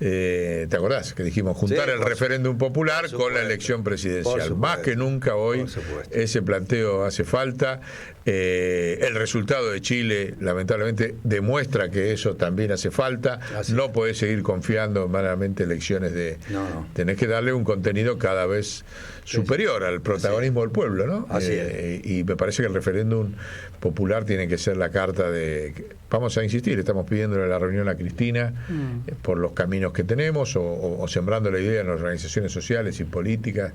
¿Te acordás? Que dijimos juntar el referéndum popular con la elección presidencial. Más que nunca hoy ese planteo hace falta. El resultado de Chile lamentablemente demuestra que eso también hace falta. No podés seguir confiando en meramente elecciones tenés que darle un contenido cada vez superior al protagonismo del pueblo, ¿no? Así es. Y me parece que el referéndum popular tiene que ser la carta de... Vamos a insistir, estamos pidiéndole la reunión a Cristina por los caminos que tenemos, o sembrando la idea en las organizaciones sociales y políticas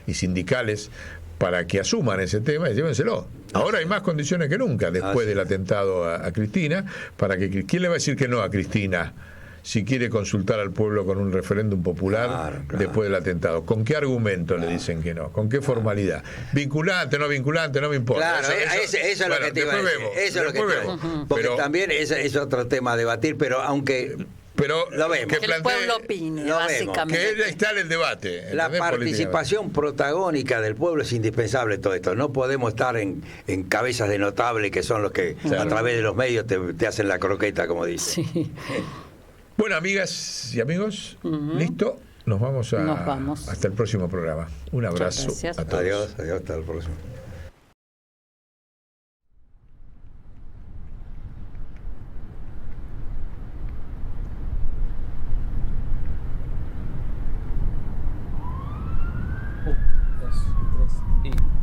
y sindicales para que asuman ese tema y llévenselo. Ahora hay más condiciones que nunca después del atentado a Cristina, para que... ¿Quién le va a decir que no a Cristina si quiere consultar al pueblo con un referéndum popular después del atentado? ¿Con qué argumento le dicen que no? ¿Con qué formalidad? ¿Vinculante, no vinculante? No me importa. Claro, eso es lo que te iba a decir. Eso es lo que te iba a decir. Porque también es otro tema a debatir, pero aunque... Pero lo vemos. Que el pueblo opine, básicamente. Que está en el debate. La participación protagónica del pueblo es indispensable en todo esto. No podemos estar en cabezas de notable que son los que a través de los medios te hacen la croqueta, como dice. Sí. Bueno, amigas y amigos, listo. Nos vamos. Hasta el próximo programa. Un abrazo a todos. Adiós, hasta el próximo. Dos, tres, y...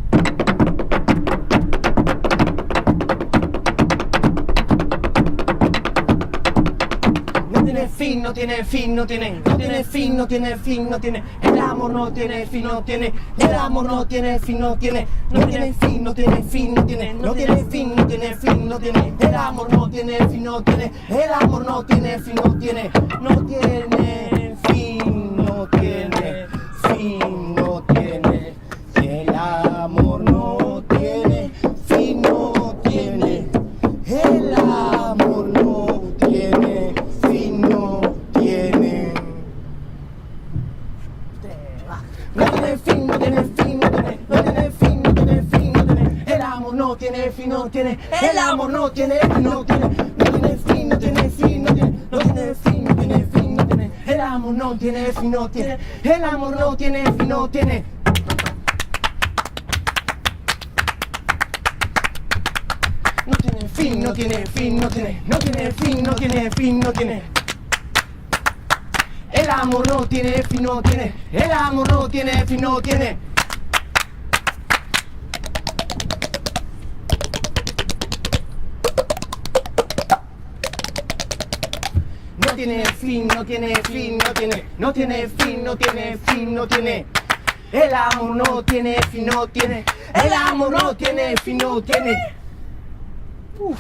fin, no tiene fin, no tiene fin, no tiene fin, no tiene. El amor no tiene fin, no tiene. El amor no tiene fin, no tiene. No tiene fin, no tiene fin, no tiene. No tiene fin, no tiene fin, no tiene. El amor no tiene fin, no tiene. El amor no tiene fin, no tiene. No tiene fin, no tiene fin, no tiene. El amor no tiene fin, no tiene. El amor no tiene fin, no tiene. No tiene fin, no tiene fin, no tiene. No tiene fin, no tiene fin, no tiene. El amor no tiene fin, no tiene. El amor no tiene fin, no tiene. No tiene fin, no tiene fin, no tiene. No tiene fin, no tiene fin, no tiene. El amor no tiene fin, no tiene. El amor no tiene fin, no tiene. No tiene fin, no tiene fin, no tiene. No tiene fin, no tiene fin, no tiene. El amor no tiene fin, no tiene. El amor no tiene fin, no tiene. No tiene fin, no tiene fin, no tiene. No tiene fin, no tiene fin, no tiene. El amor no tiene fin, no tiene. El amor no tiene fin, no tiene. Uf.